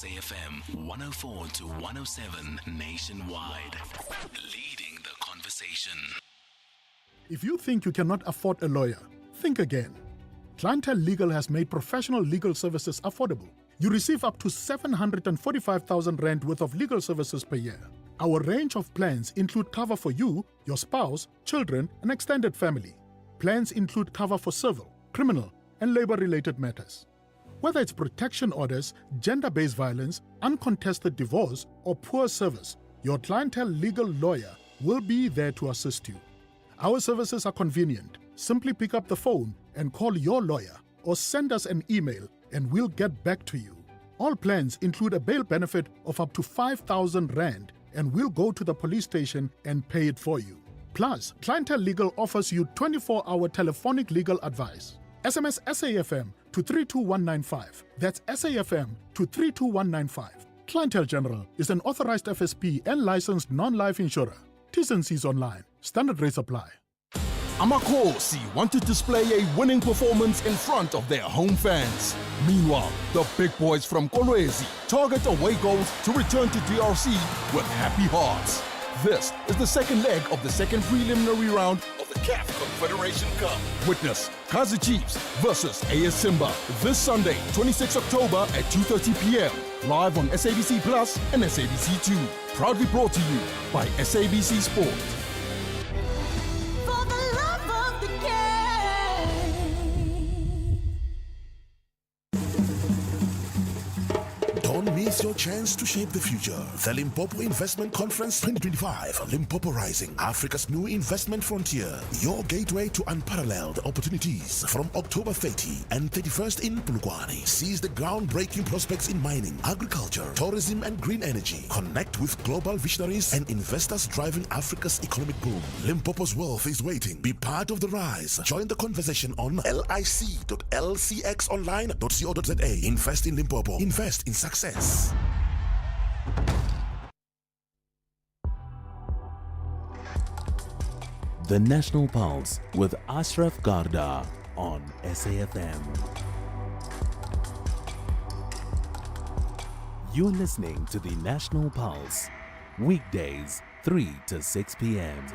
SAFM 104 to 107 nationwide. Leading the conversation. If you think you cannot afford a lawyer, think again. Clientele Legal has made professional legal services affordable. You receive up to 745,000 rand worth of legal services per year. Our range of plans include cover for you, your spouse, children, and extended family. Plans include cover for civil, criminal, and labor-related matters. Whether it's protection orders, gender-based violence, uncontested divorce, or poor service, your Clientele Legal lawyer will be there to assist you. Our services are convenient. Simply pick up the phone and call your lawyer or send us an email and we'll get back to you. All plans include a bail benefit of up to 5,000 rand and we'll go to the police station and pay it for you. Plus, Clientele Legal offers you 24-hour telephonic legal advice. SMS SAFM to 32195. That's SAFM to 32195. Clientele General is an authorized FSP and licensed non-life insurer. T's and C's online. Standard rates apply. Amakhosi want to display a winning performance in front of their home fans. Meanwhile, the big boys from Kolwezi target away goals to return to DRC with happy hearts. This is the second leg of the second preliminary round of the CAF Confederation Cup. Witness Kaizer Chiefs versus AS Simba this Sunday, 26 October at 2:30 p.m. Live on SABC Plus and SABC2. Proudly brought to you by SABC Sport. For the love of the game. Don't miss your chance to shape the future. The Limpopo Investment Conference 2025. Limpopo Rising, Africa's new investment frontier. Your gateway to unparalleled opportunities from October 30 and 31st in Polokwane. Seize the groundbreaking prospects in mining, agriculture, tourism, and green energy. Connect with global visionaries and investors driving Africa's economic boom. Limpopo's wealth is waiting. Be part of the rise. Join the conversation on lic.lcxonline.co.za. Invest in Limpopo. Invest in success. The National Pulse with Ashraf Garda on SAFM. You're listening to the National Pulse. Weekdays, 3 to 6 p.m.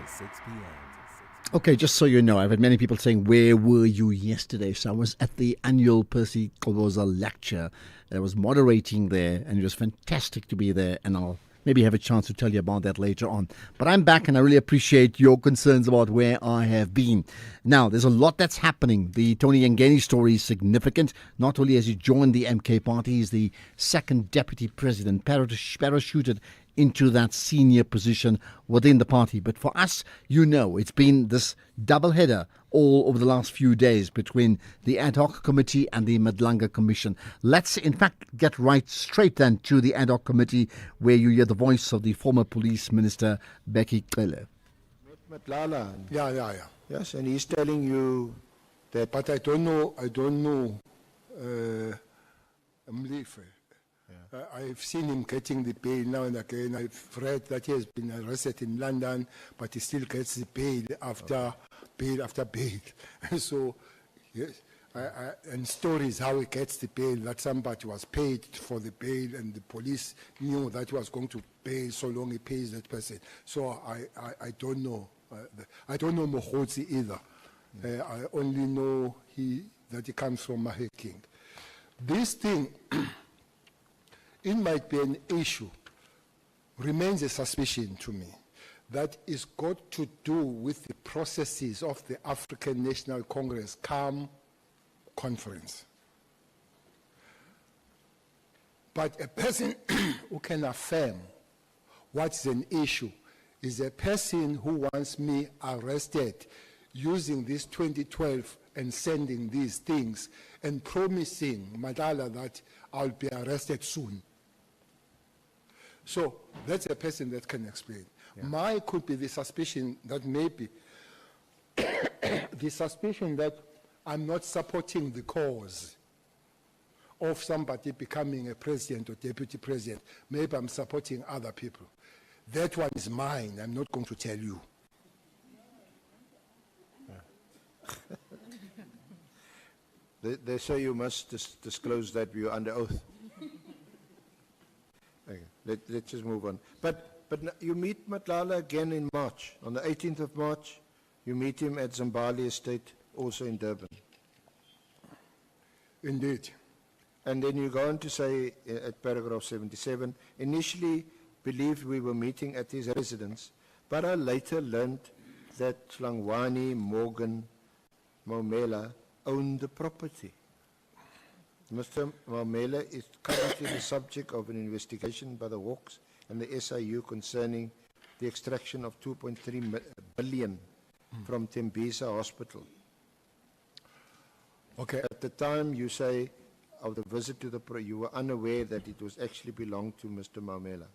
Okay, just so you know, I've had many people saying, where were you yesterday? So I was at the annual Percy Koboza lecture. I was moderating there, and it was fantastic to be there, and I'll maybe have a chance to tell you about that later on. But I'm back, and I really appreciate your concerns about where I have been. Now, there's a lot that's happening. The Tony Yengeni story is significant. Not only has he joined the MK party, he's the second deputy president, parachuted into that senior position within the party. But for us, you know, it's been this double header all over the last few days between the ad hoc committee and the Madlanga Commission. Let's, in fact, get right straight then to the ad hoc committee, where you hear the voice of the former police minister, Becky Cele. Madlala. Yeah. Yes, and he's telling you that. But I don't know. I've seen him getting the bail now and again. I've read that he has been arrested in London, but he still gets the bail after bail after bail. So, yes, and stories how he gets the bail, that somebody was paid for the bail and the police knew that he was going to pay so long he pays that person. So I don't know. I don't know Mohotsi either. I only know that he comes from Mahikeng. This thing, it might be an issue, remains a suspicion to me, that is got to do with the processes of the African National Congress CAM conference. But a person who can affirm what's an issue is a person who wants me arrested using this 2012 and sending these things and promising Madala that I'll be arrested soon. So that's a person that can explain. Yeah. Mine could be the suspicion that maybe the suspicion that I'm not supporting the cause of somebody becoming a president or deputy president. Maybe I'm supporting other people. That one is mine. I'm not going to tell you. They say you must disclose that you're under oath. let's just move on. But you meet Matlala again in March. On the 18th of March, you meet him at Zimbabwe Estate, also in Durban. Indeed. And then you go on to say at paragraph 77, initially believed we were meeting at his residence, but I later learned that Hlangwani Morgan Maumela owned the property. Mr. Maumela is currently the subject of an investigation by the Hawks and the SIU concerning the extraction of 2.3 billion from Tembisa Hospital. Okay. At the time you say of the visit to the you were unaware that it was actually belonged to Mr. Maumela.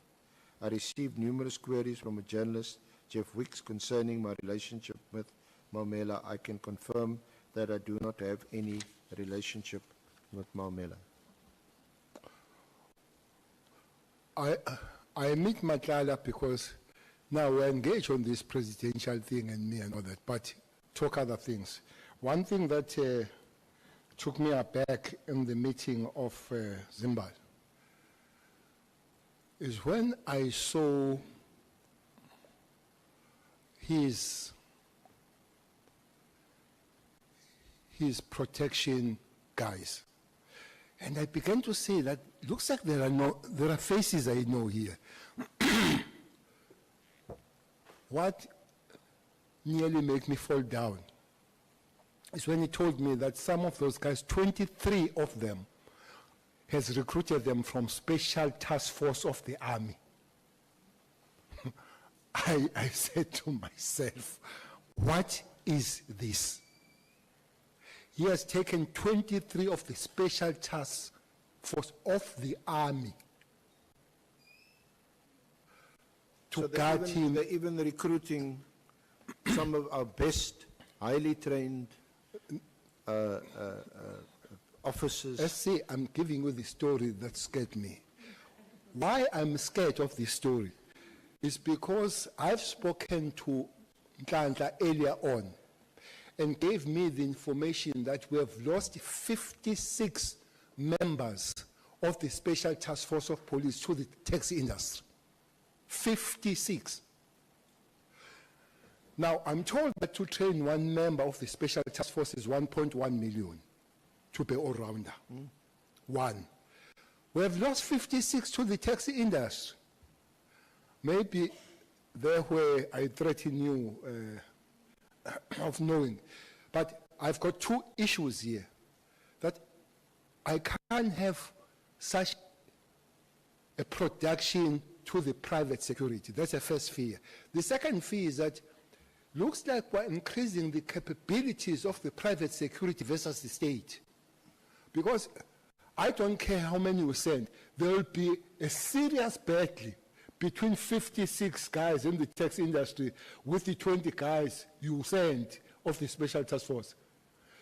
I received numerous queries from a journalist, Jeff Wicks, concerning my relationship with Maumela. I can confirm that I do not have any relationship with Maumela. I meet Matlala because now we're engaged on this presidential thing and me and all that, but talk other things. One thing that took me aback in the meeting of Zimbabwe is when I saw his protection guys. And I began to say that looks like there are faces I know here. What nearly made me fall down is when he told me that some of those guys, 23 of them, has recruited them from Special Task Force of the Army. I said to myself, what is this? He has taken 23 of the Special Task Force of the Army to guard him. They're even recruiting some of our best, highly trained officers. Let's say I'm giving you the story that scared me. Why I'm scared of this story is because I've spoken to Nhlanhla earlier on and gave me the information that we have lost 56 members of the Special Task Force of Police to the taxi industry. 56. Now, I'm told that to train one member of the Special Task Force is 1.1 million to be all-rounder. One. We have lost 56 to the taxi industry. Maybe there where I threaten you of knowing. But I've got two issues here. That I can't have such a production to the private security. That's the first fear. The second fear is that looks like we're increasing the capabilities of the private security versus the state. Because I don't care how many you send, there will be a serious battle between 56 guys in the taxi industry with the 20 guys you send of the Special Task Force.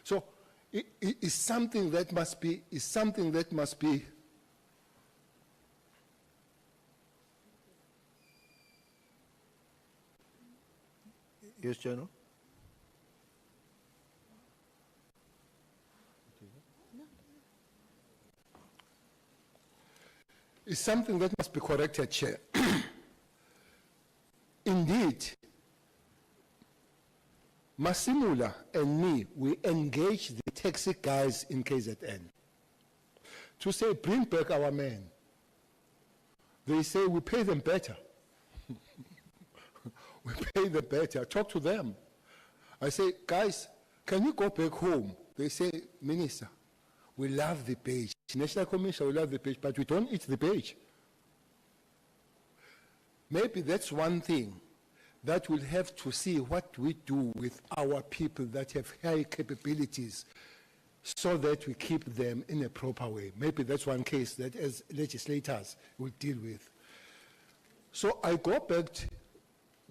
So it is something that must be, Yes, General? is something that must be corrected, Chair. Indeed, Masimula and me, we engage the taxi guys in KZN to say, bring back our men. They say, we pay them better. We pay them better. Talk to them. I say, guys, can you go back home? They say, Minister, we love the page. National Commission, we love the page, but we don't eat the page. Maybe that's one thing that we'll have to see what we do with our people that have high capabilities so that we keep them in a proper way. Maybe that's one case that as legislators will deal with. So I go back,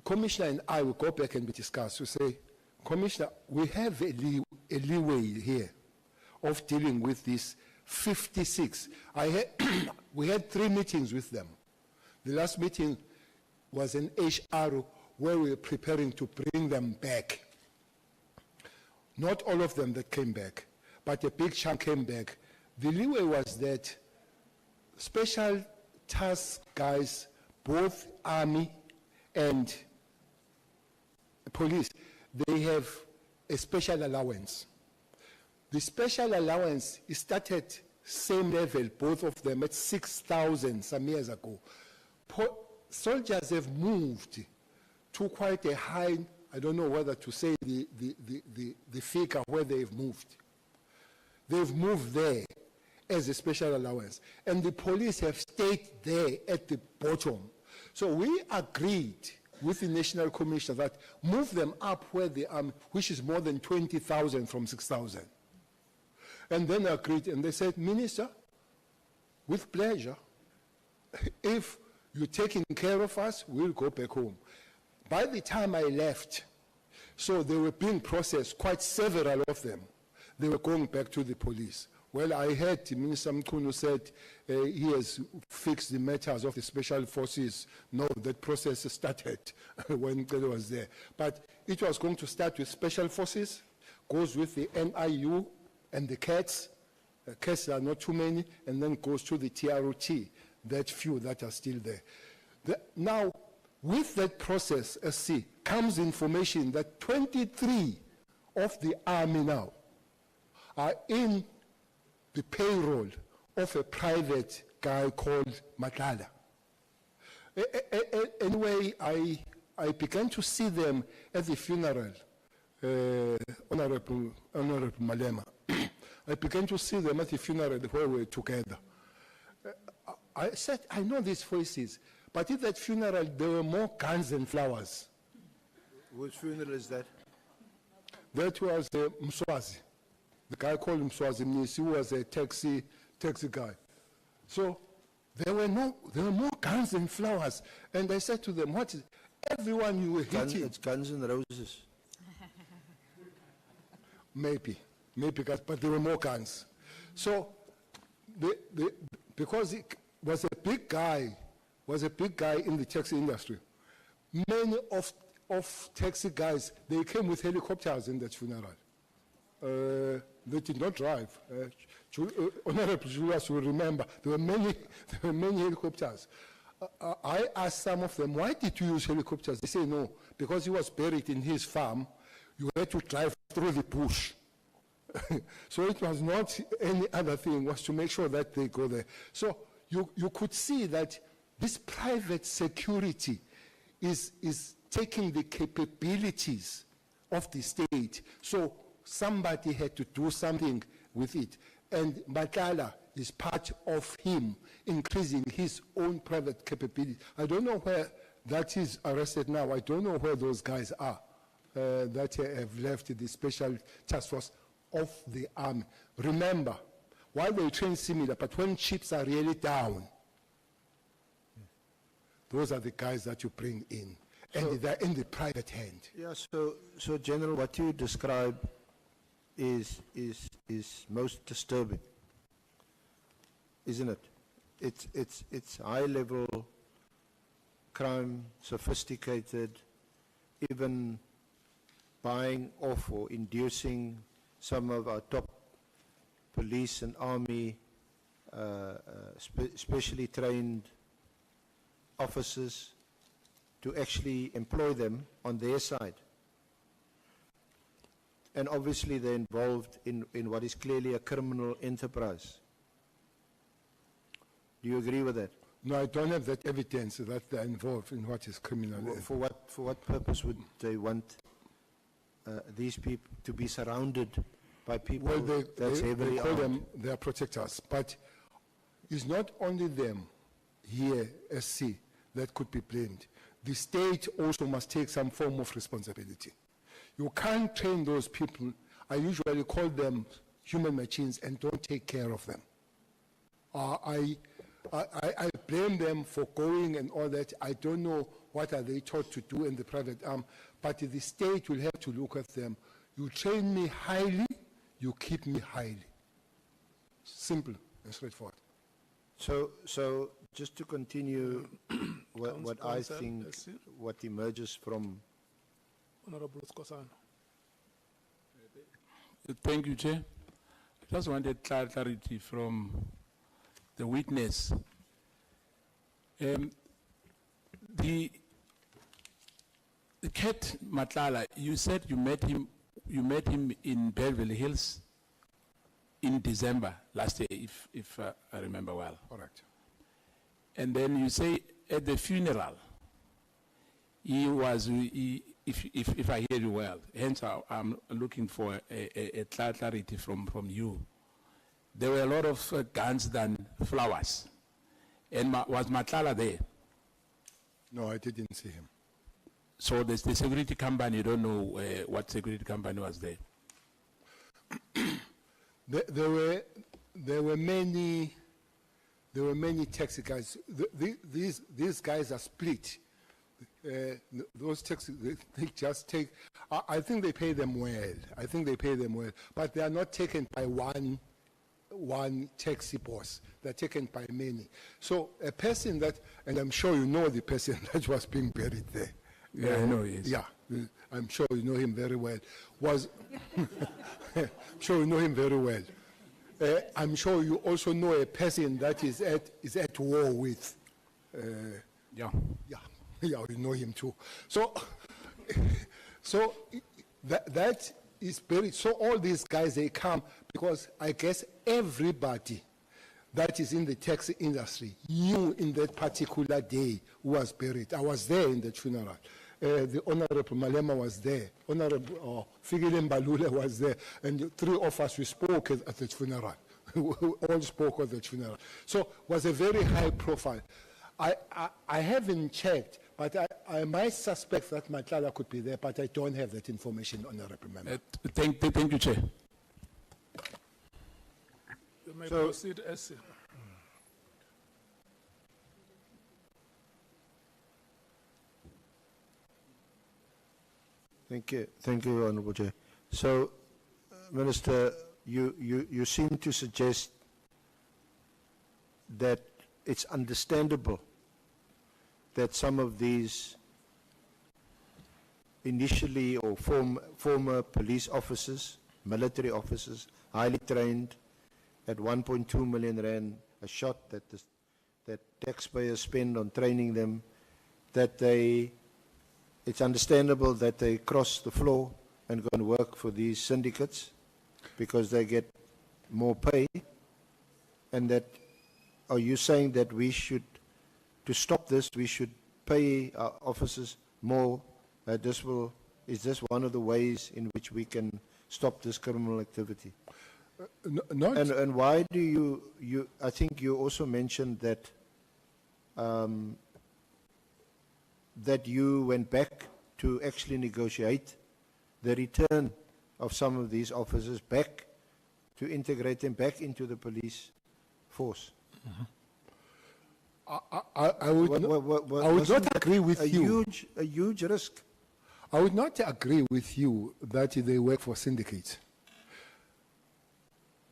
Commissioner and I will go back and we discuss. We say, Commissioner, we have a leeway here of dealing with this 56. We had 3 meetings with them. The last meeting was an HR where we were preparing to bring them back. Not all of them that came back, but a big chunk came back. The leeway was that Special task guys, both army and police, they have a special allowance. The special allowance is started same level, both of them at 6,000 some years ago. Soldiers have moved to quite a high, I don't know whether to say the figure where they've moved. They've moved there as a special allowance. And the police have stayed there at the bottom. So we agreed with the National Commission that move them up where they are, which is more than 20,000 from 6,000. And then agreed, and they said, Minister, with pleasure, if you're taking care of us, we'll go back home. By the time I left, so they were being processed, quite several of them, they were going back to the police. Well, I heard Minister Mkhunu said he has fixed the matters of the special forces. No, that process started when Kele was there. But it was going to start with special forces, goes with the NIU and the CATS. CATS are not too many, and then goes to the TROT, that few that are still there. Now, with that process, SC, comes information that 23 of the army now are in the payroll of a private guy called Matala. Anyway, I began to see them at the funeral, Honorable Malema. I began to see them at the funeral where we were together. I said, I know these voices, but at that funeral there were more guns and flowers. Which funeral is that? That was Mswazi. The guy called Mswazi Mnisi, who was a taxi guy. So there were more guns and flowers. And I said to them, what is everyone you were hitting? It's Guns and Roses. Maybe, but there were more guns. So because he was a big guy in the taxi industry, many of taxi guys, they came with helicopters in that funeral. They did not drive. Honorable Julius will remember, there were many helicopters. I asked some of them, why did you use helicopters? They say no, because he was buried in his farm, you had to drive through the bush. So it was not any other thing, was to make sure that they go there. So you could see that this private security is taking the capabilities of the state. So somebody had to do something with it. And Matala is part of him increasing his own private capability. I don't know where that is arrested now. I don't know where those guys are that have left the special task force of the army. Remember, while they train similar, but when chips are really down, those are the guys that you bring in. And they're in the private hand. Yeah, so General, what you describe is most disturbing, isn't it? It's high level crime, sophisticated, even buying off or inducing some of our top police and army, specially trained officers, to actually employ them on their side. And obviously they're involved in what is clearly a criminal enterprise. Do you agree with that? No, I don't have that evidence that they're involved in what is criminal. For what purpose would they want these people to be surrounded by people Well, that's they heavily call armed? them their protectors, but it's not only them here, SC, that could be blamed. The state also must take some form of responsibility. You can't train those people. I usually call them human machines and don't take care of them. I blame them for going and all that. I don't know what are they taught to do in the private arm, but the state will have to look at them. You train me highly, you keep me highly. Simple and straightforward. So just to continue what I think, what emerges from Honorable Skosana. Thank you, Chair. I just wanted clarity from the witness. The Cat Matlala, you said you met him in Belleville Hills in December last year, if I remember well. Correct. And then you say at the funeral, if I hear you well, hence I'm looking for a clarity from you. There were a lot of guns than flowers. And was Matlala there? No, I didn't see him. So the security company, you don't know what security company was there? There were many taxi guys. These guys are split. Those taxi, they just take. I think they pay them well. But they are not taken by one taxi boss. They're taken by many. So a person that, and I'm sure you know the person that was being buried there. Yeah, I know he is. Yeah, I'm sure you know him very well. I'm sure you know him very well. I'm sure you also know a person that is at war with. Yeah. Yeah, you know him too. So that is buried. So all these guys, they come because I guess everybody that is in the taxi industry knew in that particular day who was buried. I was there in the funeral. The Honorable Malema was there. Honorable Fikile Mbalule was there. And the three of us, we spoke at the funeral. We all spoke at the funeral. So it was a very high profile. I haven't checked, but I might suspect that Matlala could be there, but I don't have that information, Honorable Member. Thank you, Chair. You may proceed, SC. Thank you, Honourable Chair. So, Minister, you seem to suggest that it's understandable that some of these initially or former police officers, military officers, highly trained, at 1.2 million rand a shot that taxpayers spend on training them, that it's understandable that they cross the floor and go and work for these syndicates because they get more pay, and that, are you saying that we should, to stop this, we should pay our officers more? Is this one of the ways in which we can stop this criminal activity? And why do you, I think you also mentioned that that you went back to actually negotiate the return of some of these officers back, to integrate them back into the police force. I would not agree with you. A huge risk. I would not agree with you that they work for syndicates.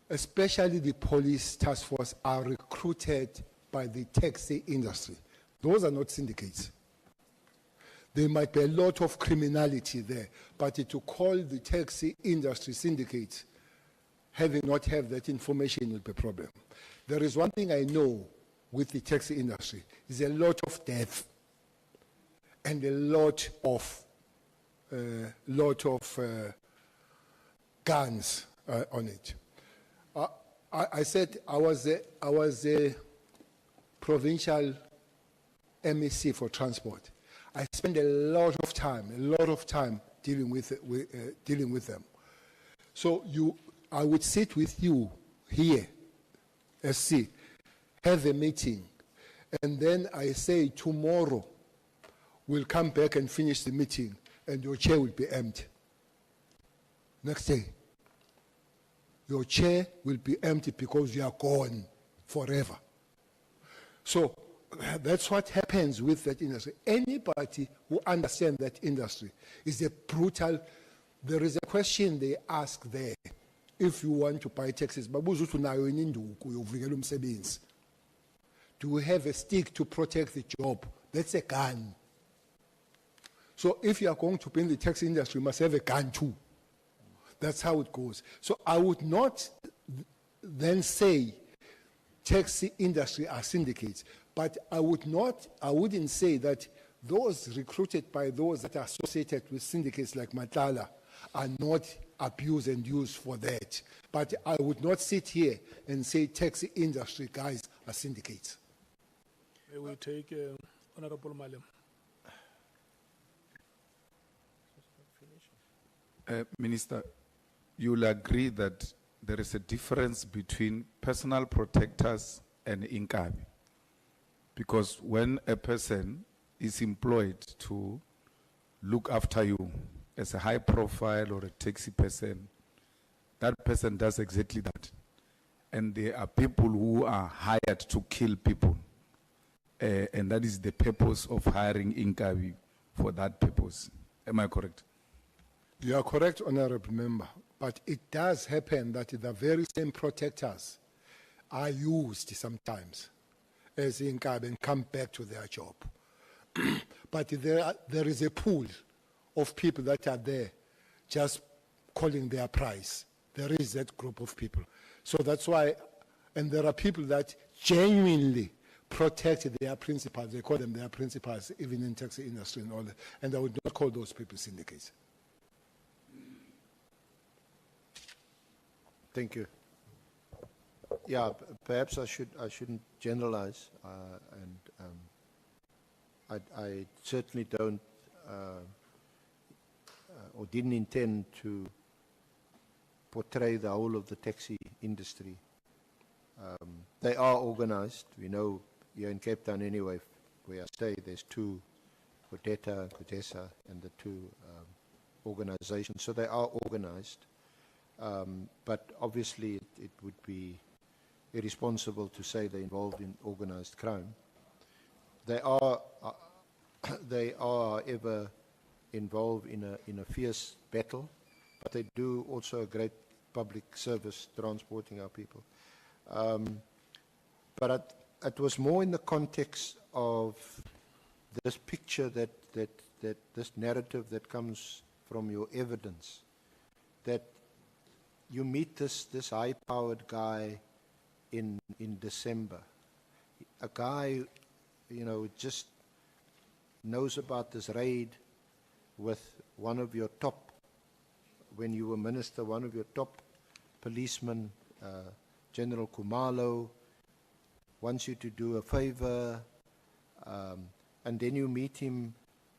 Especially the police task force are recruited by the taxi industry. Those are not syndicates. There might be a lot of criminality there, but to call the taxi industry syndicates, having not have that information, will be a problem. There is one thing I know with the taxi industry, is a lot of death and a lot of guns on it. I said I was a provincial MEC for transport. I spent a lot of time dealing with them. So I would sit with you here, SC, have a meeting, and then I say tomorrow we'll come back and finish the meeting, and your chair will be empty. Next day, your chair will be empty because you are gone forever. So that's what happens with that industry. Anybody who understands that industry is a brutal. There is a question they ask there. If you want to buy taxis, do we have a stick to protect the job? That's a gun. So if you are going to be in the taxi industry, you must have a gun too. That's how it goes. So I would not then say taxi industry are syndicates, But I wouldn't say that those recruited by those that are associated with syndicates like Matala are not abused and used for that. But I would not sit here and say taxi industry guys are syndicates. May we take Honorable Malem? Minister, you'll agree that there is a difference between personal protectors and inkabi. Because when a person is employed to look after you as a high profile or a taxi person, that person does exactly that. And there are people who are hired to kill people. And that is the purpose of hiring inkabi for that purpose. Am I correct? You are correct, Honorable Member, but it does happen that the very same protectors are used sometimes as inkabi and come back to their job. But there is a pool of people that are there just calling their price. There is that group of people. So that's why, and there are people that genuinely protect their principals. They call them their principals, even in taxi industry and all that. And I would not call those people syndicates. Thank you. Yeah, perhaps I shouldn't generalize, I certainly don't or didn't intend to portray the whole of the taxi industry. They are organized. We know here in Cape Town anyway, where I stay, there's two, Codeta and Codesa, and the two organizations. So they are organized. But obviously it would be irresponsible to say they're involved in organized crime. They are however involved in a fierce battle, but they do also a great public service transporting our people. But it was more in the context of this picture that this narrative that comes from your evidence, that you meet this high-powered guy in December, a guy, just knows about this raid with one of your top, when you were minister, one of your top policemen, General Kumalo, wants you to do a favor, and then you meet him.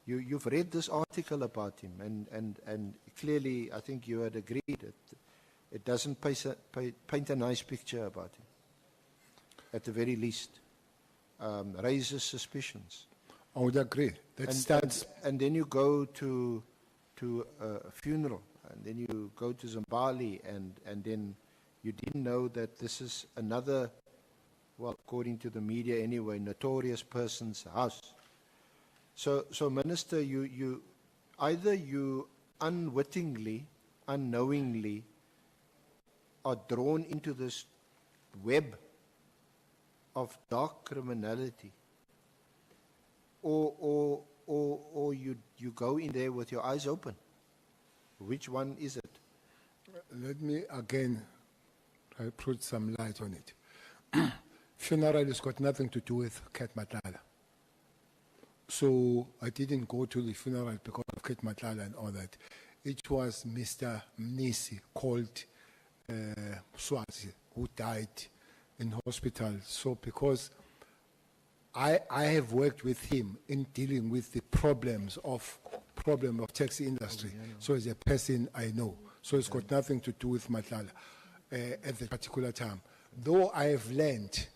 You've read this article about him, and clearly I think you had agreed that it doesn't paint a nice picture about him, at the very least. Raises suspicions. I would agree. And then you go to a funeral, and then you go to Zimbabwe, and then you didn't know that this is another, well, according to the media anyway, notorious person's house. So Minister, you either you unwittingly, unknowingly are drawn into this web of dark criminality, or you go in there with your eyes open. Which one is it? Let me again put some light on it. Funeral has got nothing to do with Kat Matala. So I didn't go to the funeral because of Kat Matala and all that. It was Mr. Mnisi, called Swazi, who died in hospital. So because I have worked with him in dealing with the problem of taxi industry. So as a person I know. So it's got nothing to do with Matala at that particular time. Though I have learned,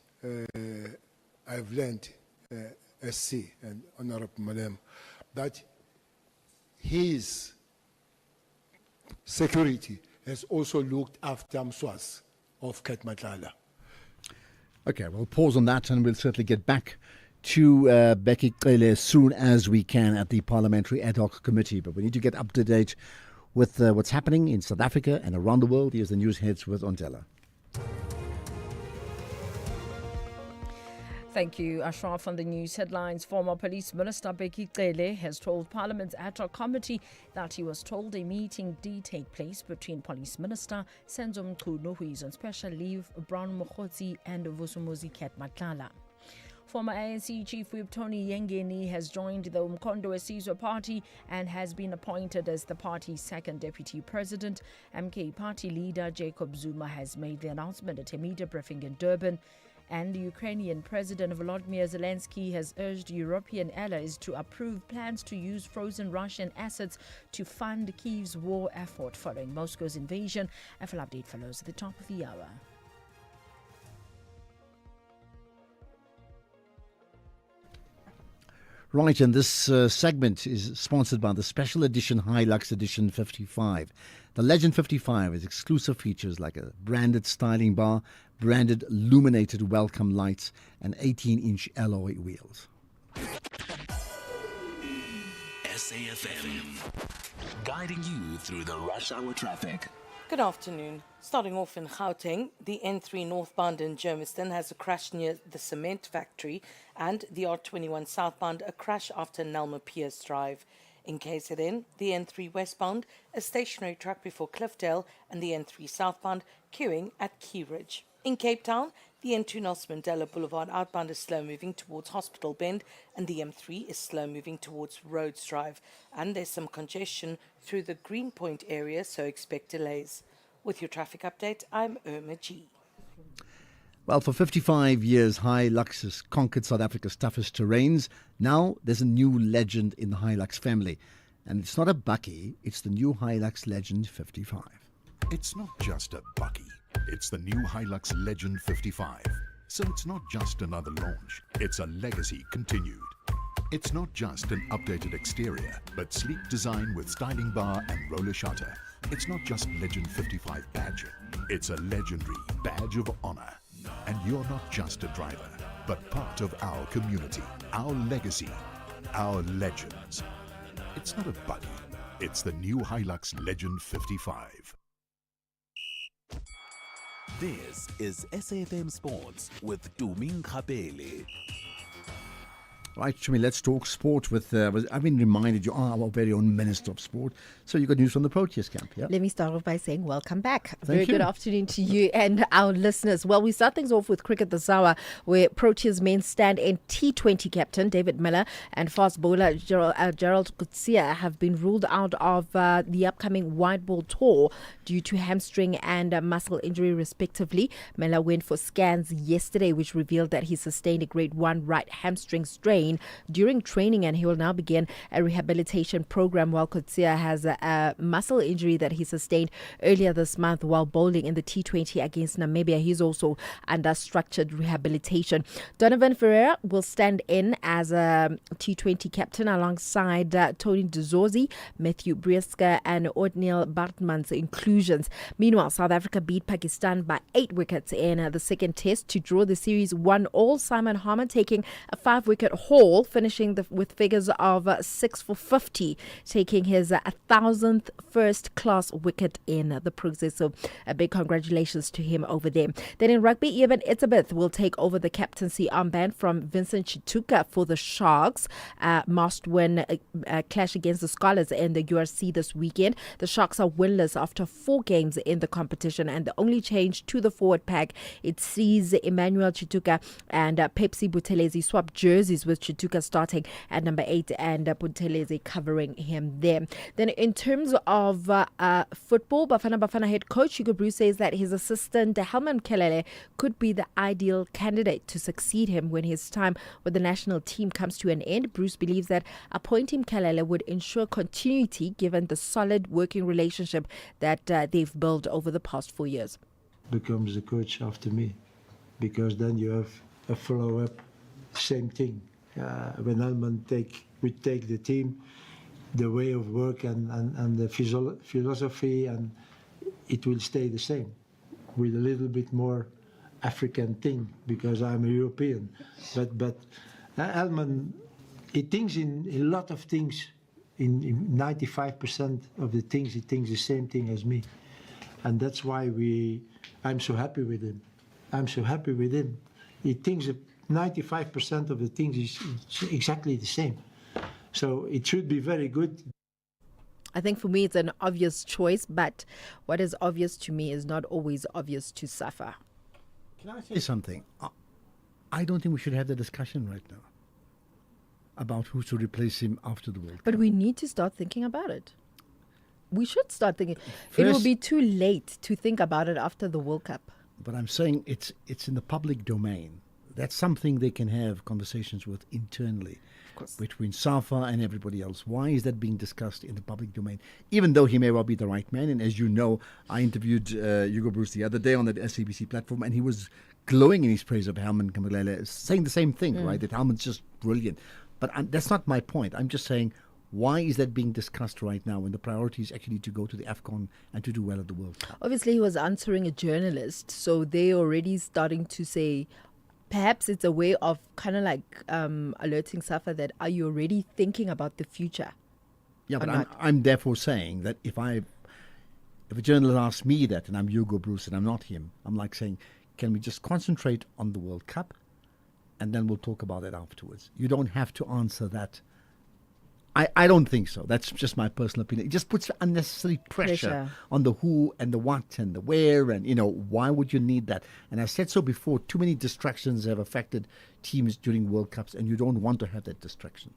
SC and Honorable Malem, that his security has also looked after Mswaz of Kat Matala. Okay, we'll pause on that and we'll certainly get back to Becky Cele as soon as we can at the Parliamentary Ad Hoc Committee. But we need to get up to date with what's happening in South Africa and around the world. Here's the news heads with Ontela. Thank you, Ashraf. On the news headlines, former Police Minister Becky Cele has told Parliament's Ad Hoc Committee that he was told a meeting did take place between Police Minister Senzo Mchunu, who is on special leave, Brown Mokhotsi, and Vusumuzi Kat Matlala. Former ANC Chief Whip Tony Yengeni has joined the Umkhonto weSizwe party and has been appointed as the party's second deputy president. MK party leader Jacob Zuma has made the announcement at a media briefing in Durban. And the Ukrainian President Volodymyr Zelensky has urged European allies to approve plans to use frozen Russian assets to fund Kyiv's war effort following Moscow's invasion. A full update follows at the top of the hour. Right, and this segment is sponsored by the special edition Hilux Edition 55. The Legend 55 is exclusive features like a branded styling bar, branded illuminated welcome lights, and 18-inch alloy wheels. SAFM, guiding you through the rush hour traffic. Good afternoon. Starting off in Gauteng, the N3 northbound in Germiston has a crash near the cement factory, and the R21 southbound a crash after Nelma Pierce Drive. In KZN, the N3 westbound, a stationary truck before Cliffdale, and the N3 southbound queuing at Key Ridge. In Cape Town, the N2 Nelson Mandela Boulevard outbound is slow moving towards Hospital Bend, and the M3 is slow moving towards Rhodes Drive. And there's some congestion through the Greenpoint area, so expect delays. With your traffic update, I'm Irma G. Well, for 55 years, Hilux has conquered South Africa's toughest terrains. Now there's a new legend in the Hilux family. And it's not a bakkie, it's the new Hilux Legend 55. It's not just a bakkie, it's the new Hilux Legend 55. So it's not just another launch, it's a legacy continued. It's not just an updated exterior, but sleek design with styling bar and roller shutter. It's not just Legend 55 badge, it's a legendary badge of honor. And you're not just a driver, but part of our community, our legacy, our legends. It's not a bakkie, it's the new Hilux Legend 55. This is SAFM Sports with Tuming Kapele. Right, Chumi, let's talk sport with, I've been reminded you are our very own Minister of Sport. So you got news from the Proteas camp, yeah? Let me start off by saying welcome back. Thank you. Good afternoon to you and our listeners. Well, we start things off with cricket this hour, where Proteas men stand-in T20 captain David Miller and fast bowler Gerald Coetzee have been ruled out of the upcoming white ball tour due to hamstring and muscle injury respectively. Miller went for scans yesterday, which revealed that he sustained a grade 1 right hamstring strain during training, and he will now begin a rehabilitation program, while Coetzee has a muscle injury that he sustained earlier this month while bowling in the T20 against Namibia. He's also under structured rehabilitation. Donovan Ferreira will stand in as a T20 captain alongside Tony Dzorzi, Matthew Brieska and Othniel Bartman's inclusions. Meanwhile, South Africa beat Pakistan by 8 wickets in the second test to draw the series 1-1. Simon Harmer taking a 5-wicket haul, finishing with figures of 6 for 50, taking his 1,000th first-class wicket in the process. So a big congratulations to him over there. Then in rugby, Evan Etzebeth will take over the captaincy armband from Vincent Chituka for the Sharks. Must win clash against the Scarlets in the URC this weekend. The Sharks are winless after 4 games in the competition, and the only change to the forward pack, it sees Emmanuel Chituka and Pepsi Buthelezi swap jerseys, with Chituka starting at number 8 and Buthelezi covering him there. Then in terms of football, Bafana head coach Hugo Bruce says that his assistant Helman Kelele could be the ideal candidate to succeed him when his time with the national team comes to an end. Bruce believes that appointing Kelele would ensure continuity given the solid working relationship that they've built over the past 4 years. Becomes the coach after me, because then you have a follow-up, same thing. When Helman would take the team, the way of work and the philosophy, and it will stay the same with a little bit more African thing, because I'm a European. But Helman, he thinks in a lot of things, in 95% of the things, he thinks the same thing as me. And that's why I'm so happy with him. I'm so happy with him. He thinks 95% of the things is exactly the same. So it should be very good. I think for me it's an obvious choice, but what is obvious to me is not always obvious to Safa. Can I say something? I don't think we should have the discussion right now about who should replace him after the World Cup. But we need to start thinking about it. We should start thinking. It will First- be too late to think about it after the World Cup. But I'm saying it's in the public domain. That's something they can have conversations with internally between SAFA and everybody else. Why is that being discussed in the public domain? Even though he may well be the right man. And as you know, I interviewed Hugo Bruce the other day on that SABC platform, and he was glowing in his praise of Helman Kamalele, saying the same thing, right? That Helman's just brilliant. But that's not my point. I'm just saying, why is that being discussed right now when the priority is actually to go to the AFCON and to do well at the World Cup? Obviously, he was answering a journalist, so they're already starting to say, perhaps it's a way of kind of like alerting SAFA that, are you already thinking about the future? Yeah, or but not? I'm therefore saying that if a journalist asks me that and I'm Hugo Bruce and I'm not him, I'm like saying, can we just concentrate on the World Cup and then we'll talk about it afterwards? You don't have to answer that. I don't think so. That's just my personal opinion. It just puts unnecessary pressure on the who and the what and the where, and why would you need that? And I said so before, too many distractions have affected teams during World Cups, and you don't want to have that distraction.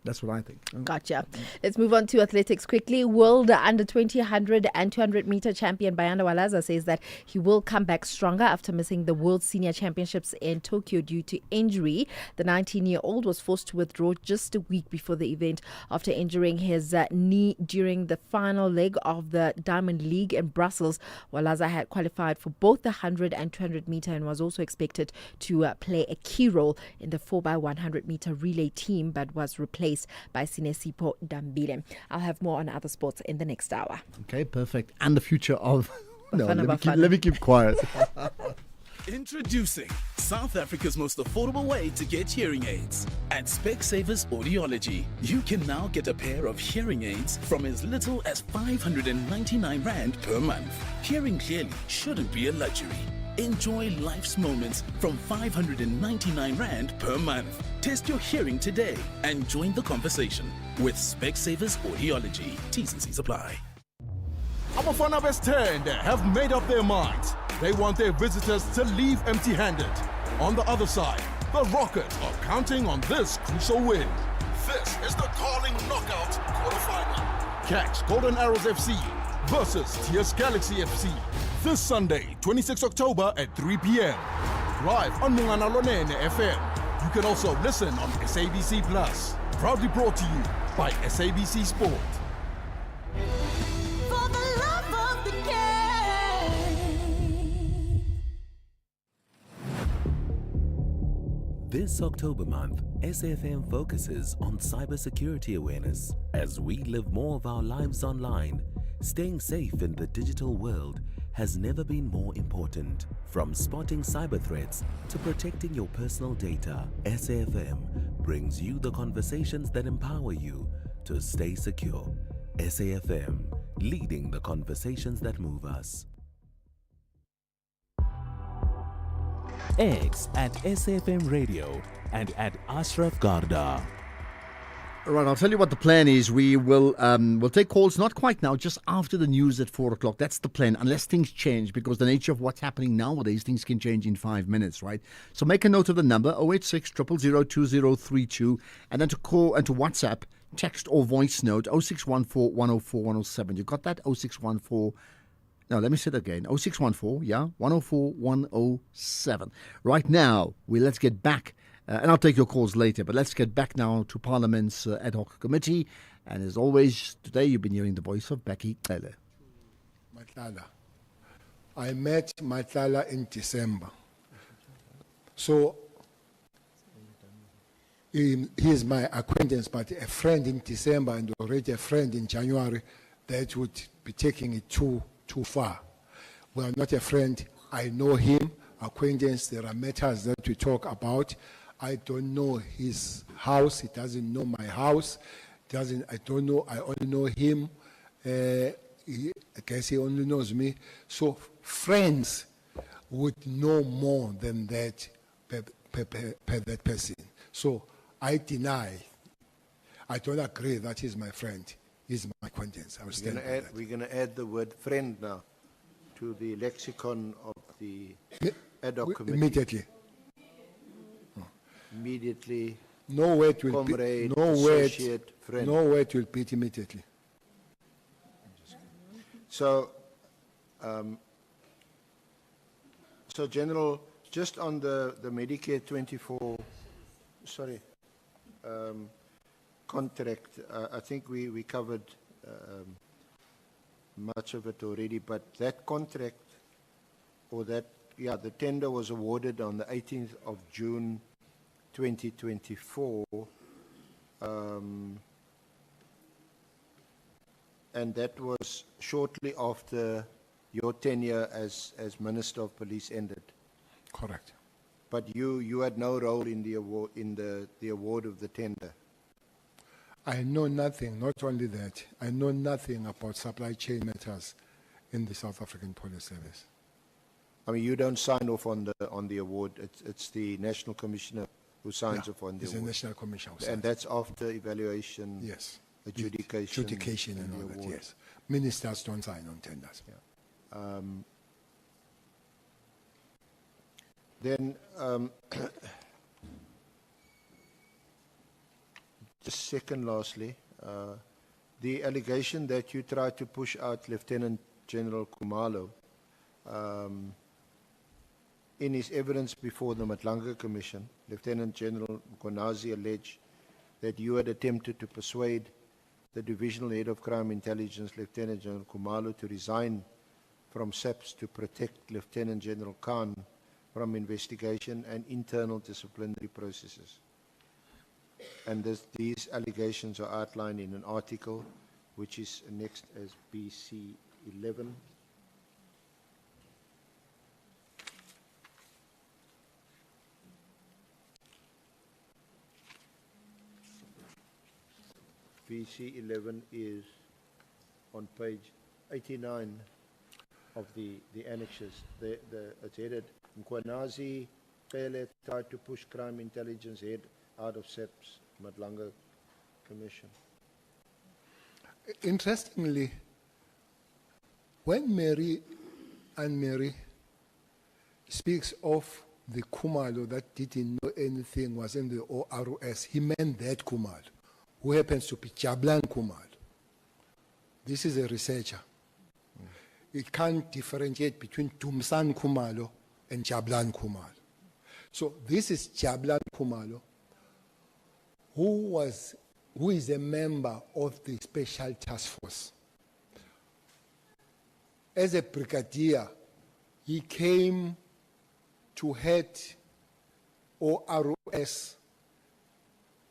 That's what I think. Gotcha. Let's move on to athletics quickly. World under 20, 100 and 200 meter champion Bayanda Walaza says that he will come back stronger after missing the World Senior Championships in Tokyo due to injury. The 19-year-old was forced to withdraw just a week before the event after injuring his knee during the final leg of the Diamond League in Brussels. Walaza had qualified for both the 100 and 200 meter and was also expected to play a key role in the 4x100 meter relay team, but was replaced by Sinesipho Dambile. I'll have more on other sports in the next hour. Okay, perfect. And the future of... No, Bafana let me keep quiet. Introducing South Africa's most affordable way to get hearing aids. At Specsavers Audiology, you can now get a pair of hearing aids from as little as 599 Rand per month. Hearing clearly shouldn't be a luxury. Enjoy life's moments from 599 Rand per month. Test your hearing today and join the conversation with Specsavers Audiology. T's and C's apply. Abafana Best 10 have made up their minds. They want their visitors to leave empty-handed. On the other side, the Rockets are counting on this crucial win. This is the Carling Knockout quarterfinal. Catch Golden Arrows FC versus TS Galaxy FC this Sunday, 26 October at 3 p.m. Live on Mungana Lonene FM. You can also listen on SABC Plus. Proudly brought to you by SABC Sport. For the love of the game. This October month, SAFM focuses on cybersecurity awareness. As we live more of our lives online, staying safe in the digital world has never been more important. From spotting cyber threats to protecting your personal data, SAFM brings you the conversations that empower you to stay secure. SAFM, leading the conversations that move us. X at SAFM Radio and at Ashraf Garda. Right, I'll tell you what the plan is. We will we'll take calls not quite now, just after the news at 4 o'clock. That's the plan, unless things change, because the nature of what's happening nowadays, things can change in 5 minutes, right? So make a note of the number, 086 000 2032, and then to call and to WhatsApp, text or voice note, 0614 104 107. You got that? 0614. No, let me say it again. 0614, yeah, 104 107. Right now, let's get back. And I'll take your calls later, but let's get back now to Parliament's ad hoc committee. And as always, today you've been hearing the voice of Becky Cele. Matlala. I met Matlala in December. So he is my acquaintance, but a friend in December and already a friend in January, that would be taking it too far. Well, not a friend. I know him, acquaintance. There are matters that we talk about. I don't know his house. He doesn't know my house. I don't know. I only know him. I guess he only knows me. So friends would know more than that per that person. So I deny. I don't agree that he's my friend. He's my acquaintance. I will stand by that. We're going to add the word friend now to the lexicon of the ad hoc committee. Immediately. immediately, No word will comrade, beat, no word, associate, friend. no word will beat immediately. So, so General, just on the Medicare 24, sorry, contract, I think we covered much of it already, but that contract, or that, yeah, the tender was awarded on the 18th of June 2024, and that was shortly after your tenure as Minister of Police ended. Correct. But you had no role in the award, the award of the tender. I know nothing, not only that, I know nothing about supply chain matters in the South African Police Service. I mean, you don't sign off on the award. It's the National Commissioner who signs off on the It's award. a national commission. who And signs. that's after evaluation, Yes. adjudication, Adjudication and the all that, award. yes. Ministers don't sign on tenders. Then, just second, lastly, the allegation that you tried to push out Lieutenant General Khumalo, in his evidence before the Matlanga Commission, Lieutenant General Mkhwanazi alleged that you had attempted to persuade the Divisional Head of Crime Intelligence, Lieutenant General Khumalo, to resign from SAPS to protect Lieutenant General Khan from investigation and internal disciplinary processes. And these allegations are outlined in an article which is annexed as BC 11. BC 11 is on page 89 of the annexes. It's headed, Mkhwanazi Cele tried to push crime intelligence head out of SAPS, Matlanga Commission. Interestingly, when Anne Mary speaks of the Khumalo that didn't know anything was in the ORS, he meant that Khumalo, who happens to be Jablan Khumalo. This is a researcher. It can't differentiate between Tumsan Khumalo and Jablan Khumalo. So this is Jablan Khumalo, who is a member of the Special Task Force. As a brigadier, he came to head ORS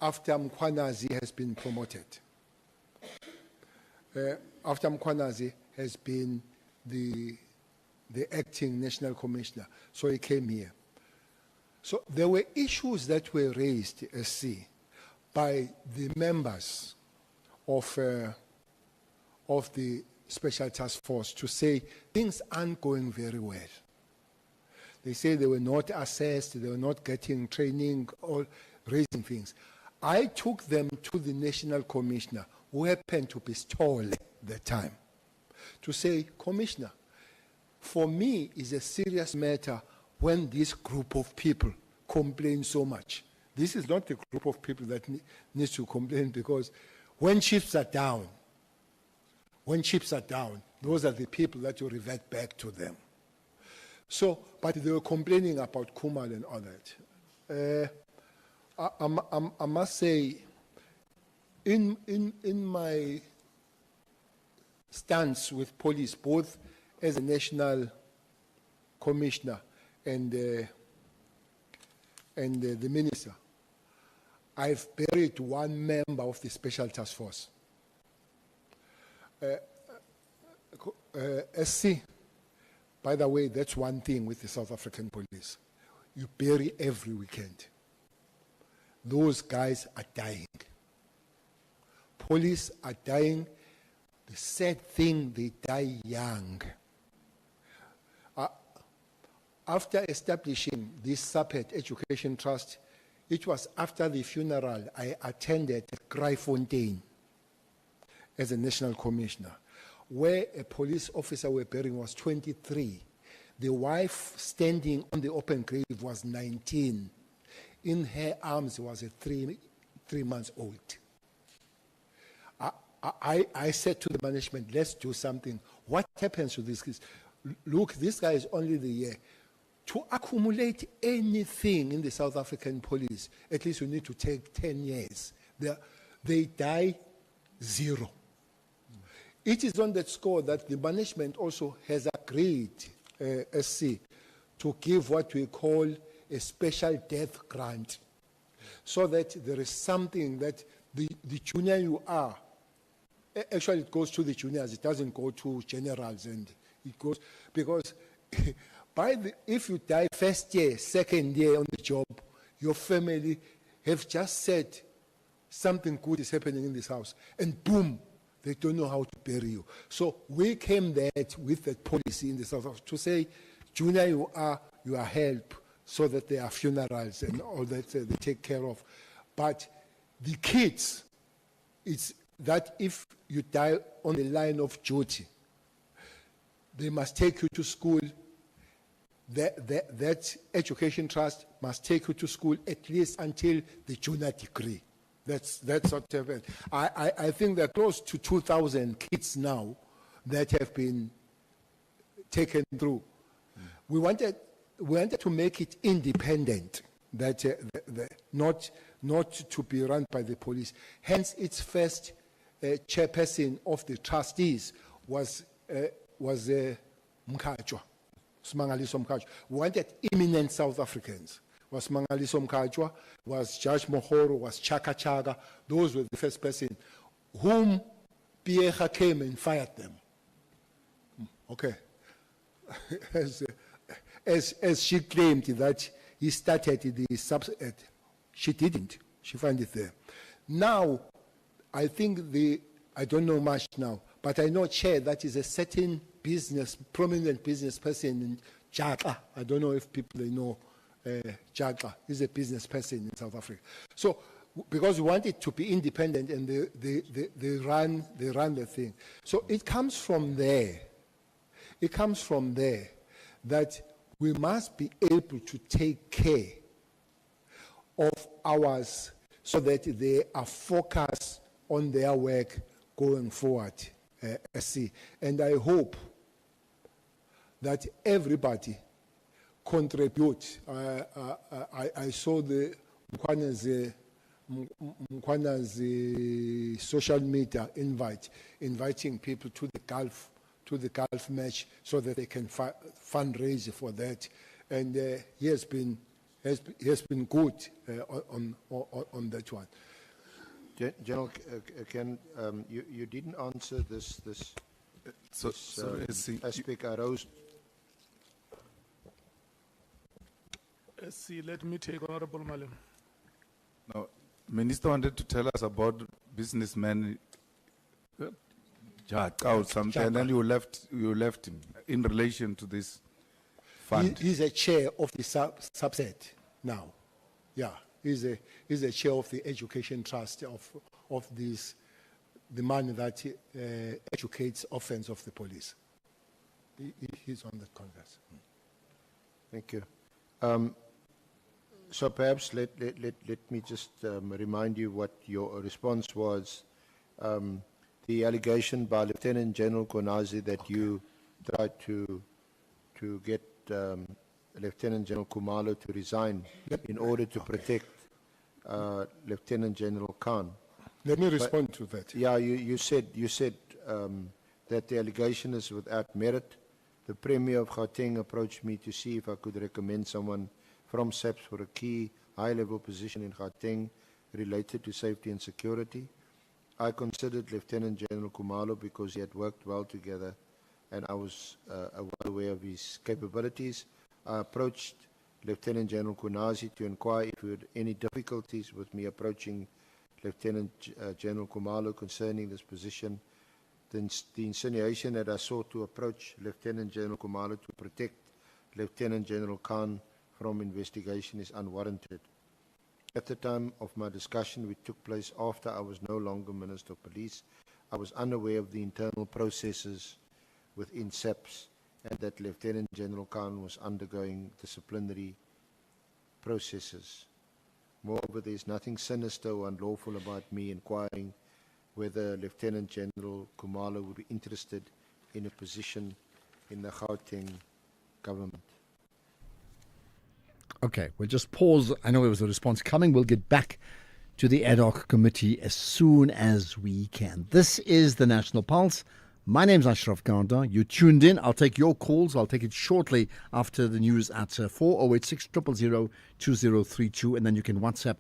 after Mkhwanazi has been promoted. After Mkhwanazi has been the acting national commissioner, so he came here. So there were issues that were raised, by the members of the Special Task Force to say things aren't going very well. They say they were not assessed, they were not getting training or raising things. I took them to the National Commissioner, who happened to be Stoll at the time, to say, Commissioner, for me it's a serious matter when this group of people complain so much. This is not the group of people that needs to complain, because when chips are down, those are the people that you revert back to them. So, but they were complaining about Khumalo and all that. I must say, in my stance with police, both as a national commissioner and the minister, I've buried one member of the Special Task Force. SC, by the way, that's one thing with the South African police. You bury every weekend. Those guys are dying. Police are dying. The sad thing, they die young. After establishing this SAPET Education Trust, it was after the funeral I attended at Kraaifontein as a national commissioner, where a police officer we're burying was 23. The wife standing on the open grave was 19. in her arms was a three months old. I said to the management, let's do something. What happens to this kids? Look, this guy is only the year. To accumulate anything in the South African police, at least you need to take 10 years. They die zero. It is on that score that the management also has agreed, SC, to give what we call a special death grant, so that there is something that the junior you are, actually it goes to the juniors, it doesn't go to generals, and it goes, because if you die first year, second year on the job, your family have just said something good is happening in this house, and boom, they don't know how to bury you. So we came there with that policy in the South Africa to say, junior you are help, so that there are funerals and all that they take care of. But the kids, it's that if you die on the line of duty, they must take you to school. That education trust must take you to school at least until the junior degree. That's what happened. I think there are close to 2,000 kids now that have been taken through. We wanted to make it independent, that not to be run by the police. Hence, its first chairperson of the trustees was Mkhatshwa, Smangaliso Mkhatshwa. We wanted eminent South Africans. Was Mangaliso Mkhatshwa, was Judge Mohoro, was Chaka Chaka. Those were the first person whom Pierre came and fired them. Okay. As she claimed that he started the subset, she didn't. She found it there. Now, I think I don't know much now, but I know, Chair, that is a certain prominent business person in Jaka. I don't know if people they know Jaka. He's a business person in South Africa. So, because we want it to be independent, and they run the thing. So it comes from there. It comes from there that we must be able to take care of ours so that they are focused on their work going forward. And I hope that everybody contribute. I saw the Mkwana's social media inviting people to the Gulf match so that they can fundraise for that, and he has been good on that one. General, you didn't answer this aspect arose. See, let me take Honorable Malem. No, Minister wanted to tell us about businessman Jaka or something, and then you left him in relation to this fund. He's a chair of the subset now. Yeah, he's a chair of the education trust of the money that educates offense of the police. He's on that congress. Thank you. So perhaps let me just remind you what your response was. The allegation by Lieutenant General Konazi that you tried to get Lieutenant General Kumalo to resign in order to protect Lieutenant General Khan. Let me respond to that. Yeah, you said that the allegation is without merit. The Premier of Gauteng approached me to see if I could recommend someone from SAPS for a key high-level position in Gauteng related to safety and security. I considered Lieutenant General Kumalo because he had worked well together and I was well aware of his capabilities. I approached Lieutenant General Kunazi to inquire if he had any difficulties with me approaching Lieutenant General Kumalo concerning this position. The insinuation that I sought to approach Lieutenant General Kumalo to protect Lieutenant General Khan from investigation is unwarranted. At the time of my discussion, which took place after I was no longer Minister of Police, I was unaware of the internal processes within SAPS and that Lieutenant General Khan was undergoing disciplinary processes. Moreover, there's nothing sinister or unlawful about me inquiring whether Lieutenant General Khumalo would be interested in a position in the Gauteng government. Okay, we'll just pause. I know there was a response coming. We'll get back to the ad hoc committee as soon as we can. This is the National Pulse. My name's Ashraf Garda. You tuned in. I'll take your calls. I'll take it shortly after the news at 4086 000 2032. And then you can WhatsApp,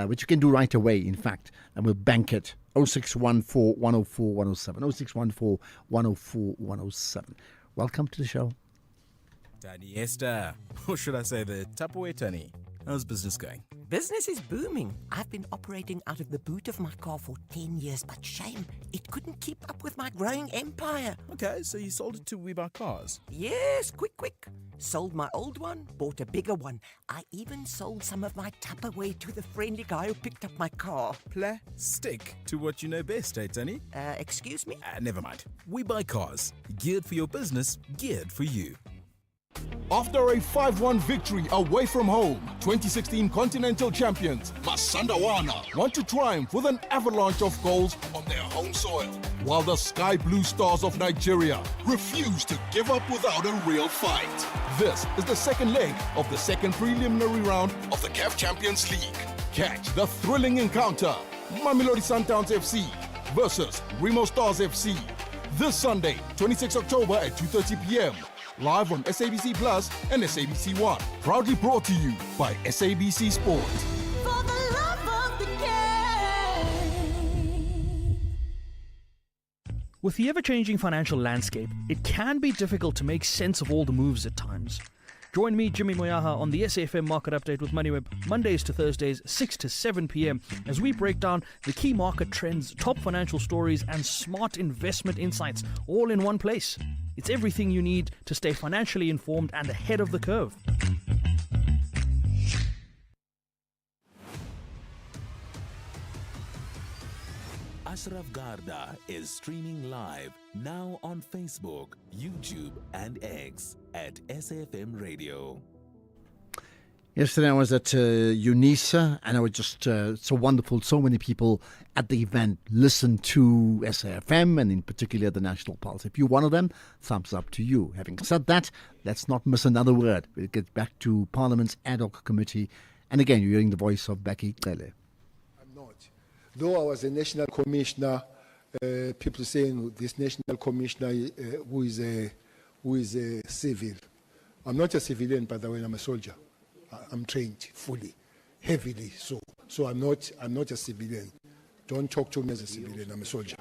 which you can do right away, in fact. And we'll bank it. 0614 104 107. 0614 104 107. Welcome to the show. Danny Esther, or should I say the Tupperware Tony? How's business going? Business is booming. I've been operating out of the boot of my car for 10 years, but shame, it couldn't keep up with my growing empire. Okay, so you sold it to We Buy Cars? Yes, quick. Sold my old one, bought a bigger one. I even sold some of my Tupperware to the friendly guy who picked up my car. Stick to what you know best, eh, Tony? Excuse me? Never mind. We Buy Cars. Geared for your business, geared for you. After a 5-1 victory away from home, 2016 Continental Champions Masandawana want to triumph with an avalanche of goals on their home soil, while the Sky Blue Stars of Nigeria refuse to give up without a real fight. This is the second leg of the second preliminary round of the CAF Champions League. Catch the thrilling encounter, Mamelodi Sundowns FC versus Remo Stars FC, this Sunday, 26 October at 2:30 p.m. live on SABC Plus and SABC One. Proudly brought to you by SABC Sport. For the love of the game. With the ever-changing financial landscape, it can be difficult to make sense of all the moves at times. Join me, Jimmy Moyaha, on the SAFM Market Update with MoneyWeb, Mondays to Thursdays, 6 to 7 p.m, as we break down the key market trends, top financial stories, and smart investment insights, all in one place. It's everything you need to stay financially informed and ahead of the curve. Ashraf Garda is streaming live now on Facebook, YouTube, and X at SAFM Radio. Yesterday I was at UNISA, and I was just so wonderful. So many people at the event listened to SAFM, and in particular the National Pulse. If you're one of them, thumbs up to you. Having said that, let's not miss another word. We'll get back to Parliament's ad hoc committee. And again, you're hearing the voice of Becky Cele. I'm not. Though I was a national commissioner, people saying this national commissioner who is a civil. I'm not a civilian, by the way, I'm a soldier. I'm trained fully, heavily so. So I'm not a civilian. Don't talk to me as a civilian. I'm a soldier.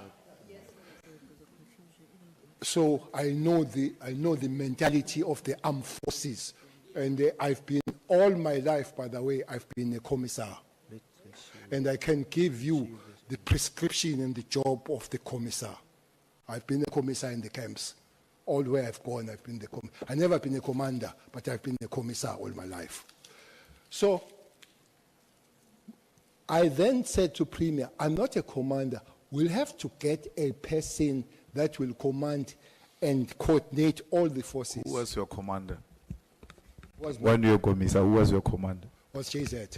So I know the mentality of the armed forces, and I've been all my life. By the way, I've been a commissar, and I can give you the prescription and the job of the commissar. I've been a commissar in the camps. All where I've gone, I've been I've never been a commander, but I've been a commissar all my life. So I then said to Premier, I'm not a commander. We'll have to get a person that will command and coordinate all the forces. Who was your commander? When you were commissar, who was your commander? Was JZ.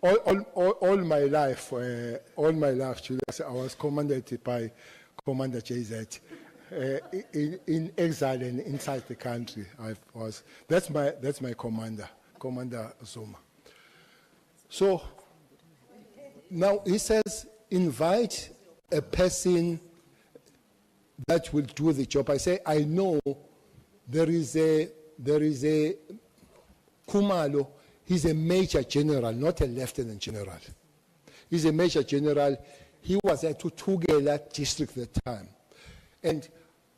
all my life, Julius, I was commanded by Commander JZ. In exile and inside the country, that's my commander, Commander Zuma. So now he says, invite a person that will do the job. I say, I know there is a Khumalo. He's a major general, not a lieutenant general. He's a major general. He was at Tugela district at the time. And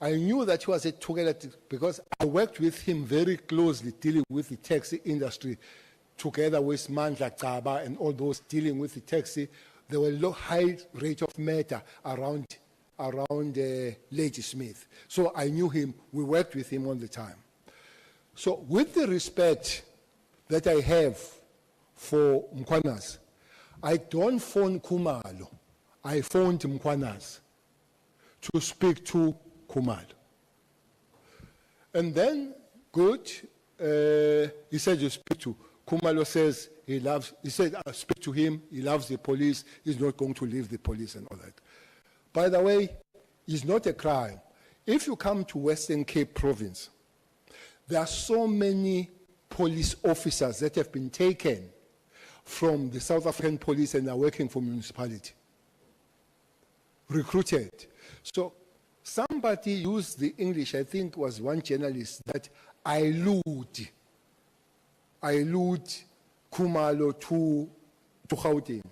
I knew that he was at Tugela because I worked with him very closely dealing with the taxi industry together with Mandla Kaba and all those dealing with the taxi. There were a high rate of matter around Lady Smith. So I knew him. We worked with him all the time. So with the respect that I have for Mkhwanazi, I don't phone Khumalo. I phoned Mkhwanazi to speak to Khumalo. And then, good, He said you speak to. Kumalo says he said I speak to him, he loves the police, he's not going to leave the police and all that. By the way, it's not a crime. If you come to Western Cape province, there are so many police officers that have been taken from the South African police and are working for municipality. Recruited. So somebody used the English, I think was one journalist, that I lured Kumalo to Gauteng.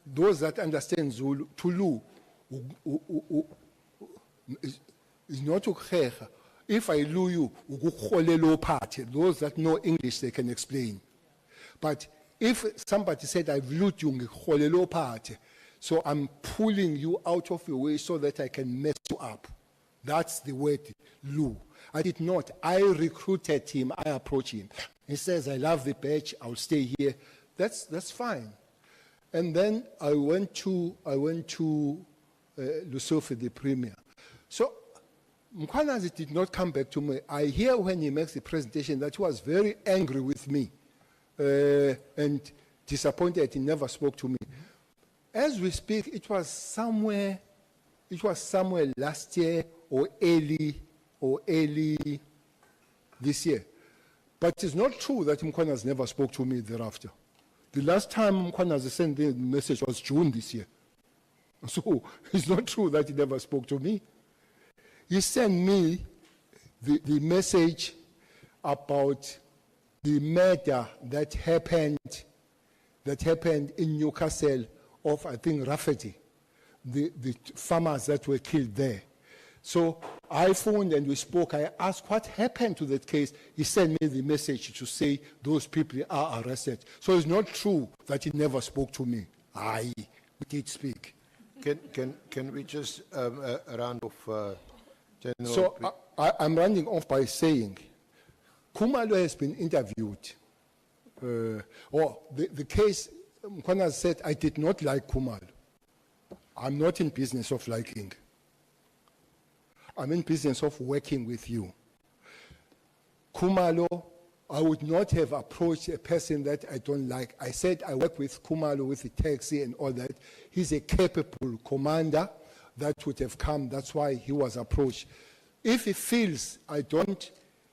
Those that understand Zulu, to is not to kheha. If I lure you, those that know English, they can explain. But if somebody said, I've lured you, so I'm pulling you out of your way so that I can mess you up. That's the word, lure. I did not. I recruited him. I approached him. He says, I love the badge. I'll stay here. That's fine. And then I went to Lesotho, the premier. So Mkhwanazi did not come back to me. I hear when he makes the presentation that he was very angry with me and disappointed. He never spoke to me. As we speak, it was somewhere last year or early this year. But it's not true that Mkhwanazi never spoke to me thereafter. The last time Mkhwanazi sent the message was June this year. So it's not true that he never spoke to me. He sent me the message about the murder that happened in Newcastle of, I think, Rafferty, the farmers that were killed there. So I phoned and we spoke. I asked what happened to that case. He sent me the message to say those people are arrested. So it's not true that he never spoke to me. We did speak. Can we just round off, General? So I'm rounding off by saying, Kumalo has been interviewed. The case, Mkhwanazi said, I did not like Kumalo. I'm not in business of liking. I'm in business of working with you. Kumalo, I would not have approached a person that I don't like. I said I work with Kumalo with the taxi and all that. He's a capable commander that would have come. That's why he was approached. If he feels I don't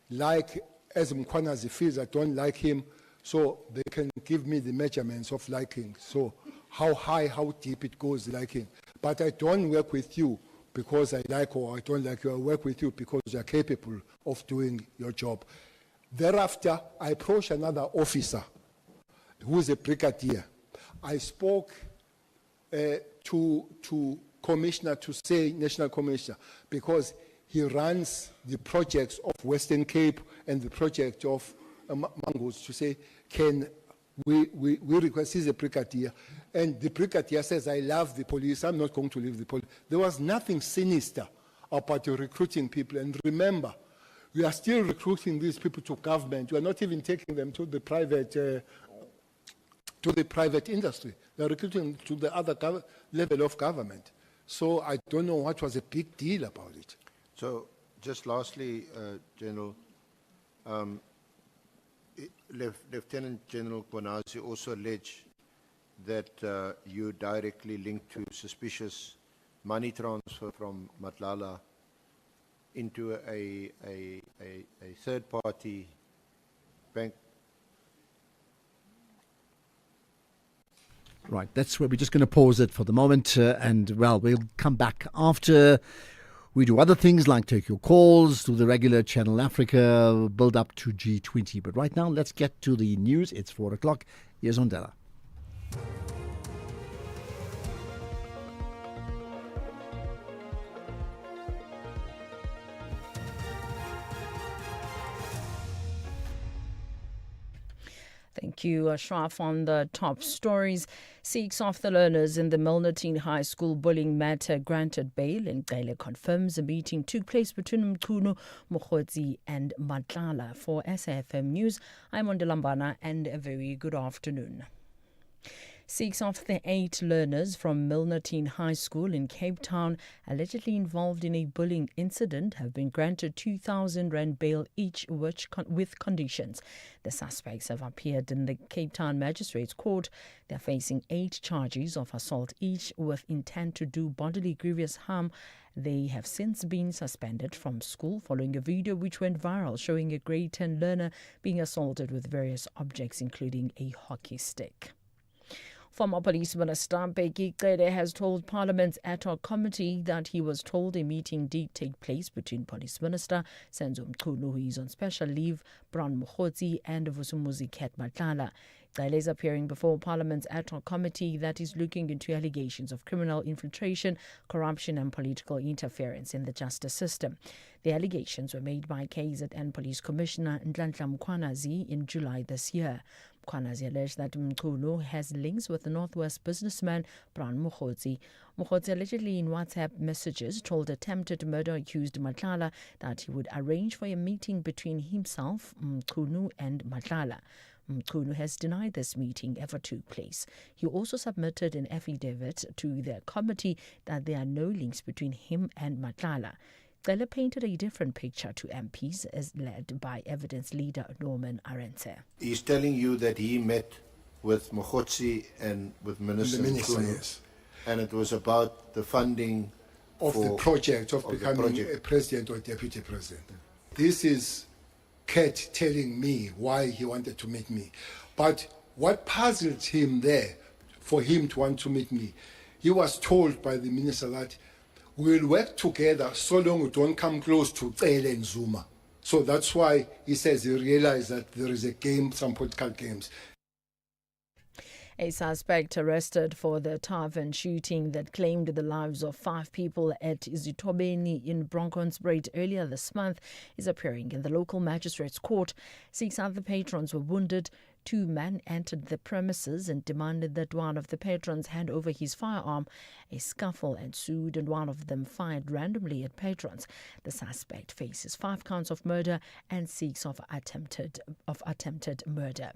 like, as Mkhwanazi feels I don't like him, so they can give me the measurements of liking. So how high, how deep it goes liking. But I don't work with you because I like or I don't like you. I work with you because you are capable of doing your job. Thereafter, I approached another officer who is a brigadier. I spoke to Commissioner, to say National Commissioner, because he runs the projects of Western Cape and the project of Mangoes, to say, can we request, he's a brigadier, and the brigadier says, I love the police, I'm not going to leave the police. There was nothing sinister about recruiting people. And remember, we are still recruiting these people to government. We are not even taking them to the private industry. They are recruiting to the other level of government. So I don't know what was a big deal about it. So just lastly, General, Lieutenant General Mkhwanazi also alleged that you directly linked to suspicious money transfer from Matlala into a third-party bank. Right, that's where we're just going to pause it for the moment. We'll come back after we do other things like take your calls, do the regular Channel Africa, build up to G20. But right now, let's get to the news. It's 4 o'clock. Here's Ondela. Thank you, Ashraf. On the top stories, 6 of the learners in the Milnerton High School bullying matter granted bail. Ngcele confirms a meeting took place between Mchunu, Mokgotsi and Matlala. For SAFM News, I'm Ondela Mbana, and a very good afternoon. 6 of the 8 learners from Milnerton High School in Cape Town, allegedly involved in a bullying incident, have been granted 2,000 rand bail each, with conditions. The suspects have appeared in the Cape Town Magistrates Court. They are facing 8 charges of assault each with intent to do bodily grievous harm. They have since been suspended from school following a video which went viral showing a grade 10 learner being assaulted with various objects, including a hockey stick. Former Police Minister Bheki Cele has told Parliament's ad hoc committee that he was told a meeting did take place between Police Minister Senzo Mchunu, who is on special leave, Bron Mokhotsi, and Vusumuzi Ket Matlala. Cele is appearing before Parliament's ad hoc committee that is looking into allegations of criminal infiltration, corruption and political interference in the justice system. The allegations were made by KZN Police Commissioner Nhlanhla Mkhwanazi in July this year. Mkhwanazi alleged that Mchunu has links with the Northwest businessman Bron Mokhotsi. Mokhotsi allegedly in WhatsApp messages told attempted murder accused Matlala that he would arrange for a meeting between himself, Mchunu and Matlala. Mchunu has denied this meeting ever took place. He also submitted an affidavit to the committee that there are no links between him and Matlala. Cele painted a different picture to MPs as led by evidence leader Norman Arendse. He's telling you that he met with Mokhotsi and with Minister Mkhunu, yes. And it was about the funding of the project of becoming a president or deputy president. This is Ket telling me why he wanted to meet me. But what puzzled him there, for him to want to meet me, he was told by the minister that we'll work together so long we don't come close to Cele and Zuma. So that's why he says he realized that there is a game, some political games. A suspect arrested for the tavern shooting that claimed the lives of 5 people at Izitobeni in Bronkhorstspruit earlier this month is appearing in the local magistrate's court. 6 other patrons were wounded. 2 men entered the premises and demanded that one of the patrons hand over his firearm. A scuffle ensued and one of them fired randomly at patrons. The suspect faces 5 counts of murder and 6 of attempted murder.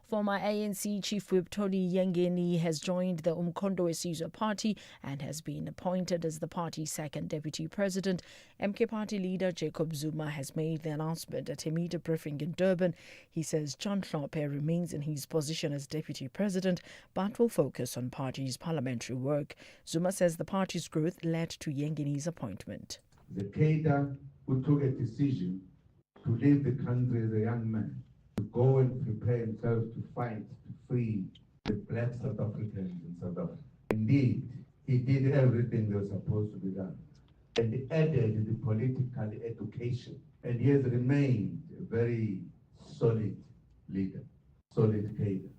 Former ANC Chief Whip Tony Yengeni has joined the Umkhonto weSizwe Party and has been appointed as the party's second deputy president. MK Party leader Jacob Zuma has made the announcement at a media briefing in Durban. He says John Hlophe remains in his position as deputy president but will focus on party's parliamentary work. Zuma says the party's growth led to Yengeni's appointment. The cadre who took a decision to leave the country as a young man, to go and prepare himself to fight to free the black South Africans in South Africa. Indeed, he did everything that was supposed to be done. And he added the political education. And he has remained a very solid leader, solid cadre.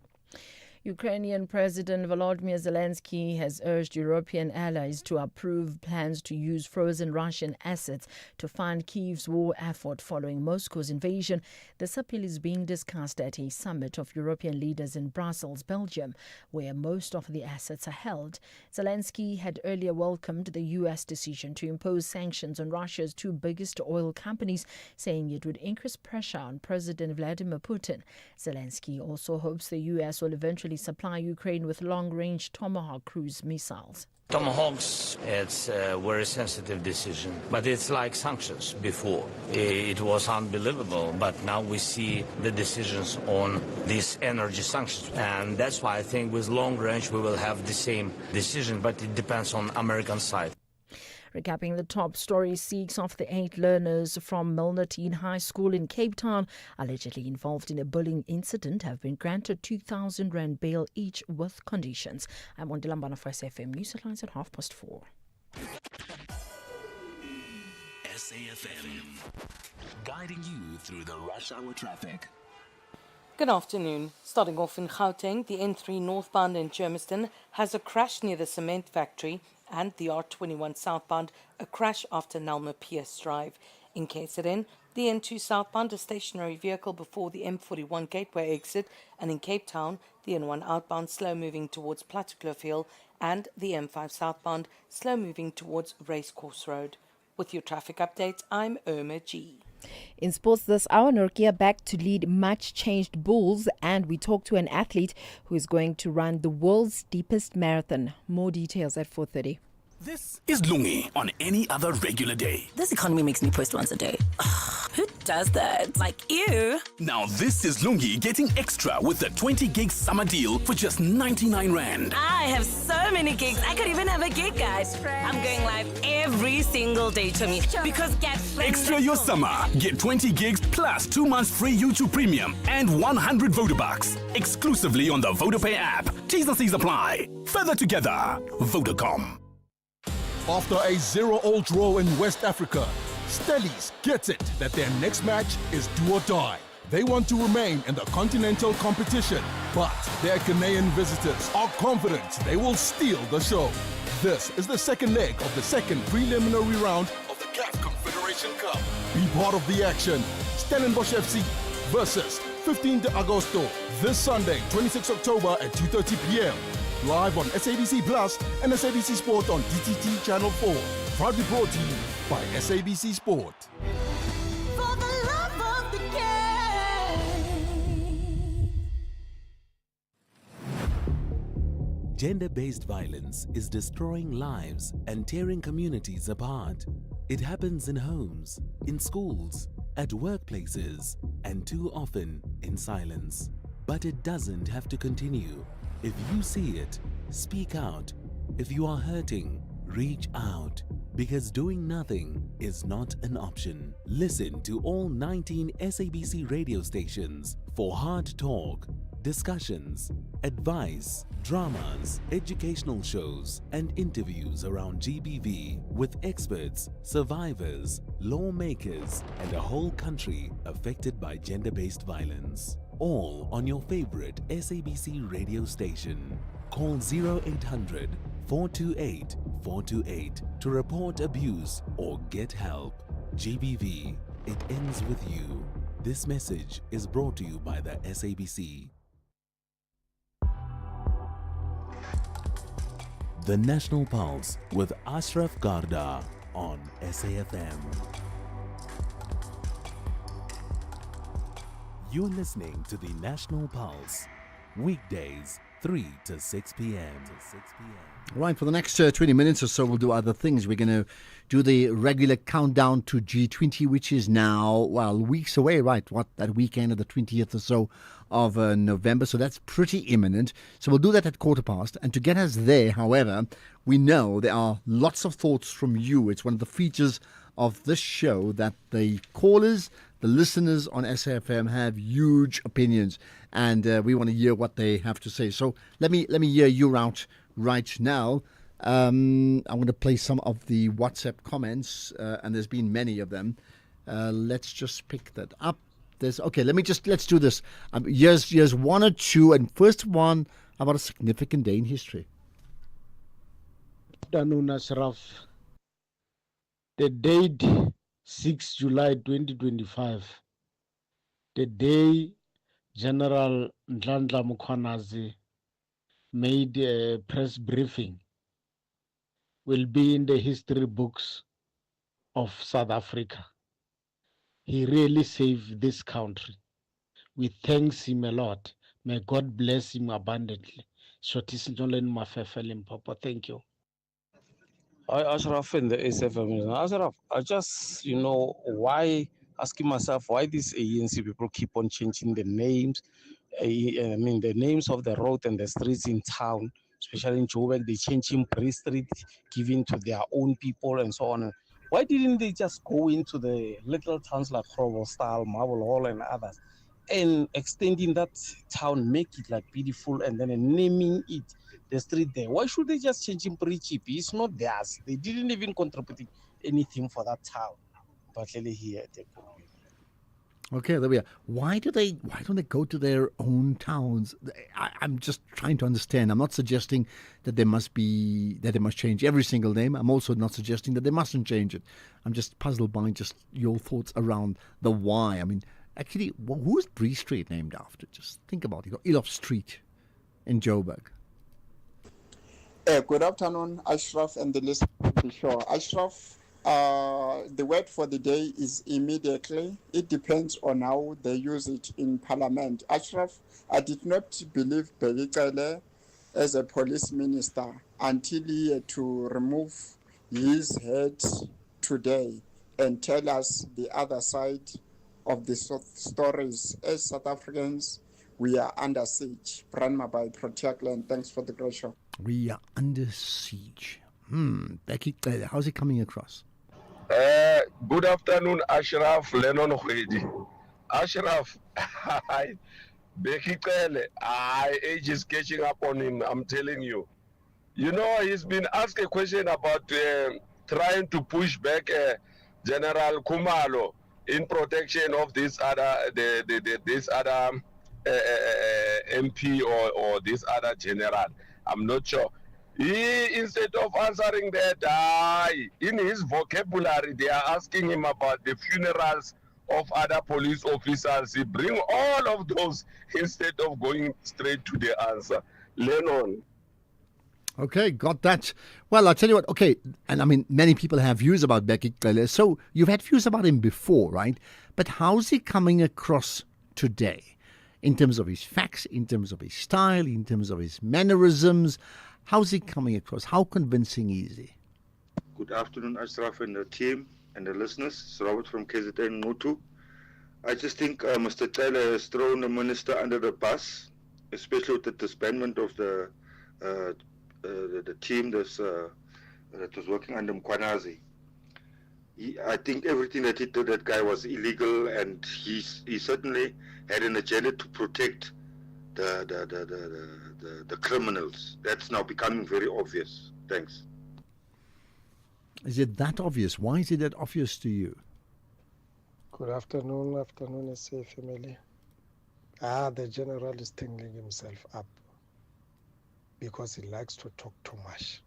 Ukrainian President Volodymyr Zelensky has urged European allies to approve plans to use frozen Russian assets to fund Kyiv's war effort following Moscow's invasion. This appeal is being discussed at a summit of European leaders in Brussels, Belgium, where most of the assets are held. Zelensky had earlier welcomed the U.S. decision to impose sanctions on Russia's 2 biggest oil companies, saying it would increase pressure on President Vladimir Putin. Zelensky also hopes the U.S. will eventually supply Ukraine with long-range Tomahawk cruise missiles. Tomahawks, it's a very sensitive decision, but it's like sanctions before. It was unbelievable, but now we see the decisions on these energy sanctions. And that's why I think with long range we will have the same decision, but it depends on American side. Recapping the top story, 6 of the 8 learners from Milnerton High School in Cape Town, allegedly involved in a bullying incident, have been granted 2,000 rand bail each with conditions. I'm on Dilambana for SAFM News Headlines at 4:30. SAFM, guiding you through the rush hour traffic. Good afternoon. Starting off in Gauteng, the N3 northbound in Germiston has a crash near the cement factory, and the R21 southbound, a crash after Nalma Pierce Drive. In KZN, the N2 southbound, a stationary vehicle before the M41 gateway exit, and in Cape Town, the N1 outbound, slow moving towards Plattekloof, and the M5 southbound, slow moving towards Racecourse Road. With your traffic updates, I'm Irma G. In sports this hour, Norkia back to lead much-changed Bulls, and we talk to an athlete who is going to run the world's deepest marathon. More details at 4:30. This is Lungi on any other regular day. This economy makes me post once a day. Who does that? Like, ew. Now this is Lungi getting extra with the 20 gig summer deal for just 99 Rand. I have so many gigs. I could even have a gig, guys. I'm going live every single day to me because get Extra your summer. Get 20 gigs plus 2 months free YouTube Premium and 100 Vodabucks. Exclusively on the Vodapay app. T's and C's apply. Further together. Vodacom. After a 0-0 draw in West Africa, Stellies gets it that their next match is do or die. They want to remain in the continental competition, but their Ghanaian visitors are confident they will steal the show. This is the second leg of the second preliminary round of the CAF Confederation Cup. Be part of the action. Stellenbosch FC versus 15 de Agosto this Sunday, 26 October at 2:30 p.m. Live on SABC Plus and SABC Sport on DTT Channel 4. Proudly brought to you by SABC Sport. For the love of the game. Gender-based violence is destroying lives and tearing communities apart. It happens in homes, in schools, at workplaces, and too often in silence. But it doesn't have to continue. If you see it, speak out. If you are hurting, reach out. Because doing nothing is not an option. Listen to all 19 SABC radio stations for hard talk, discussions, advice, dramas, educational shows, and interviews around GBV with experts, survivors, lawmakers, and a whole country affected by gender-based violence. All on your favorite SABC radio station. Call 0800 428 428 to report abuse or get help. GBV, it ends with you. This message is brought to you by the SABC. The National Pulse with Ashraf Garda on SAFM. You're listening to the National Pulse, weekdays 3 to 6 p.m. Right, for the next 20 minutes or so, we'll do other things. We're going to do the regular countdown to G20, which is now, well, weeks away, right? That weekend of the 20th or so of November. So that's pretty imminent. So we'll do that at 15:15. And to get us there, however, we know there are lots of thoughts from you. It's one of the features of this show that the callers, the listeners on SAFM have huge opinions, and we want to hear what they have to say. So let me hear you out right now. I'm going to play some of the WhatsApp comments, and there's been many of them. Let's just pick that up. Let's do this. Here's one or two, and first one about a significant day in history. Afternoon, Ashraf. The date 6 July 2025, the day General Ndlandla Mukhwanazi made a press briefing, will be in the history books of South Africa. He really saved this country. We thank him a lot. May God bless him abundantly. Shortis Njolen Mafefe Limpopo. Thank you. Hi, Ashraf in the SFM. Ashraf, I just, asking myself why these ANC people keep on changing the names. The names of the road and the streets in town, especially in Joburg, they change in Bree Street, giving to their own people and so on. Why didn't they just go into the little towns like Groblersdal, Marble Hall and others, and extending that town, make it like beautiful, and then naming it the street there? Why should they just change in Prechipi? It's not theirs. They didn't even contribute anything for that town. But really here, they go. Okay, there we are. Why don't they go to their own towns? I'm just trying to understand. I'm not suggesting that they must change every single name. I'm also not suggesting that they mustn't change it. I'm just puzzled by just your thoughts around the why. I mean, actually, who is Bree Street named after? Just think about it. Elof Street in Joburg. Good afternoon, Ashraf and the listeners to the show. Ashraf, The word for the day is immediately. It depends on how they use it in Parliament. Ashraf, I did not believe Belikele as a police minister until he had to remove his head today and tell us the other side of the stories. As South Africans, we are under siege. Branma by Proteacland. Thanks for the great show. We are under siege. Becky, how's it coming across? Good afternoon, Ashraf Lennon Khwedi. Ashraf, Becky Kele, age is catching up on him, I'm telling you. You know, he's been asked a question about trying to push back General Kumalo in protection of this other, this other MP or this other general. I'm not sure. He, instead of answering that, in his vocabulary, they are asking him about the funerals of other police officers. He bring all of those instead of going straight to the answer. Lennon. Okay, got that. Well, I'll tell you what, okay, and I mean, many people have views about Becky Cele, so you've had views about him before, right? But how's he coming across today? In terms of his facts, in terms of his style, in terms of his mannerisms, how's he coming across? How convincing is he? Good afternoon, Ashraf and the team and the listeners. It's Robert from KZN Mutu. I just think Mr. Taylor has thrown the minister under the bus, especially with the disbandment of the team that was working under Mkwanazi. I think everything that he did, that guy was illegal, and he certainly had an agenda to protect the criminals. That's now becoming very obvious. Thanks. Is it that obvious? Why is it that obvious to you? Good afternoon, SA family. The general is tingling himself up because he likes to talk too much.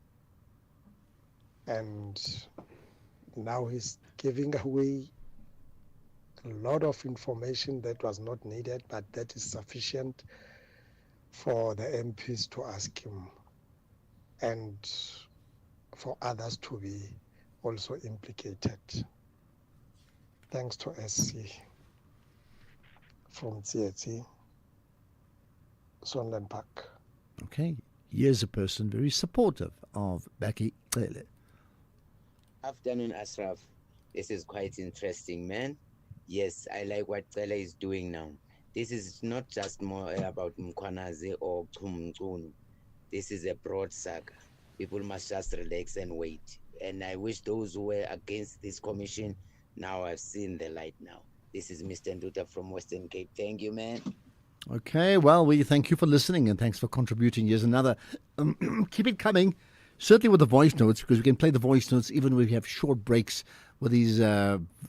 And now he's giving away a lot of information that was not needed, but that is sufficient for the MPs to ask him and for others to be also implicated. Thanks to SC from Tsietsi, Sonland Park. Okay, here's a person very supportive of Becky Cele. Afternoon, Ashraf. This is quite interesting, man. Yes, I like what Cele is doing now. This is not just more about Mkwanazi or Kumkunu. This is a broad saga. People must just relax and wait. And I wish those who were against this commission now have seen the light now. This is Mr. Nduta from Western Cape. Thank you, man. Okay, well, we thank you for listening and thanks for contributing. Here's another. Keep it coming, certainly with the voice notes, because we can play the voice notes even when we have short breaks with these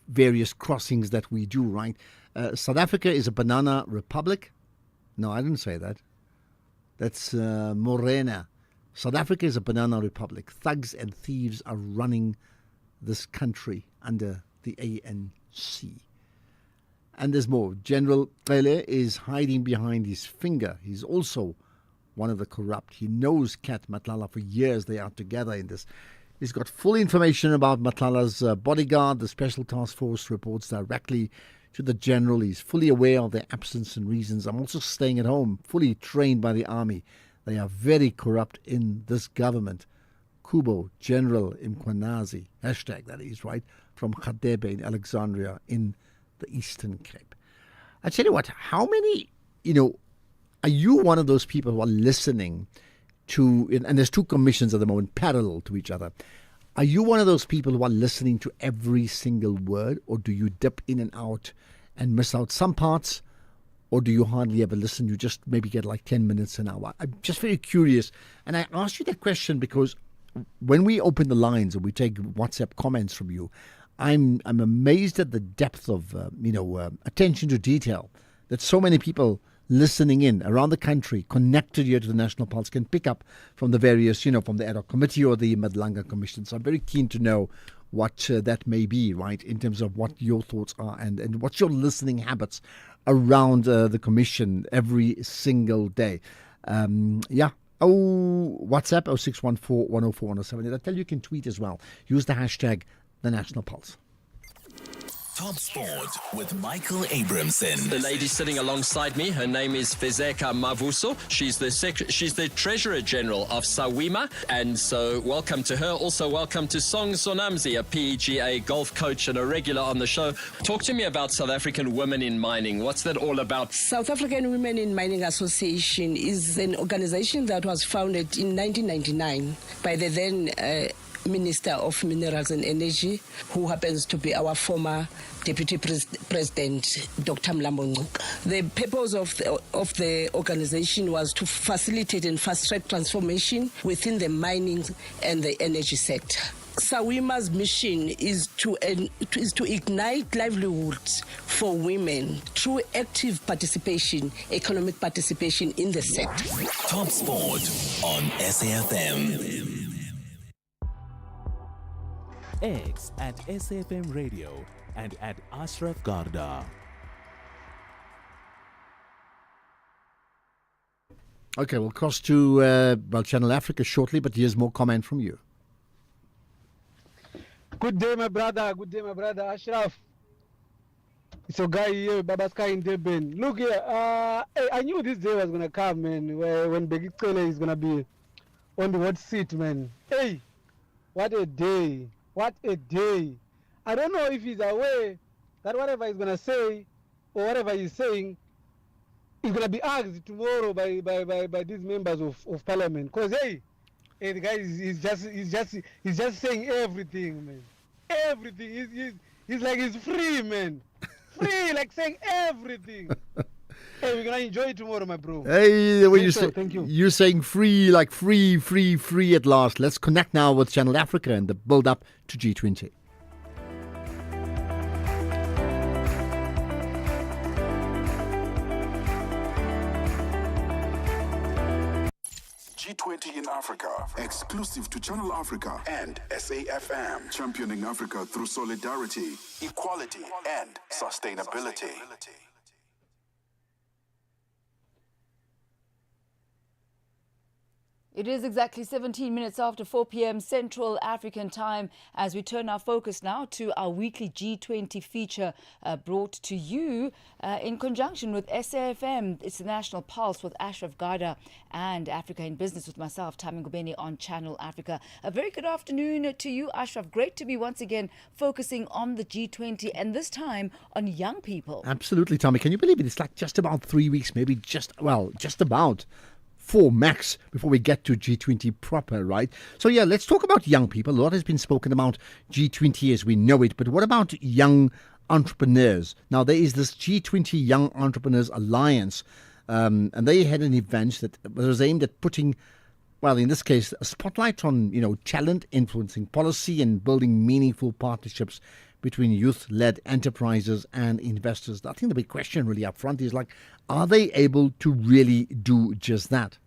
various crossings that we do, right? South Africa is a banana republic. No, I didn't say that. That's Morena. South Africa is a banana republic. Thugs and thieves are running this country under the ANC. And there's more. General Cele is hiding behind his finger. He's also one of the corrupt. He knows Kat Matlala for years. They are together in this. He's got full information about Matlala's bodyguard. The Special Task Force reports directly to the general. He's fully aware of their absence and reasons. I'm also staying at home, fully trained by the army. They are very corrupt in this government. Kubo, General Mkwanazi, hashtag that is, right, from Khadebe in Alexandria in the Eastern Cape. I tell you what, how many, are you one of those people who are listening to, and there's two commissions at the moment parallel to each other. Are you one of those people who are listening to every single word, or do you dip in and out and miss out some parts? Or do you hardly ever listen? You just maybe get like 10 minutes an hour. I'm just very curious. And I asked you that question because when we open the lines and we take WhatsApp comments from you, I'm amazed at the depth of, attention to detail that so many people listening in around the country, connected here to the National Pulse, can pick up from the various, from the ad hoc committee or the Madlanga Commission. So I'm very keen to know what that may be, right, in terms of what your thoughts are and what's your listening habits around the commission every single day. WhatsApp 0614 104 107. I tell you can tweet as well. Use the hashtag the National Pulse. Top Sport with Michael Abramson. The lady sitting alongside me, her name is Fezeka Mavuso. She's the Treasurer General of SAWIMA, and so welcome to her. Also welcome to Song Sonamzi, a PGA golf coach and a regular on the show. Talk to me about South African Women in Mining. What's that all about? South African Women in Mining Association is an organization that was founded in 1999 by the then Minister of Minerals and Energy, who happens to be our former Deputy President, Dr. Mlambo Ngcuka. The purpose of the organization was to facilitate and fast-track transformation within the mining and the energy sector. SAWIMA's mission is to ignite livelihoods for women through active participation, economic participation in the sector. Top Sport on SAFM. X at SAFM Radio and at Ashraf Garda. Okay, we'll cross to Channel Africa shortly, but here's more comment from you. Good day, my brother. Good day, my brother. Ashraf. It's a guy here, Baba Sky in Durban. Look here, hey, I knew this day was going to come, man, when Bheki Cele is going to be on the hot seat, man. Hey, what a day. What a day. I don't know if he's aware that whatever he's going to say or whatever he's saying is going to be asked tomorrow by these members of parliament. Because, hey, the guy is just saying everything, man. Everything. He's like he's free, man. Free, like saying everything. Hey, we're going to enjoy it tomorrow, my bro. Hey, when Thank you. You're saying free, like free at last. Let's connect now with Channel Africa and the build-up to G20. G20 in Africa, exclusive to Channel Africa and SAFM, championing Africa through solidarity, equality, and sustainability. It is exactly 17 minutes after 4 p.m. Central African time as we turn our focus now to our weekly G20 feature brought to you in conjunction with SAFM. It's the National Pulse with Ashraf Garda and Africa in Business with myself, Tami Ngubeni, on Channel Africa. A very good afternoon to you, Ashraf. Great to be once again focusing on the G20 and this time on young people. Absolutely, Tommy. Can you believe it? It's like just about 3 weeks, maybe just about 4 max before we get to G20 proper, right? So yeah, let's talk about young people. A lot has been spoken about G20 as we know it, but what about young entrepreneurs? Now, there is this G20 Young Entrepreneurs Alliance, and they had an event that was aimed at putting, well, in this case, a spotlight on, talent, influencing policy and building meaningful partnerships between youth-led enterprises and investors. I think the big question really up front is are they able to really do just that?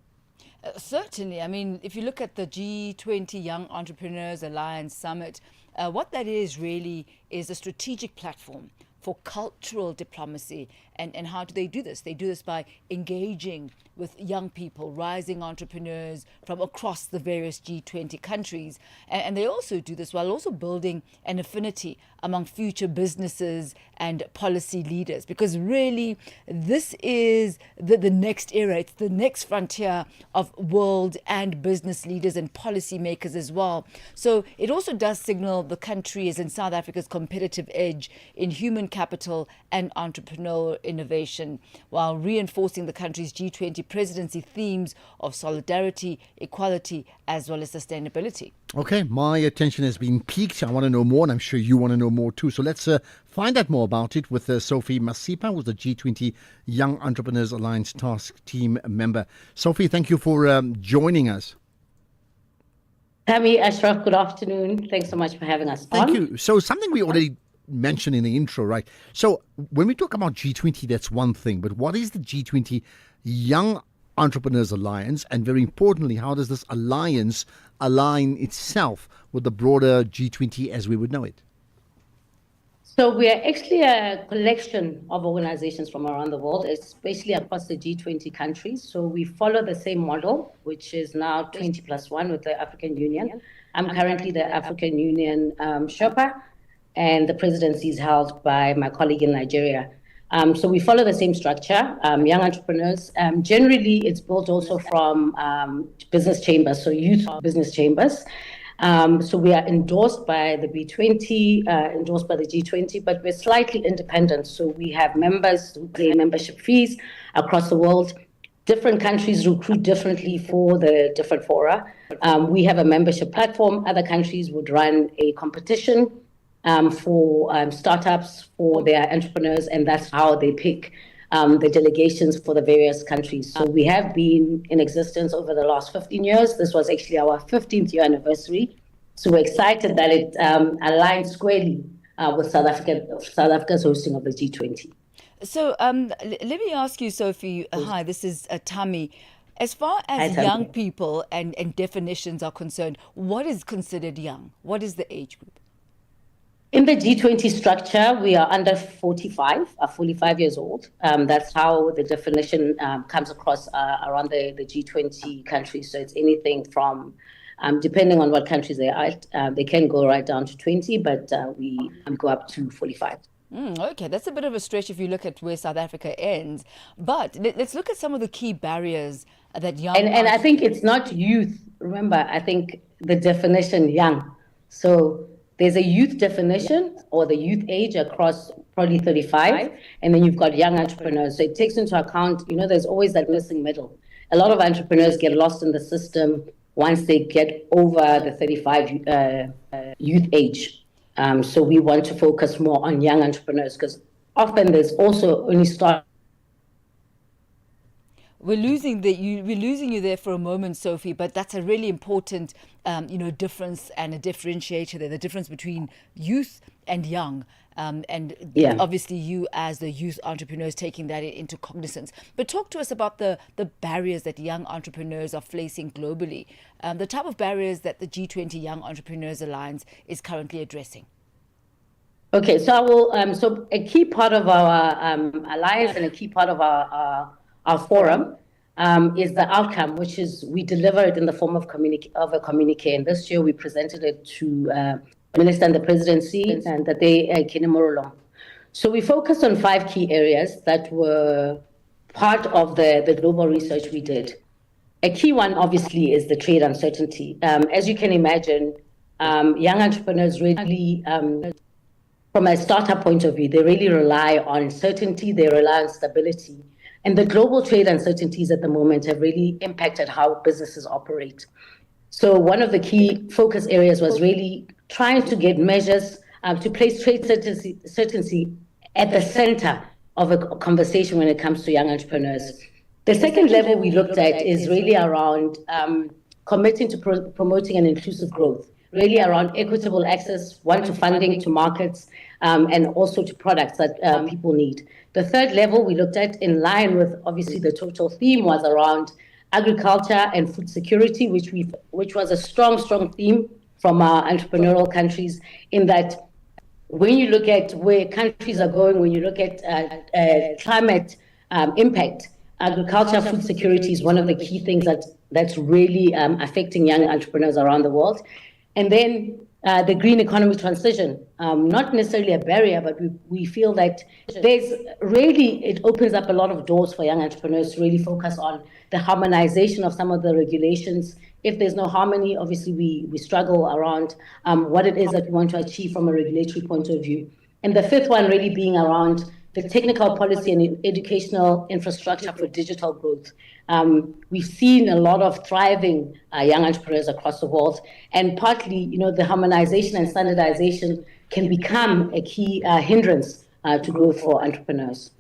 Certainly. I mean, if you look at the G20 Young Entrepreneurs Alliance Summit, what that is really is a strategic platform for cultural diplomacy. And how do they do this? They do this by engaging with young people, rising entrepreneurs from across the various G20 countries. And they also do this while also building an affinity among future businesses and policy leaders. Because really, this is the next era. It's the next frontier of world and business leaders and policymakers as well. So it also does signal the country's and South Africa's competitive edge in human capital and entrepreneurial innovation, while reinforcing the country's G20 presidency themes of solidarity, equality, as well as sustainability. Okay, my attention has been piqued. I want to know more, and I'm sure you want to know more too. So let's find out more about it with Sophie Masipa, who's the G20 Young Entrepreneurs Alliance Task Team member. Sophie, thank you for joining us. Tami, Ashraf, good afternoon. Thanks so much for having us on. Thank you. So something we already mentioned in the intro, right? So when we talk about G20, that's one thing. But what is the G20 Young Entrepreneurs Alliance? And very importantly, how does this alliance align itself with the broader G20 as we would know it? So we are actually a collection of organizations from around the world, especially across the G20 countries. So we follow the same model, which is now 20 plus 1 with the African Union. I'm currently the African Union Sherpa, and the presidency is held by my colleague in Nigeria. So we follow the same structure, young entrepreneurs. Generally, it's built also from business chambers, so youth business chambers. So we are endorsed by the B20, endorsed by the G20, but we're slightly independent. So we have members who pay membership fees across the world. Different countries recruit differently for the different fora. We have a membership platform. Other countries would run a competition for startups, for their entrepreneurs, and that's how they pick the delegations for the various countries. So we have been in existence over the last 15 years. This was actually our 15th year anniversary. So we're excited that it aligns squarely with South Africa's hosting of the G20. So let me ask you, Sophie. Hi, this is Tammy. As far as young people and definitions are concerned, what is considered young? What is the age group? In the G20 structure, we are under 45 years old. That's how the definition comes across around the G20 countries. So it's anything from, depending on what countries they are at, they can go right down to 20, but we go up to 45. Okay, that's a bit of a stretch if you look at where South Africa ends. But let's look at some of the key barriers that young... And I think it's not youth. Remember, I think the definition young. So there's a youth definition or the youth age across probably 35, and then you've got young entrepreneurs. So it takes into account, there's always that missing middle. A lot of entrepreneurs get lost in the system once they get over the 35 youth age. So we want to focus more on young entrepreneurs because often there's also only start. We're losing you there for a moment, Sophie, but that's a really important, difference and a differentiator there, the difference between youth and young. Obviously you as the youth entrepreneurs taking that into cognizance. But talk to us about the barriers that young entrepreneurs are facing globally, the type of barriers that the G20 Young Entrepreneurs Alliance is currently addressing. Okay, so I will. So a key part of our alliance and a key part of our forum is the outcome, which is we deliver it in the form of a communique. And this year we presented it to Minister and the Presidency and that they Kinemurulong. So we focused on 5 key areas that were part of the global research we did. A key one, obviously, is the trade uncertainty. As you can imagine, young entrepreneurs really, from a startup point of view, they really rely on certainty, they rely on stability. And the global trade uncertainties at the moment have really impacted how businesses operate. So one of the key focus areas was really trying to get measures to place trade certainty at the center of a conversation when it comes to young entrepreneurs. The second level we looked at is really around committing to promoting an inclusive growth, really around equitable access, to funding, to markets, and also to products that people need. The third level we looked at, in line with obviously the total theme, was around agriculture and food security, which was a strong theme from our entrepreneurial countries, in that when you look at where countries are going, when you look at climate impact, agriculture, food security is one of the key things that's really affecting young entrepreneurs around the world. And then the green economy transition, not necessarily a barrier, but we feel that it opens up a lot of doors for young entrepreneurs to really focus on the harmonization of some of the regulations. If there's no harmony, obviously we struggle around what it is that we want to achieve from a regulatory point of view. And the fifth one really being around the technical policy and educational infrastructure for digital growth. We've seen a lot of thriving young entrepreneurs across the world, and partly, the harmonization and standardization can become a key hindrance to growth for entrepreneurs.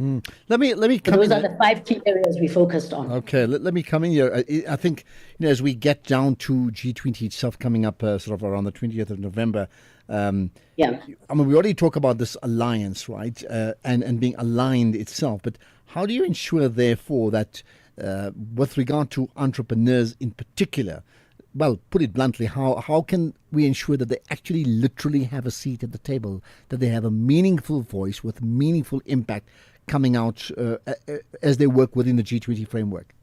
Let me come Those are the 5 key areas we focused on. Okay, let me come in here. I think, as we get down to G20 itself coming up sort of around the 20th of November, I mean, we already talk about this alliance, right, and being aligned itself, but how do you ensure, therefore, that with regard to entrepreneurs in particular, well, put it bluntly, how can we ensure that they actually literally have a seat at the table, that they have a meaningful voice with meaningful impact coming out as they work within the G20 framework?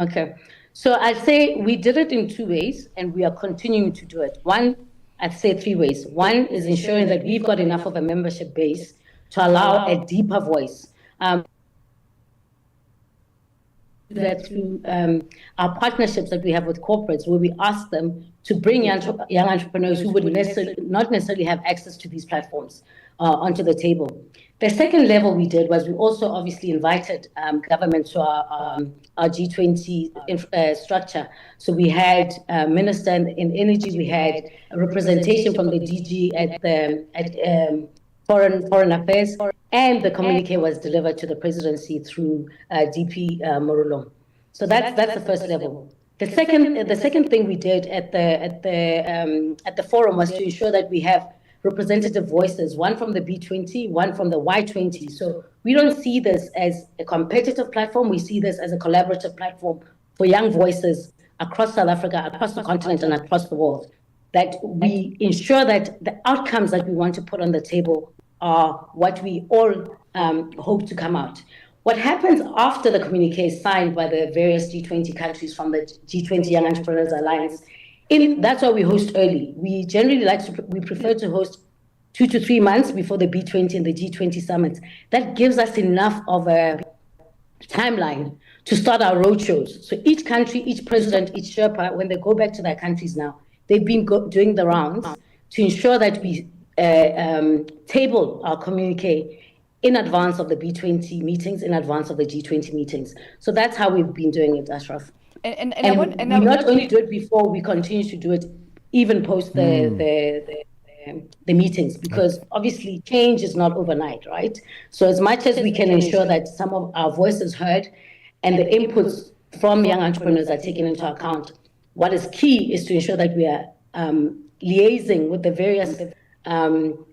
Okay. So I'd say we did it in two ways, and we are continuing to do it. One, I'd say three ways. One is ensuring that we've got enough of a membership base to allow a deeper voice. That through our partnerships that we have with corporates, where we ask them to bring young entrepreneurs who would not necessarily have access to these platforms onto the table. The second level we did was we also obviously invited government to our G20 structure. So we had Minister in Energy, we had a representation from the DG at Foreign Affairs, and the communique was delivered to the presidency through DP Morulong. So that's the first level. The second thing we did at the forum was to ensure that we have representative voices, one from the B20, one from the Y20. So we don't see this as a competitive platform. We see this as a collaborative platform for young voices across South Africa, across the continent, and across the world. That we ensure that the outcomes that we want to put on the table are what we all hope to come out. What happens after the communique is signed by the various G20 countries from the G20 Young Entrepreneurs Alliance, that's why we host early. We generally we prefer to host 2 to 3 months before the B20 and the G20 summits. That gives us enough of a timeline to start our roadshows. So each country, each president, each Sherpa, when they go back to their countries now, they've been doing the rounds to ensure that we table our communique in advance of the B20 meetings, in advance of the G20 meetings. So that's how we've been doing it, Ashraf. And we not only do it before, we continue to do it even post the meetings, because obviously change is not overnight, right? So as much as we can ensure that some of our voices heard and the inputs from young entrepreneurs are taken into account, what is key is to ensure that we are liaising with the various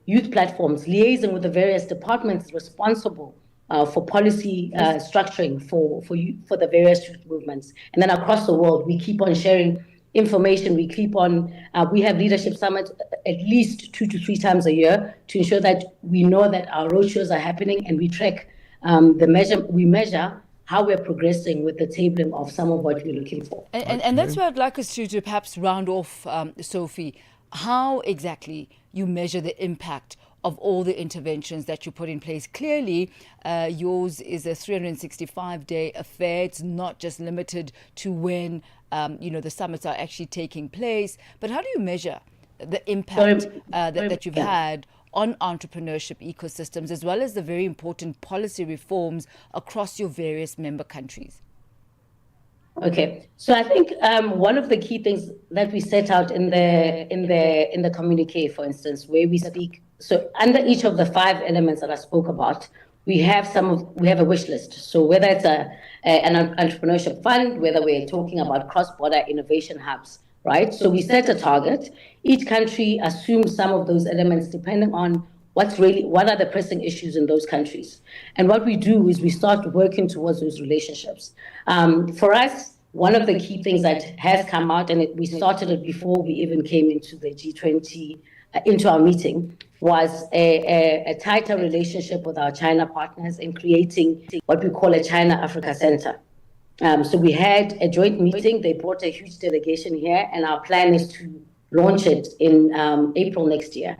youth platforms, liaising with the various departments responsible for policy structuring for the various youth movements. And then across the world, we keep on sharing information. We keep on, we have leadership summits at least 2 to 3 times a year to ensure that we know that our roadshows are happening, and we track we measure how we're progressing with the tabling of some of what we're looking for. And that's where I'd like us to perhaps round off, Sophie, how exactly you measure the impact of all the interventions that you put in place. Clearly, yours is a 365-day affair. It's not just limited to when the summits are actually taking place. But how do you measure the impact that you've had on entrepreneurship ecosystems, as well as the very important policy reforms across your various member countries? Okay, so I think one of the key things that we set out in the communique, for instance, where we speak. So under each of the 5 elements that I spoke about, we have a wish list. So whether it's an entrepreneurship fund, whether we're talking about cross-border innovation hubs, right? So we set a target. Each country assumes some of those elements depending on what are the pressing issues in those countries. And what we do is we start working towards those relationships. For us, one of the key things that has come out, and we started it before we even came into the G20, into our meeting, was a tighter relationship with our China partners in creating what we call a China-Africa Center. So we had a joint meeting. They brought a huge delegation here, and our plan is to launch it in April next year.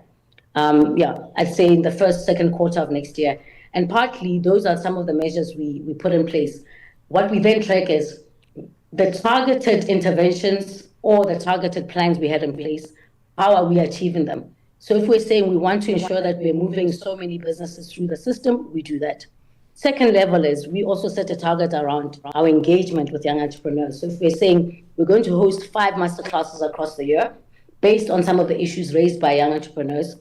I'd say in the second quarter of next year. And partly, those are some of the measures we put in place. What we then track is the targeted interventions or the targeted plans we had in place. How are we achieving them? So if we're saying we want to ensure that we're moving so many businesses through the system, we do that. Second level is we also set a target around our engagement with young entrepreneurs. So if we're saying we're going to host 5 masterclasses across the year based on some of the issues raised by young entrepreneurs,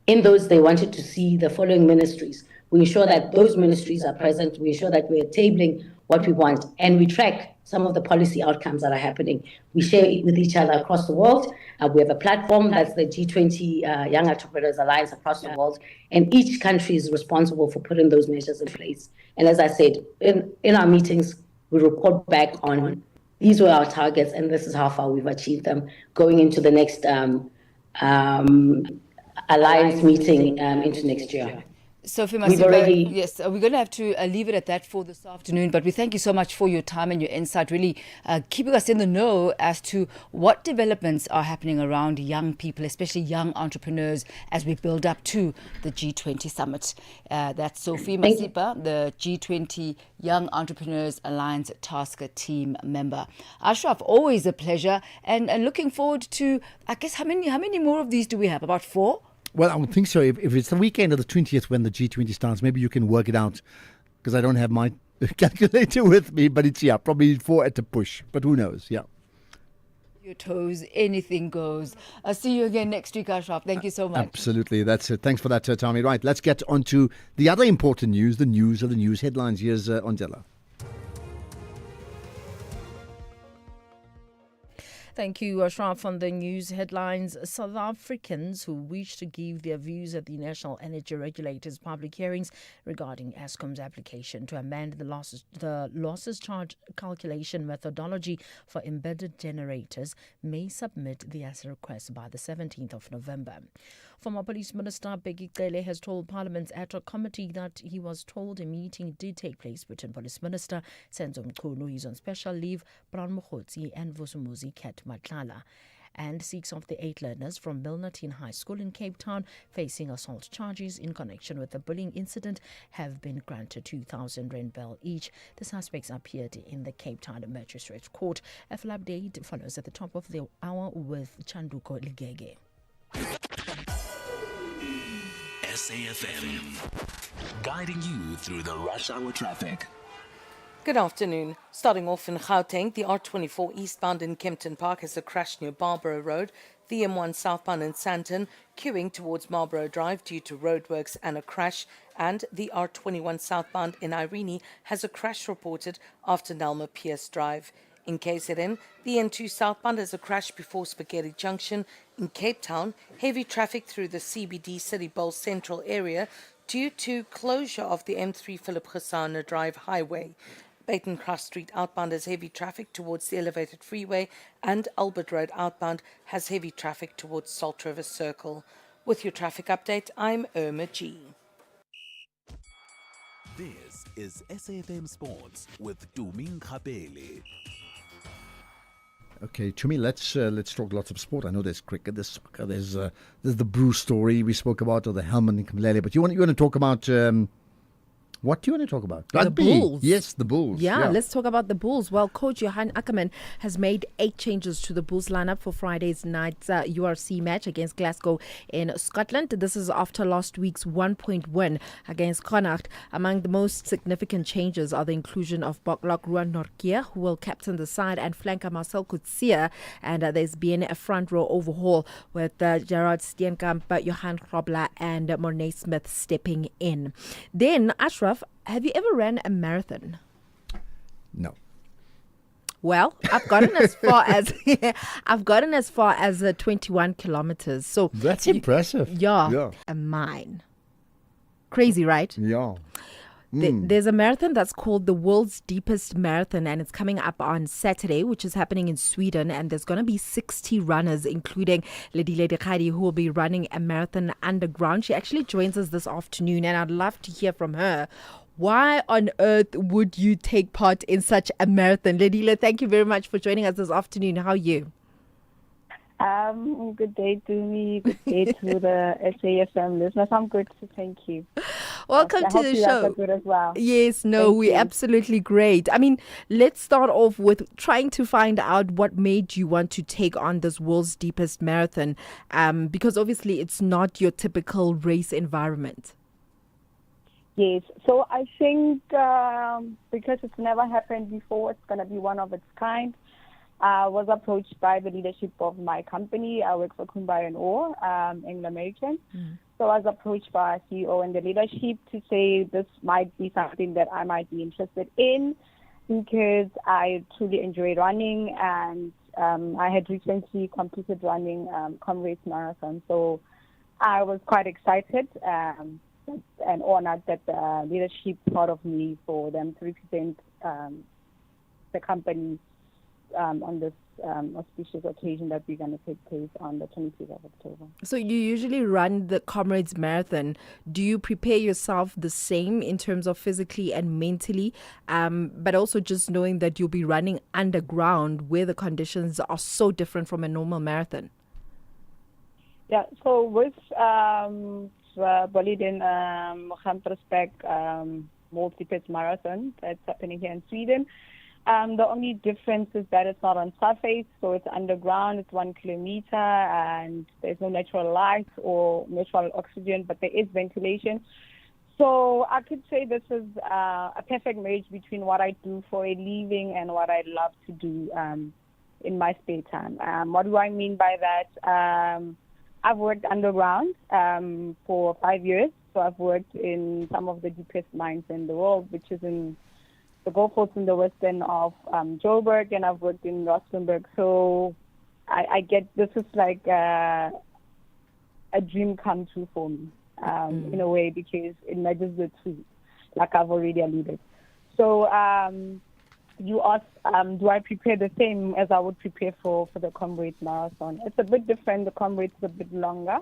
in those they wanted to see the following ministries. We ensure that those ministries are present. We ensure that we're tabling what we want, and we track some of the policy outcomes that are happening. We share it with each other across the world. We have a platform that's the G20 Young Entrepreneurs Alliance across the world, and each country is responsible for putting those measures in place. And as I said, in our meetings, we report back on These were our targets, and this is how far we've achieved them going into the next alliance meeting into next year. Sophie We've Masipa, already- yes, we're going to have to leave it at that for this afternoon, but we thank you so much for your time and your insight, really keeping us in the know as to what developments are happening around young people, especially young entrepreneurs, as we build up to the G20 summit. That's Sophie Masipa, the G20 Young Entrepreneurs Alliance Task Team member. Ashraf, always a pleasure, and looking forward to, I guess, how many more of these do we have? About 4? Well, I would think so. If it's the weekend of the 20th when the G20 starts, maybe you can work it out, because I don't have my calculator with me, but it's, probably 4 at a push. But who knows, Your toes, anything goes. I'll see you again next week, Ashraf. Thank you so much. Absolutely. That's it. Thanks for that, Tommy. Right, let's get on to the other important news, the news of the news headlines. Here's Ondela. Thank you, Ashraf. On the news headlines, South Africans who wish to give their views at the National Energy Regulator's public hearings regarding Eskom's application to amend the losses charge calculation methodology for embedded generators may submit the request by the 17th of November. Former Police Minister Bheki Cele has told Parliament's ad hoc committee that he was told a meeting did take place between Police Minister Senzo Mchunu, he's on special leave, Brown Mokhotsi and Vusumuzi Ket Matlala. And 6 of the 8 learners from Milnerton High School in Cape Town facing assault charges in connection with the bullying incident have been granted 2,000 rand bail each. The suspects appeared in the Cape Town Magistrates Court. A full update follows at the top of the hour with Chanduko Ligege. SAFM, guiding you through the rush hour traffic. Good afternoon. Starting off in Gauteng, the R24 eastbound in Kempton Park has a crash near Barbara Road. The M1 southbound in Sandton, queuing towards Marlborough Drive due to roadworks and a crash. And the R21 southbound in Irene has a crash reported after Nelma Pierce Drive. In KZN, the N2 southbound has a crash before Spaghetti Junction. In Cape Town, heavy traffic through the CBD City Bowl Central area due to closure of the M3 Philip Gessana Drive highway. Batencross Street outbound has heavy traffic towards the elevated freeway, and Albert Road outbound has heavy traffic towards Salt River Circle. With your traffic update, I'm Irma G. This is SAFM Sports with Tuming Khapele. Okay, Chumi, let's talk lots of sport. I know there's cricket, there's soccer, there's the Bruce story we spoke about, or the Helman and Kamlele. But you want to talk about what do you want to talk about? Rugby. The Bulls. Yes, the Bulls. Yeah, let's talk about the Bulls. Well, coach Johan Ackerman has made 8 changes to the Bulls lineup for Friday's night's URC match against Glasgow in Scotland. This is after last week's 1-point win against Connacht. Among the most significant changes are the inclusion of Boklok Ruan Nortje, who will captain the side, and flanker Marcel Coetzee. And there's been a front row overhaul with Gerard Steenkamp, Johan Grobler and Mornay Smith stepping in. Then, Ashraf, have you ever ran a marathon? No. Well, I've gotten as far as 21 kilometers. So that's impressive. Yeah. A mile. Crazy, right? Yeah. There's a marathon that's called the World's Deepest Marathon, and it's coming up on Saturday, which is happening in Sweden. And there's going to be 60 runners, including Ledile Dekgadi, who will be running a marathon underground. She actually joins us this afternoon, and I'd love to hear from her. Why on earth would you take part in such a marathon? Ledile, thank you very much for joining us this afternoon. How are you? Good day to me. Good day to the SAFM listeners. I'm good, so thank you. Welcome to the show. Are good as well. Yes, no, we're absolutely great. I mean, let's start off with trying to find out what made you want to take on this World's Deepest Marathon, because obviously it's not your typical race environment. Yes, so I think because it's never happened before, it's going to be one of its kind. I was approached by the leadership of my company. I work for Kumbaya & Orr, Anglo-American. So I was approached by our CEO and the leadership to say this might be something that I might be interested in because I truly enjoy running, and I had recently completed running Comrades Marathon. So I was quite excited and honored that the leadership thought of me for them to represent the company on this auspicious occasion that we're going to take place on the 25th of October. So you usually run the Comrades Marathon. Do you prepare yourself the same in terms of physically and mentally, but also just knowing that you'll be running underground where the conditions are so different from a normal marathon? Yeah, so with Boliden Mohammed multi-pit marathon that's happening here in Sweden, the only difference is that it's not on surface, so it's underground, it's 1 kilometer, and there's no natural light or natural oxygen, but there is ventilation. So I could say this is a perfect marriage between what I do for a living and what I love to do in my spare time. What do I mean by that? I've worked underground for 5 years, so I've worked in some of the deepest mines in the world, which is in the Goldfields in the western of Joburg, and I've worked in Rustenburg. So I get this is like a dream come true for me in a way, because it matches the two, like I've already alluded. So you asked, do I prepare the same as I would prepare for the Comrades Marathon? It's a bit different. The Comrades is a bit longer.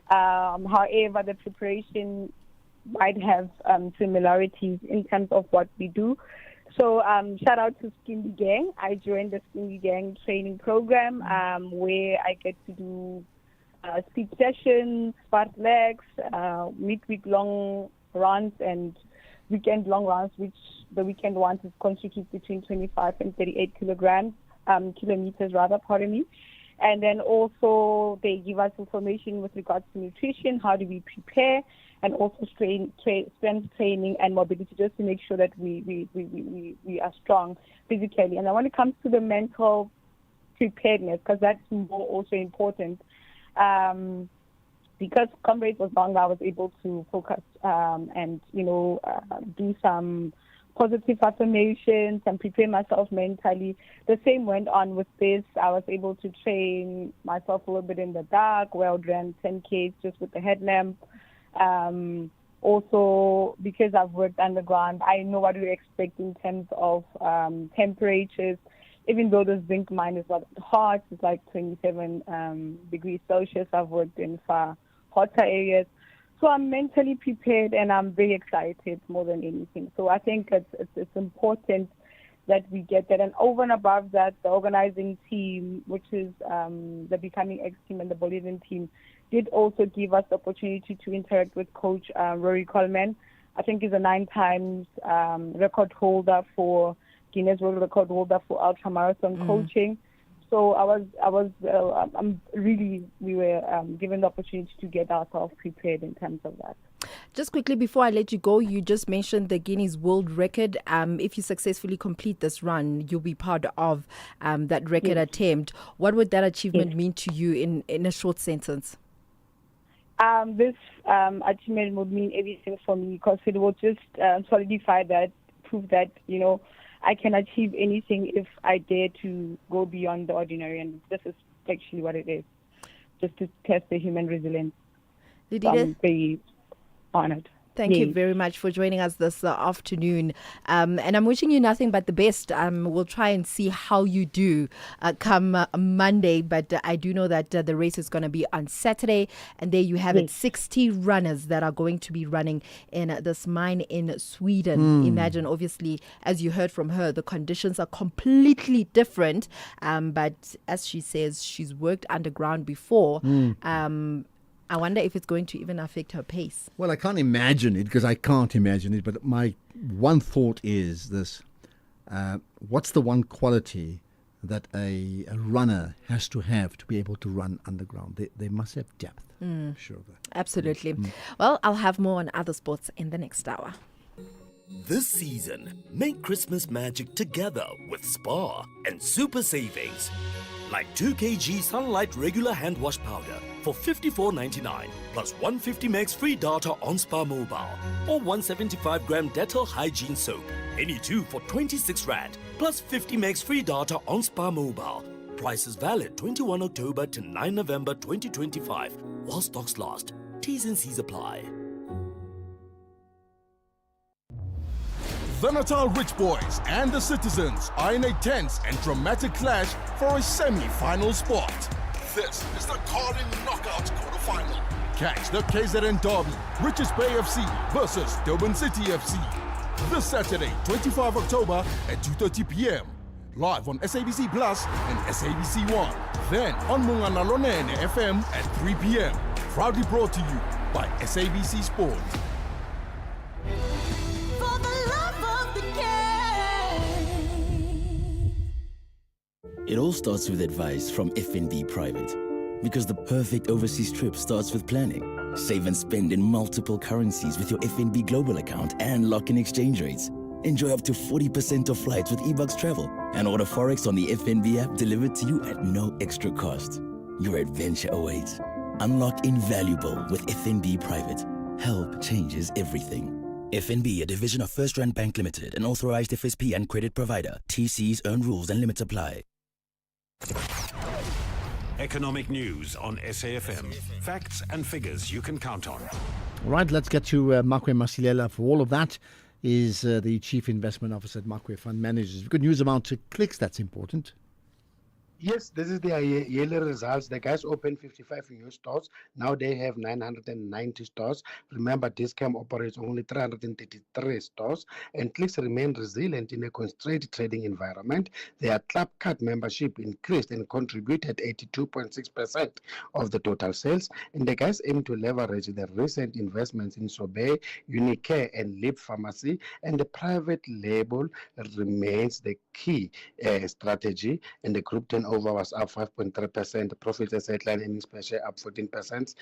However, the preparation might have similarities in terms of what we do. So shout out to Skinny Gang. I joined the Skinny Gang training program where I get to do speed sessions, spark legs, midweek long runs and weekend long runs, which the weekend ones is constitute between 25 and 38 kilometers, pardon me. And then also they give us information with regards to nutrition, how do we prepare, and also strength training and mobility, just to make sure that we are strong physically. And then when it comes to the mental preparedness, because that's more also important, because Comrades was longer, I was able to focus and do some positive affirmations and prepare myself mentally. The same went on with this. I was able to train myself a little bit in the dark, where I would run 10Ks just with the headlamp. Also, because I've worked underground, I know what to expect in terms of temperatures. Even though the zinc mine is not hot, it's like 27 degrees Celsius. I've worked in far hotter areas. So I'm mentally prepared and I'm very excited more than anything. So I think it's important that we get that. And over and above that, the organizing team, which is the Becoming X team and the Boliden team, did also give us the opportunity to interact with Coach Rory Coleman. I think he's a 9 times record holder for Guinness World Record holder for ultramarathon coaching. So we were given the opportunity to get ourselves prepared in terms of that. Just quickly before I let you go, you just mentioned the Guinness World Record. If you successfully complete this run, you'll be part of that record attempt. What would that achievement mean to you in a short sentence? This achievement would mean everything for me, because it will just solidify that, prove that, I can achieve anything if I dare to go beyond the ordinary, and this is actually what it is, just to test the human resilience. So I'm very honored. Thank you very much for joining us this afternoon. And I'm wishing you nothing but the best. We'll try and see how you do come Monday. But I do know that the race is going to be on Saturday. And there you have it, 60 runners that are going to be running in this mine in Sweden. Imagine, obviously, as you heard from her, the conditions are completely different. But as she says, she's worked underground before. I wonder if it's going to even affect her pace. Well, I can't imagine it, because I can't imagine it. But my one thought is this. What's the one quality that a runner has to have to be able to run underground? They must have depth. I'm sure of that. Absolutely. Well, I'll have more on other sports in the next hour. This season, make Christmas magic together with Spar and Super Savings. Like 2 kg Sunlight regular hand wash powder for $54.99 plus 150 megs free data on Spar Mobile, or 175 gram Dettol hygiene soap. Any two for 26 Rand plus 50 megs free data on Spar Mobile. Prices valid 21 October to 9 November 2025 while stocks last. T's and C's apply. The Natal Rich Boys and the Citizens are in a tense and dramatic clash for a semi-final spot. This is the Carling Knockout quarterfinal. Catch the KZN Derby, Richards Bay FC versus Durban City FC. This Saturday, 25 October at 2:30 p.m. Live on SABC Plus and SABC One. Then on Mungana Lonene FM at 3 p.m. Proudly brought to you by SABC Sport. It all starts with advice from FNB Private. Because the perfect overseas trip starts with planning. Save and spend in multiple currencies with your FNB Global account and lock in exchange rates. Enjoy up to 40% off flights with eBucks Travel and order Forex on the FNB app delivered to you at no extra cost. Your adventure awaits. Unlock invaluable with FNB Private. Help changes everything. FNB, a division of First Rand Bank Limited, an authorized FSP and credit provider. TC's earn rules and limits apply. Economic news on SAFM. Facts and figures you can count on. All right, let's get to Makwe Masilela. For all of that is the Chief Investment Officer at Makwe Fund Managers. Good news about clicks, that's important. Yes, this is their yearly results. The guys opened 55 new stores. Now they have 990 stores. Remember, Discam operates only 333 stores, and clicks remain resilient in a constrained trading environment. Their club card membership increased and contributed 82.6% of the total sales. And the guys aim to leverage the recent investments in Sobe, Unicare, and Lip Pharmacy, and the private label remains the key strategy. And the group turnover was up 5.3%. Profits as headline earnings per share up 14%,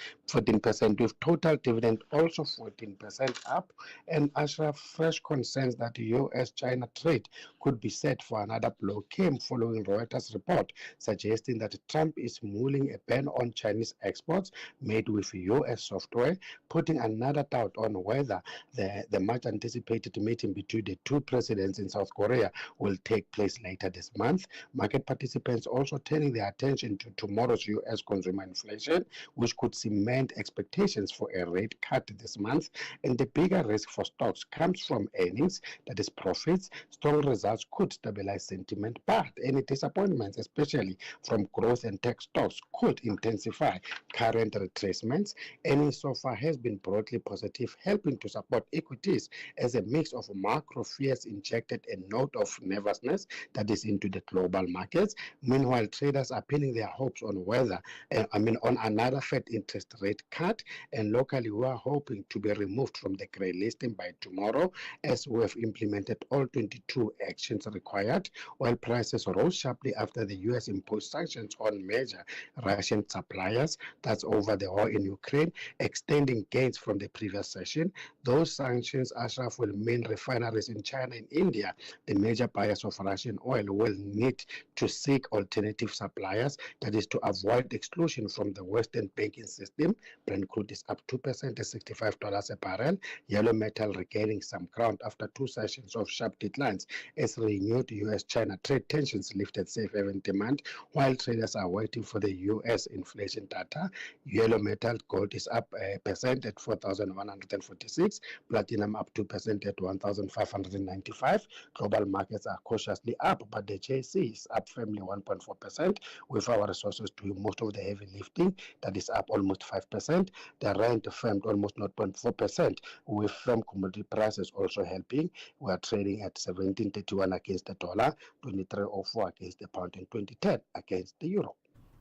with total dividend also 14% up. And Ashraf, fresh concerns that US-China trade could be set for another blow came following Reuters report suggesting that Trump is mulling a ban on Chinese exports made with US software, putting another doubt on whether the much anticipated meeting between the two presidents in South Korea will take place later this month. Market participants also turning their attention to tomorrow's US consumer inflation, which could cement expectations for a rate cut this month. And the bigger risk for stocks comes from earnings, that is profits. Strong results could stabilize sentiment, but any disappointments, especially from growth and tech stocks, could intensify current retracements. Earnings so far has been broadly positive, helping to support equities as a mix of macro fears injected a note of nervousness that is into the global markets. Meanwhile, traders are pinning their hopes on whether, on another Fed interest rate cut, and locally we are hoping to be removed from the grey listing by tomorrow, as we have implemented all 22 actions required. Oil prices rose sharply after the US imposed sanctions on major Russian suppliers. That's over the war in Ukraine, extending gains from the previous session. Those sanctions, Ashraf, will mean refineries in China and India, the major buyers of Russian oil, will need to seek alternative suppliers, that is to avoid exclusion from the Western banking system. Brent crude is up 2% at $65 a barrel. Yellow metal regaining some ground after two sessions of sharp declines as renewed US-China trade tensions lifted safe haven demand, while traders are waiting for the US inflation data. Yellow metal gold is up 1% at 4,146. Platinum up 2% at 1,595. Global markets are cautiously up, but the JC is up firmly 1.4%, with our resources doing most of the heavy lifting. That is up almost 5%. The rand firmed almost 0.4%, with firm commodity prices also helping. We are trading at 17.31 against the dollar, 23.04 against the pound, and 20.10 against the euro.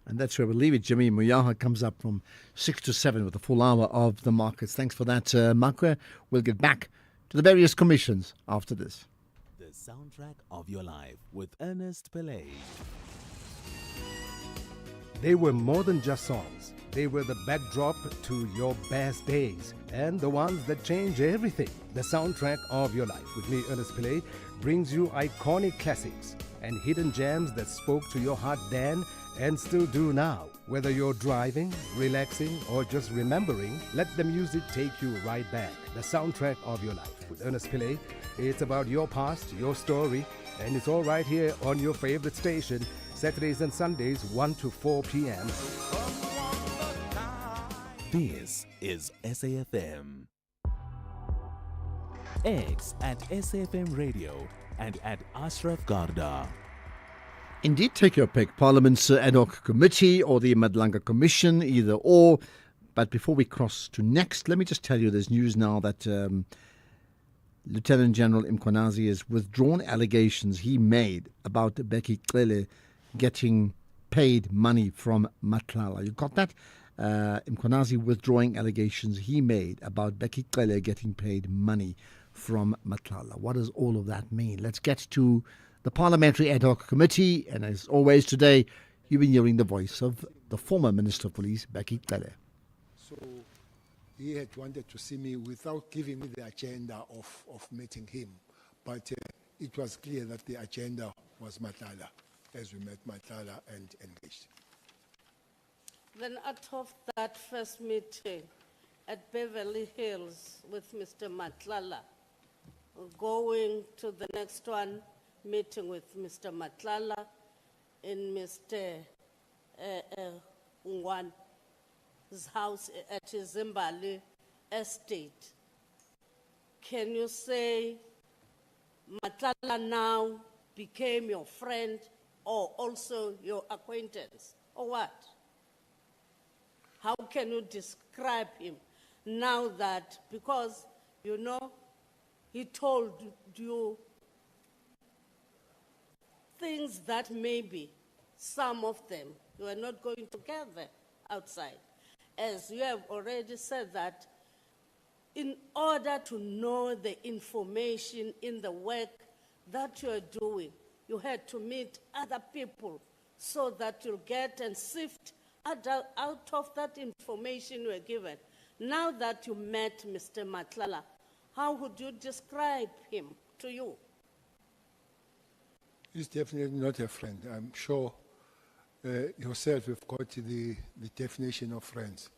And that's where we'll leave it. Jimmy Muyaha comes up from 6 to 7 with a full hour of the markets. Thanks for that, Makwe. We'll get back to the various commissions after this. The soundtrack of your life with Ernest Pillay. They were more than just songs. They were the backdrop to your best days and the ones that change everything. The soundtrack of your life with me, Ernest Pillay, brings you iconic classics and hidden gems that spoke to your heart then and still do now. Whether you're driving, relaxing, or just remembering, let the music take you right back. The soundtrack of your life with Ernest Pillay. It's about your past, your story, and it's all right here on your favorite station, Saturdays and Sundays, 1 to 4 p.m. This is SAFM. X at SAFM Radio, and at Ashraf Garda. Indeed, take your pick. Parliament's ad hoc committee or the Madlanga Commission, either or. But before we cross to next, let me just tell you there's news now that Lieutenant General Mkhwanazi has withdrawn allegations he made about Becky Cele getting paid money from Matlala. You got that? Mkhwanazi withdrawing allegations he made about Becky Cele getting paid money from Matlala. What does all of that mean? Let's get to the Parliamentary Ad Hoc Committee. And as always today, you've been hearing the voice of the former Minister of Police, Becky Cele. So he had wanted to see me without giving me the agenda of meeting him. But it was clear that the agenda was Matlala, as we met Matlala and engaged. Then out of that first meeting at Beverly Hills with Mr. Matlala, going to the next one, meeting with Mr. Matlala in Mr. Ungwan's house at his Zimbabwe estate. Can you say Matlala now became your friend or also your acquaintance, or what? How can you describe him now that, because, you know, he told you things that maybe some of them you are not going to gather outside. As you have already said that in order to know the information in the work that you are doing, you had to meet other people so that you'll get and sift out of that information you were given. Now that you met Mr. Matlala, how would you describe him to you? He's definitely not a friend. I'm sure yourself have got the definition of friends.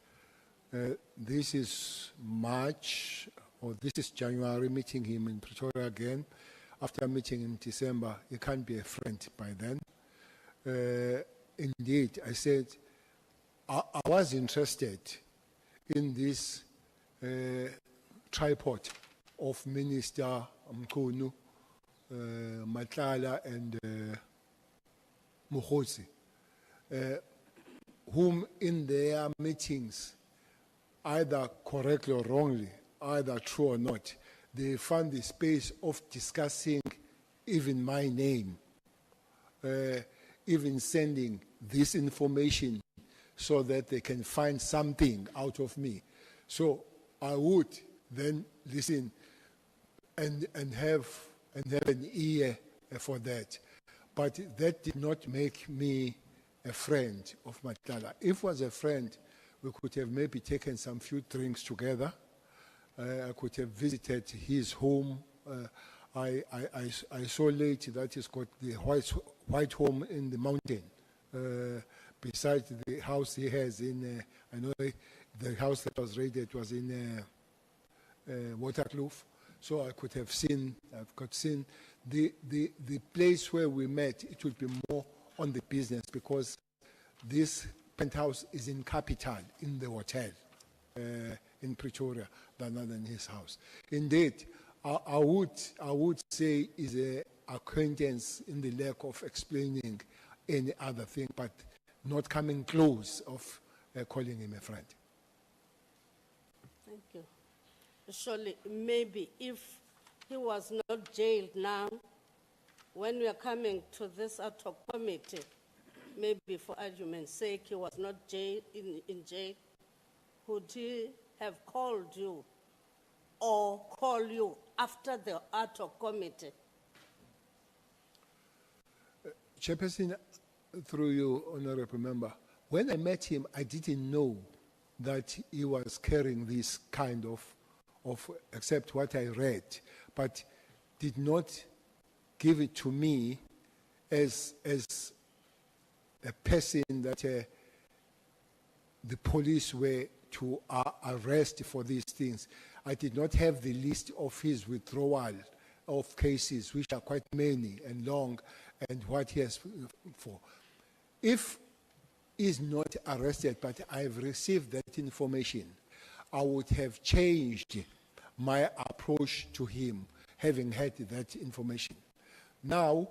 This is March, or this is January, meeting him in Pretoria again. After meeting in December, he can't be a friend by then. Indeed, I said, I was interested in this tripod of Minister Mkhunu, Matlala and Mokgotsi, whom in their meetings, either correctly or wrongly, either true or not, they found the space of discussing even my name, even sending this information so that they can find something out of me. So I would then listen and have an ear for that. But that did not make me a friend of Matlala. If I was a friend, we could have maybe taken some few drinks together. I could have visited his home. I saw late that he's got the white home in the mountain, besides the house he has in, I know the house that was raided was in Waterkloof. So I could have seen, the place where we met. It would be more on the business because this penthouse is in Capital, in the hotel in Pretoria, rather than his house. Indeed, I would say is an acquaintance in the lack of explaining any other thing, but not coming close of calling him a friend. Thank you. Surely, maybe if he was not jailed now, when we are coming to this ad hoc committee, maybe for argument's sake, he was not in jail, would he have called you or call you after the ad hoc committee? Chairperson, through you, Honorable Member, when I met him, I didn't know that he was carrying this kind of except what I read, but did not give it to me as a person that the police were to arrest for these things. I did not have the list of his withdrawal of cases, which are quite many and long, and what he has for. If he's not arrested, but I've received that information, I would have changed my approach approach to him, having had that information. Now,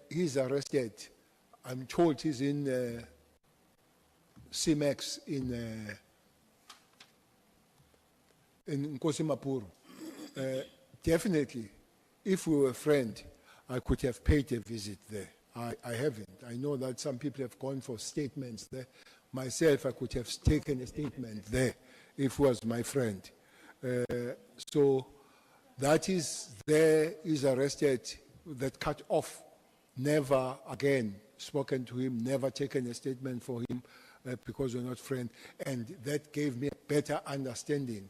he's arrested. I'm told he's in CMAX in Nkosi Mapuru. Definitely, if we were a friend, I could have paid a visit there. I haven't. I know that some people have gone for statements there. Myself, I could have taken a statement there if he was my friend. So that is there, is arrested, that cut off, never again spoken to him, never taken a statement for him because we're not friends. And that gave me a better understanding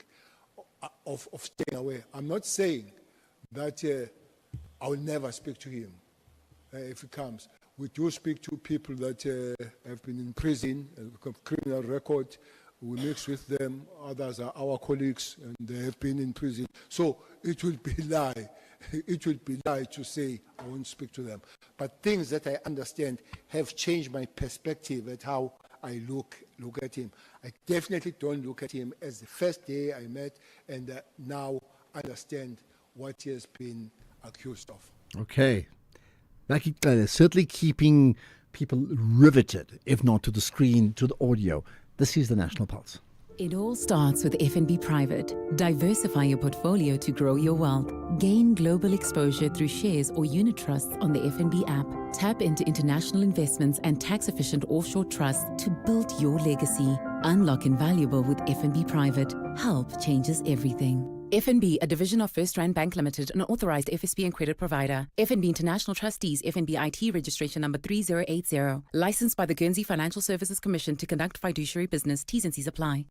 of staying away. I'm not saying that I will never speak to him if he comes. We do speak to people that have been in prison, criminal record. We mix with them. Others are our colleagues, and they have been in prison. So it will be lie. It will be lie to say I won't speak to them. But things that I understand have changed my perspective at how I look at him. I definitely don't look at him as the first day I met, and now understand what he has been accused of. Okay. Nakicele, certainly keeping people riveted, if not to the screen, to the audio. This is the National Pulse. It all starts with FNB Private. Diversify your portfolio to grow your wealth. Gain global exposure through shares or unit trusts on the FNB app. Tap into international investments and tax-efficient offshore trusts to build your legacy. Unlock invaluable with FNB Private. Help changes everything. FNB, a division of First Rand Bank Limited, an authorized FSB and credit provider. FNB International Trustees, FNB IT registration number 3080. Licensed by the Guernsey Financial Services Commission to conduct fiduciary business. T's and C's apply.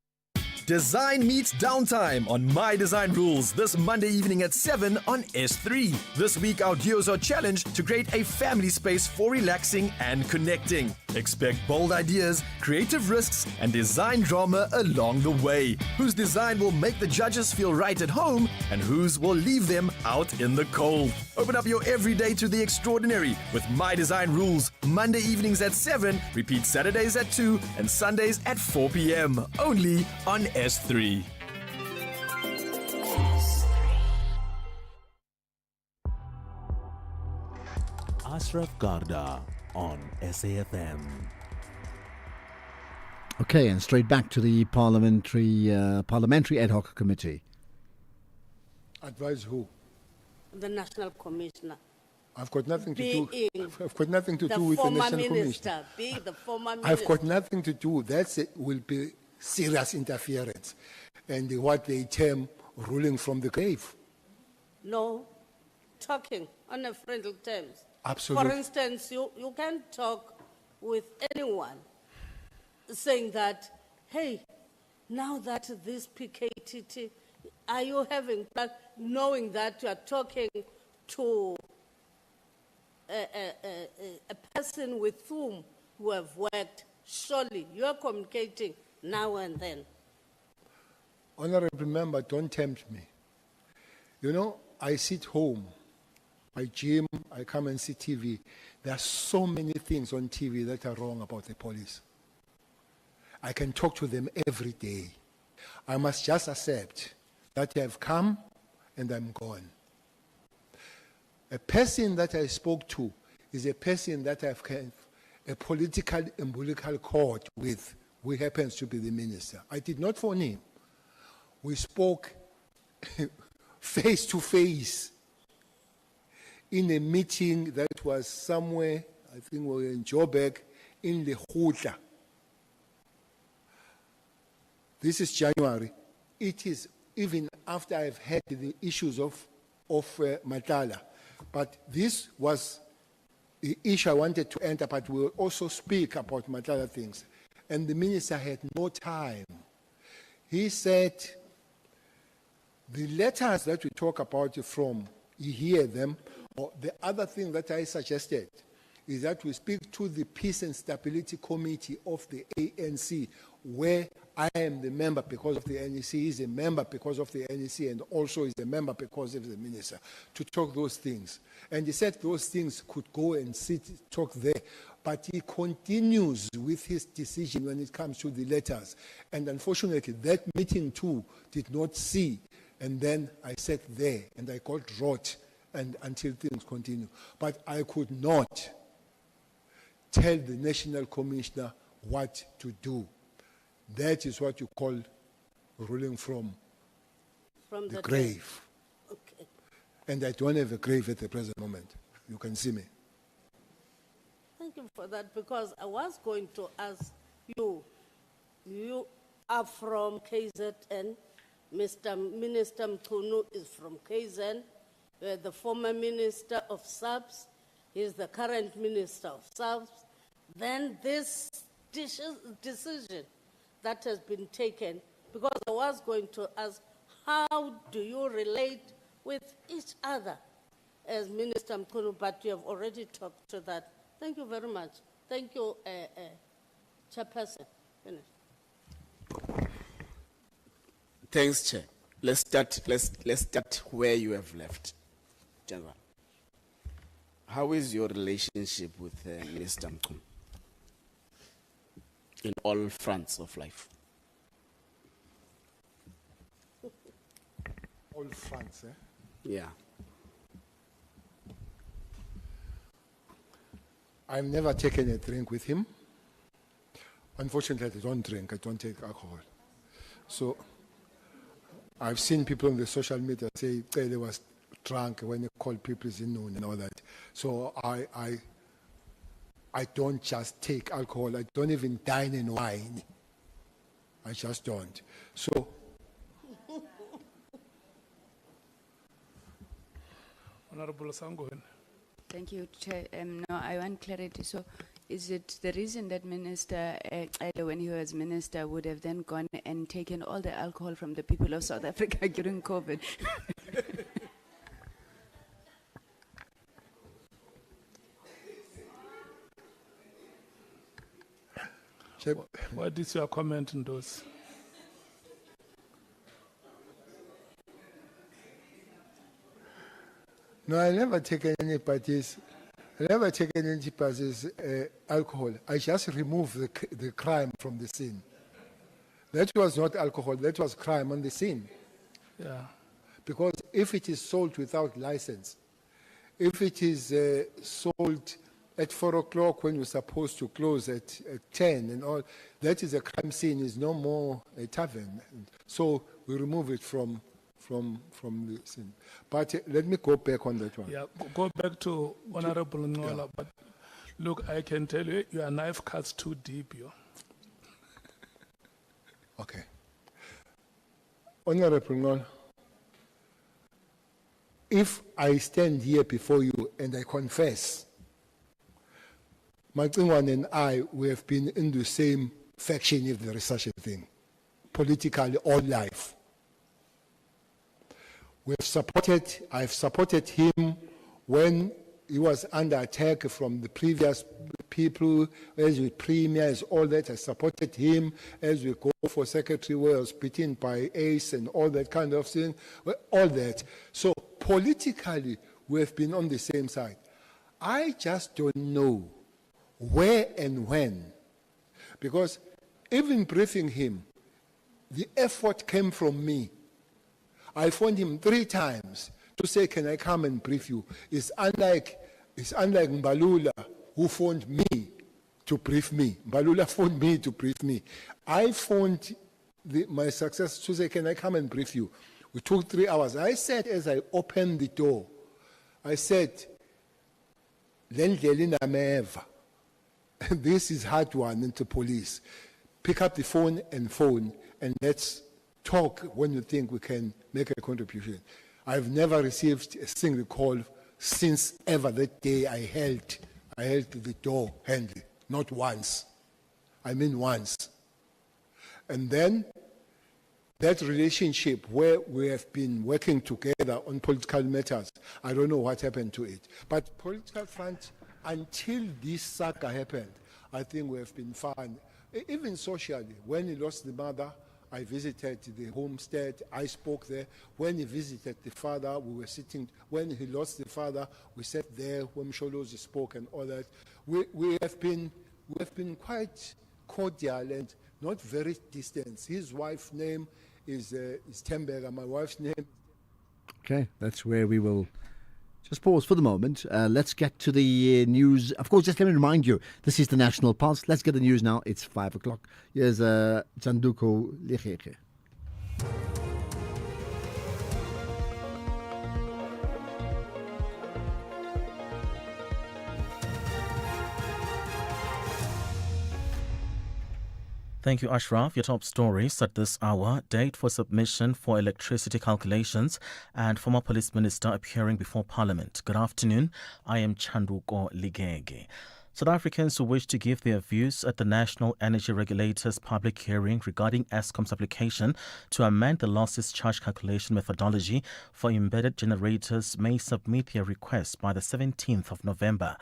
Design meets downtime on My Design Rules this Monday evening at 7 on S3. This week, our duos are challenged to create a family space for relaxing and connecting. Expect bold ideas, creative risks, and design drama along the way. Whose design will make the judges feel right at home, and whose will leave them out in the cold. Open up your everyday to the extraordinary with My Design Rules. Monday evenings at 7, repeat Saturdays at 2, and Sundays at 4 p.m. Only on S3. Ashraf Garda on SAFM. Okay, and straight back to the parliamentary ad hoc committee. Advise who? The National Commissioner. I've got nothing to do. Being I've got nothing to the do with the former National minister, Commissioner. being the former minister. I've got nothing to do. That will be serious interference, and what they term ruling from the grave. No, talking on a friendly terms. Absolutely. For instance, you can talk with anyone saying that, hey, now that this PKTT, are you having, knowing that you are talking to a person with whom you have worked, surely you are communicating now and then. Honorable member, don't tempt me. You know, I sit home, I gym, I come and see TV. There are so many things on TV that are wrong about the police. I can talk to them every day. I must just accept that I have come and I'm gone. A person that I spoke to is a person that I've had a political umbilical cord with, who happens to be the minister. I did not phone him. We spoke face to face in a meeting that was somewhere, I think we were in Joburg, in the Lekgotla. This is January. It is even after I've had the issues of Matala. But this was the issue I wanted to enter, but we'll also speak about Matala things. And the minister had no time. He said, the letters that we talk about from, you hear them, or the other thing that I suggested is that we speak to the Peace and Stability Committee of the ANC, where I am the member because of the NEC, is a member because of the NEC, and also is a member because of the minister, to talk those things. And he said those things could go and talk there. But he continues with his decision when it comes to the letters. And unfortunately, that meeting too did not see And then I sat there and I got rot and until things continue. But I could not tell the National Commissioner what to do. That is what you call ruling from the grave. Okay. And I don't have a grave at the present moment. You can see me. Thank you for that, because I was going to ask you, you are from KZN, Minister Mchunu is from KZN, the former Minister of SAPS, he is the current Minister of SAPS. Then this decision that has been taken, because I was going to ask, how do you relate with each other as Minister Mchunu, but you have already talked to that. Thank you very much. Thank you, Chairperson. Finish. Thanks, Chair. Let's start where you have left, General. How is your relationship with Minister Mchunu in all fronts of life? All fronts, eh? Yeah. I've never taken a drink with him. Unfortunately, I don't drink, I don't take alcohol. So I've seen people on the social media say they was drunk when they called people in noon and all that. So I don't just take alcohol. I don't even dine in wine. I just don't. So Honorable Sangoen. Thank you, Chair. No, I want clarity. So, is it the reason that Minister Ede, when he was minister, would have then gone and taken all the alcohol from the people of South Africa during COVID? What is your comment on those? no, I never taken anybody's. I never taken anybody's alcohol. I just removed the crime from the scene. That was not alcohol. That was crime on the scene. Yeah. Because if it is sold without license, if it is sold at 4 o'clock when you're supposed to close at 10 and all, that is a crime scene. Is no more a tavern. So we remove it from the scene. But let me go back on that one. Yeah, go back to Honorable Ngola. Yeah. But look, I can tell you, your knife cuts too deep, yo. Okay. Honorable Ngola, if I stand here before you and I confess, Macingwane and I, we have been in the same faction, if there is such a thing, politically all life. I've supported him when he was under attack from the previous people, as we premiers, all that. I supported him as we go for secretary, where I was beaten by ACE and all that kind of thing, all that. So politically, we have been on the same side. I just don't know where and when, because even briefing him, the effort came from me. I phoned him 3 times to say, can I come and brief you? It's unlike Mbalula, who phoned me to brief me. Mbalula phoned me to brief me. I phoned my successor to say, can I come and brief you? We took 3 hours. I said, as I opened the door, I said, this is hard one into police. Pick up the phone, and let's talk when you think we can make a contribution. I've never received a single call since ever that day I held the door handle. Not once. I mean once. And then that relationship where we have been working together on political matters, I don't know what happened to it. But political front, until this saga happened, I think we have been fine. Even socially, when he lost the mother, I visited the homestead, I spoke there. When he visited the father, we were sitting. When he lost the father, we sat there when Msholozi spoke and all that. We have been quite cordial and not very distant. His wife's name is Temberga. My wife's name. Okay, that's where we will just pause for the moment. Let's get to the news. Of course, just let me remind you, this is the National Pulse. Let's get the news now. It's 5 o'clock. Here's Tsanduko Legege. Thank you, Ashraf. Your top stories at this hour: date for submission for electricity calculations and former police minister appearing before Parliament. Good afternoon. I am Chanduko Ligege. South Africans who wish to give their views at the National Energy Regulator's public hearing regarding Eskom's application to amend the losses charge calculation methodology for embedded generators may submit their requests by the 17th of November.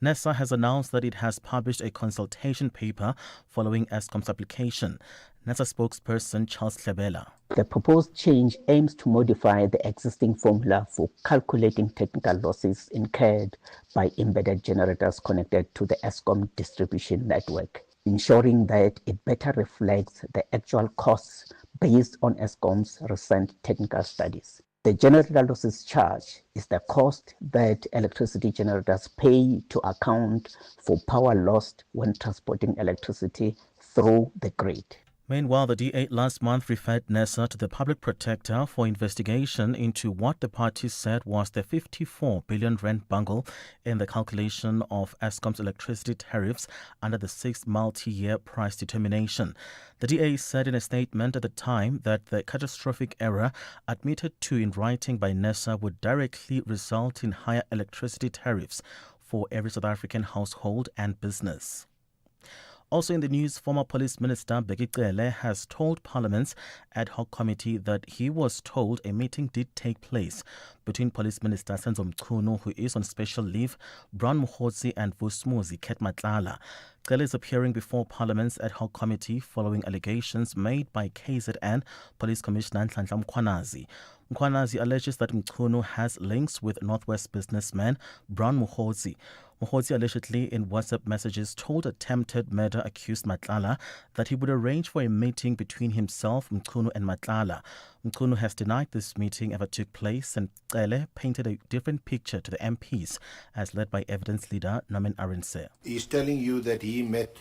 NERSA has announced that it has published a consultation paper following Eskom's application. NERSA spokesperson Charles Tlebela. The proposed change aims to modify the existing formula for calculating technical losses incurred by embedded generators connected to the Eskom distribution network, ensuring that it better reflects the actual costs based on Eskom's recent technical studies. The generator losses charge is the cost that electricity generators pay to account for power lost when transporting electricity through the grid. Meanwhile, the DA last month referred NERSA to the Public Protector for investigation into what the parties said was the 54 billion rand bungle in the calculation of Eskom's electricity tariffs under the 6th multi-year price determination. The DA said in a statement at the time that the catastrophic error admitted to in writing by NERSA would directly result in higher electricity tariffs for every South African household and business. Also in the news, former Police Minister Bheki Cele has told Parliament's ad hoc committee that he was told a meeting did take place between Police Minister Senzo Mchunu, who is on special leave, Brown Mokgotsi and Vusumuzi Ketmatlala. Cele is appearing before Parliament's ad hoc committee following allegations made by KZN Police Commissioner Nhlanhla Mkhwanazi. Mkhwanazi alleges that Mchunu has links with Northwest businessman Brown Mokgotsi. Mokgotsi allegedly in WhatsApp messages told attempted murder accused Matlala that he would arrange for a meeting between himself, Mchunu and Matlala. Mchunu has denied this meeting ever took place, and Cele painted a different picture to the MPs as led by evidence leader Namen Arendse. He's telling you that he met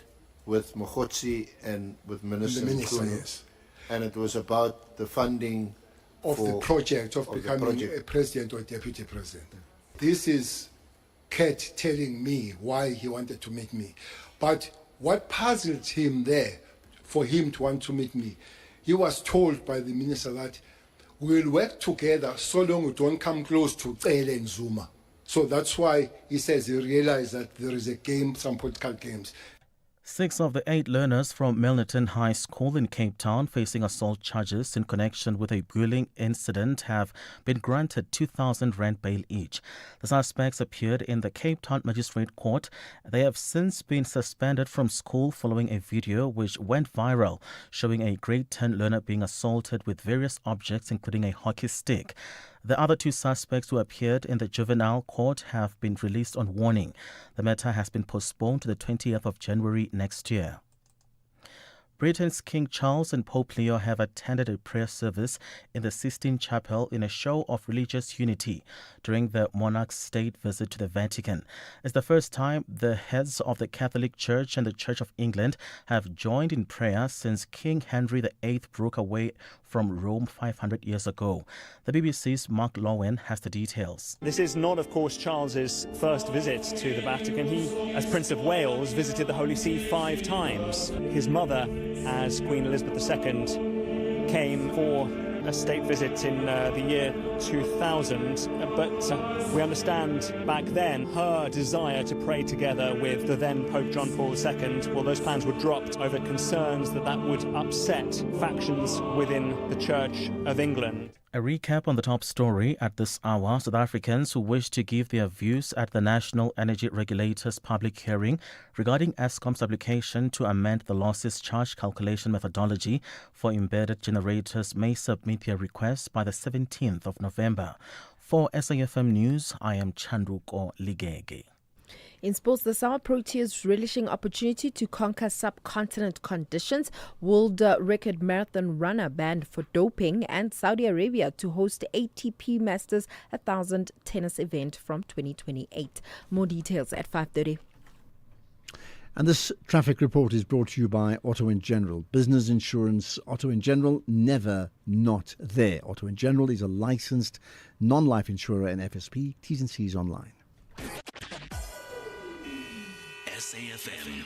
with Mokgotsi and with Minister Mchunu, yes. And it was about the funding of the project of becoming a president or deputy president. This is Kat telling me why he wanted to meet me. But what puzzled him there, for him to want to meet me, he was told by the minister that we'll work together so long we don't come close to Cele and Zuma. So that's why he says he realized that there is a game, some political games. 6 of the 8 learners from Milnerton High School in Cape Town facing assault charges in connection with a bullying incident have been granted 2,000 rand bail each. The suspects appeared in the Cape Town Magistrate Court. They have since been suspended from school following a video which went viral showing a grade 10 learner being assaulted with various objects including a hockey stick. The other 2 suspects who appeared in the juvenile court have been released on warning. The matter has been postponed to the 20th of January next year. Britain's King Charles and Pope Leo have attended a prayer service in the Sistine Chapel in a show of religious unity during the monarch's state visit to the Vatican. It's the first time the heads of the Catholic Church and the Church of England have joined in prayer since King Henry VIII broke away from Rome 500 years ago. The BBC's Mark Lowen has the details. This is not, of course, Charles's first visit to the Vatican. He, as Prince of Wales, visited the Holy See 5 times. His mother, as Queen Elizabeth II, came for a state visit in the year 2000, but we understand back then her desire to pray together with the then Pope John Paul II, well, those plans were dropped over concerns that that would upset factions within the Church of England. A recap on the top story at this hour. South Africans who wish to give their views at the National Energy Regulator's public hearing regarding Eskom's application to amend the losses charge calculation methodology for embedded generators may submit their requests by the 17th of November. For SAFM News, I am Chanduko Ligege. In sports, the Summer Proteas relishing opportunity to conquer subcontinent conditions. World record marathon runner banned for doping, and Saudi Arabia to host ATP Masters 1000 tennis event from 2028. More details at 5:30. And this traffic report is brought to you by Auto & General. Business insurance, Auto & General, never not there. Auto & General is a licensed non-life insurer and FSP. T's and C's online. SAFM,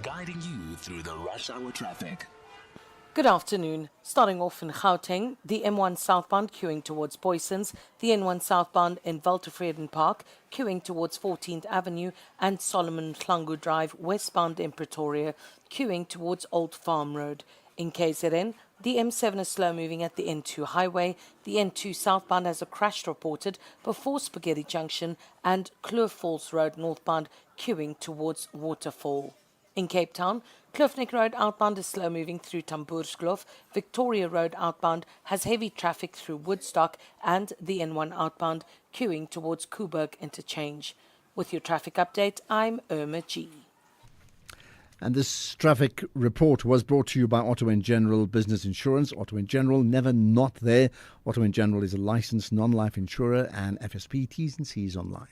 guiding you through the rush hour traffic. Good afternoon. Starting off in Gauteng, the M1 southbound queuing towards Boysons, the N1 southbound in Weltevreden Park queuing towards 14th Avenue, and Solomon Hlangu Drive westbound in Pretoria queuing towards Old Farm Road. In KZN, the M7 is slow moving at the N2 highway. The N2 southbound has a crash reported before Spaghetti Junction, and Kloof Falls Road northbound queuing towards Waterfall. In Cape Town, Kloof Road outbound is slow moving through Tamboerskloof. Victoria Road outbound has heavy traffic through Woodstock, and the N1 outbound queuing towards Koeberg Interchange. With your traffic update, I'm Irma G. And this traffic report was brought to you by Auto & General Business Insurance. Auto & General, never not there. Auto & General is a licensed non-life insurer and FSP. T's and C's online.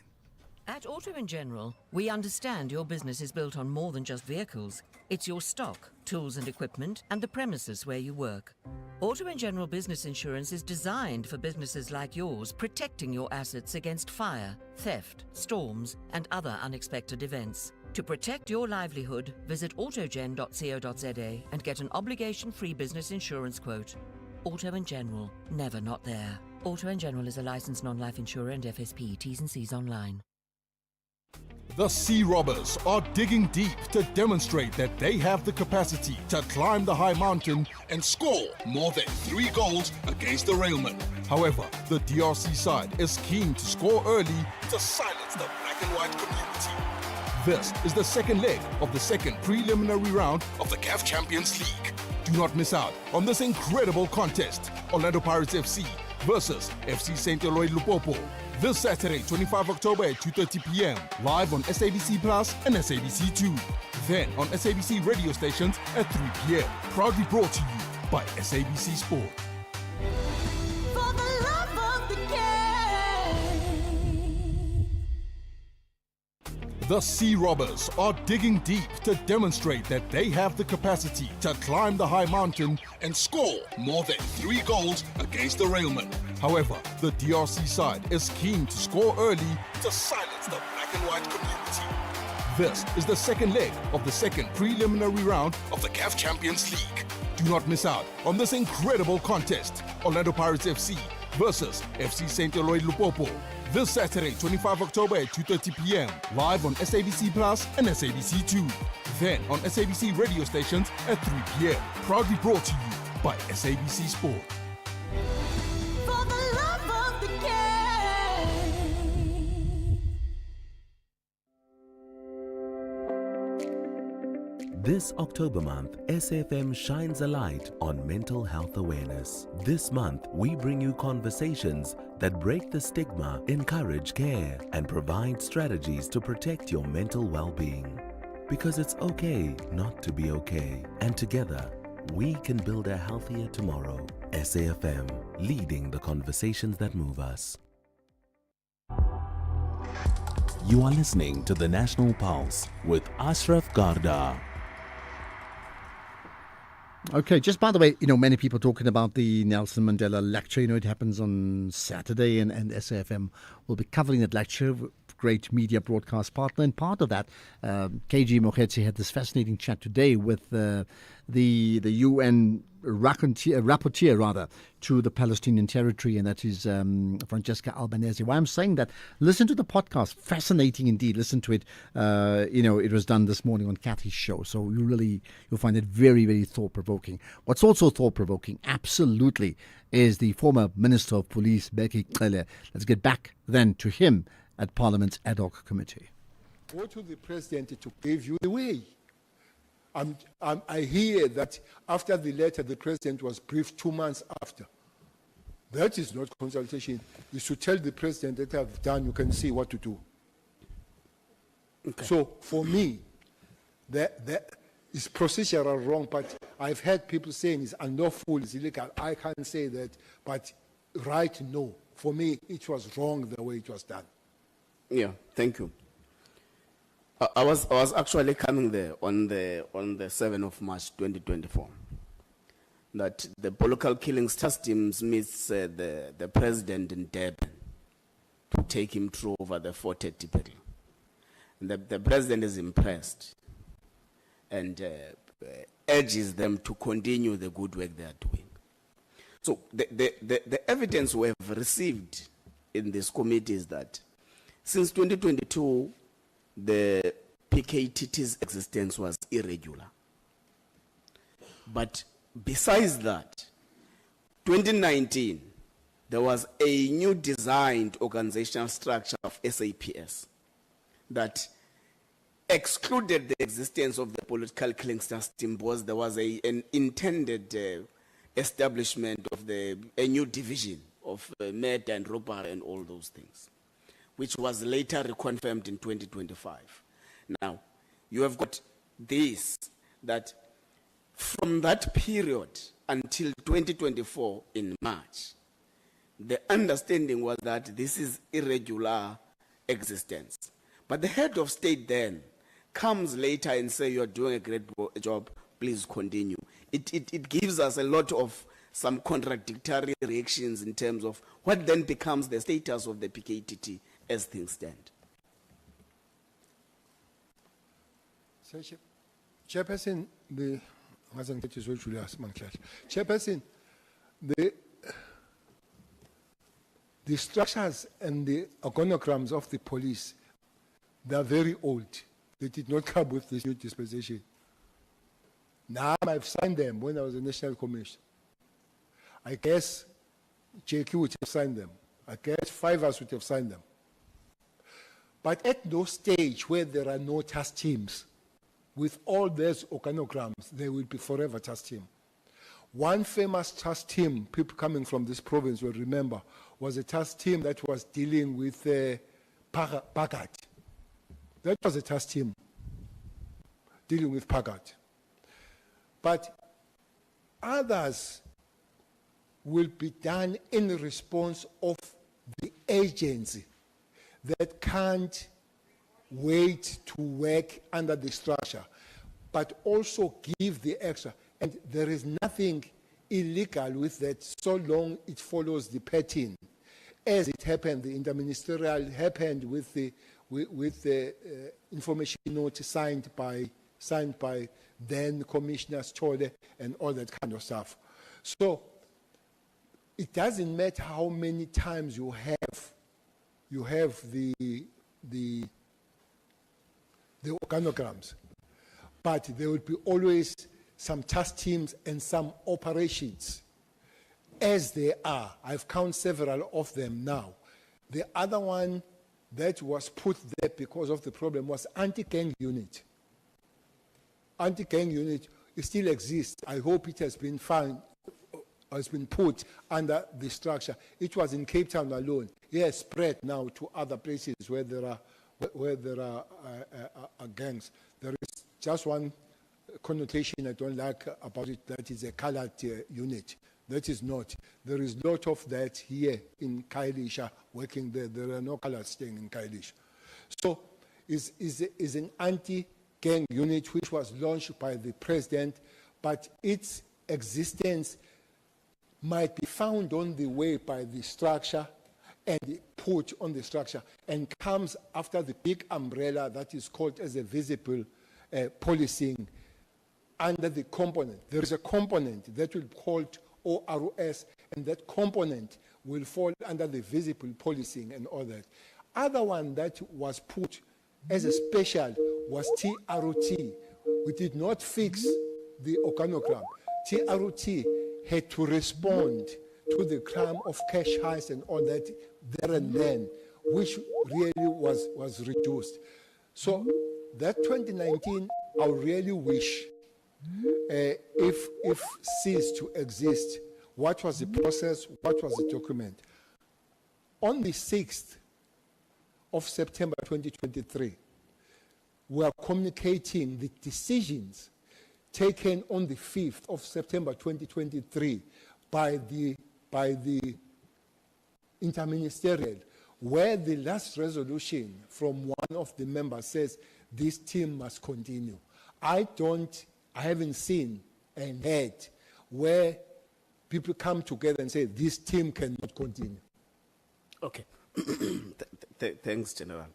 At Auto & General, we understand your business is built on more than just vehicles. It's your stock, tools and equipment, and the premises where you work. Auto & General Business Insurance is designed for businesses like yours, protecting your assets against fire, theft, storms, and other unexpected events. To protect your livelihood, visit autogen.co.za and get an obligation-free business insurance quote. Auto & General, never not there. Auto & General is a licensed non-life insurer and FSP. T's and C's online. The Sea Robbers are digging deep to demonstrate that they have the capacity to climb the high mountain and score more than 3 goals against the Railmen. However, the DRC side is keen to score early to silence the black and white community. This is the second leg of the second preliminary round of the CAF Champions League. Do not miss out on this incredible contest. Orlando Pirates FC versus FC St. Eloy Lupopo. This Saturday, 25 October at 2:30 p.m. Live on SABC Plus and SABC2. Then on SABC radio stations at 3 p.m. Proudly brought to you by SABC Sport. The Sea Robbers are digging deep to demonstrate that they have the capacity to climb the high mountain and score more than 3 goals against the Railmen. However, the DRC side is keen to score early to silence the black and white community. This is the second leg of the second preliminary round of the CAF Champions League. Do not miss out on this incredible contest. Orlando Pirates FC versus FC St. Eloy Lupopo. This Saturday, 25 October at 2:30 p.m. Live on SABC Plus and SABC2. Then on SABC radio stations at 3 p.m. Proudly brought to you by SABC Sport. This October month, SAFM shines a light on mental health awareness. This month, we bring you conversations that break the stigma, encourage care, and provide strategies to protect your mental well-being. Because it's okay not to be okay. And together, we can build a healthier tomorrow. SAFM, leading the conversations that move us. You are listening to the National Pulse with Ashraf Garda. Okay, just by the way, many people talking about the Nelson Mandela lecture. It happens on Saturday, and SAFM will be covering that lecture. Great media broadcast partner, and part of that, KG Mokhetse had this fascinating chat today with the UN rapporteur to the Palestinian territory, and that is Francesca Albanese. Why I'm saying that, listen to the podcast, fascinating indeed. Listen to it. It was done this morning on Kathy's show, so you'll find it very, very thought-provoking. What's also thought-provoking, absolutely, is the former Minister of Police, Bheki Cele. Let's get back then to him at Parliament's ad hoc committee. Go to the president to pave you the way. I hear that after the letter, the president was briefed 2 months after. That is not consultation. You should tell the president that I've done, you can see what to do. So for me, that is procedural wrong, but I've had people saying it's unlawful, it's illegal. I can't say that, but right, no. For me, it was wrong the way it was done. Yeah, thank you. I was actually coming there on the 7th of March 2024. That the political killings task teams meets the president in Durban to take him through over the 430 battle. And the president is impressed and urges them to continue the good work they are doing. So the evidence we have received in this committee is that since 2022, the PKTT's existence was irregular. But besides that, 2019, there was a new designed organizational structure of SAPS that excluded the existence of the political killings task team because there was an intended establishment of a new division of murder and robbery and all those things, which was later reconfirmed in 2025. Now, you have got this, that from that period until 2024 in March, the understanding was that this is irregular existence. But the head of state then comes later and say, you're doing a great job, please continue. It gives us a lot of some contradictory reactions in terms of what then becomes the status of the PKTT as things stand. Chairperson, Chairperson, the structures and the organograms of the police, they are very old. They did not come with this new dispensation. Now I've signed them when I was a National Commissioner. I guess JQ would have signed them. I guess 5 of us would have signed them. But at no stage where there are no task teams, with all those organograms, there will be forever task team. One famous task team, people coming from this province will remember, was a task team that was dealing with Pagat. That was a task team dealing with Pagat. But others will be done in response of the agency that can't wait to work under the structure, but also give the extra. And there is nothing illegal with that so long it follows the pattern. As it happened, the interministerial happened with the information note signed by then Commissioners Chole and all that kind of stuff. So it doesn't matter how many times you have the organograms, but there will be always some task teams and some operations as they are. I've counted several of them now. The other one that was put there because of the problem was anti-gang unit. Anti-gang unit, it still exists. I hope it has been found, has been put under the structure. It was in Cape Town alone. It has spread now to other places where there are gangs. There is just one connotation I don't like about it, that is a colored unit. That is not. There is a lot of that here in Khayelitsha working there. There are no colors staying in Khayelitsha. So is an anti-gang unit which was launched by the president, but its existence might be found on the way by the structure and put on the structure and comes after the big umbrella that is called as a visible policing under the component. There is a component that will be called ORS, and that component will fall under the visible policing and all that. Other one that was put as a special was TROT. We did not fix the organogram. TROT had to respond to the crime of cash heist and all that there and then, which really was reduced. So that 2019, I really wish if ceased to exist, what was the process, what was the document? On the 6th of September 2023, were communicating the decisions taken on the 5th of September 2023 by the interministerial, where the last resolution from one of the members says this team must continue. I haven't seen and heard where people come together and say this team cannot continue. Okay. Thanks, General.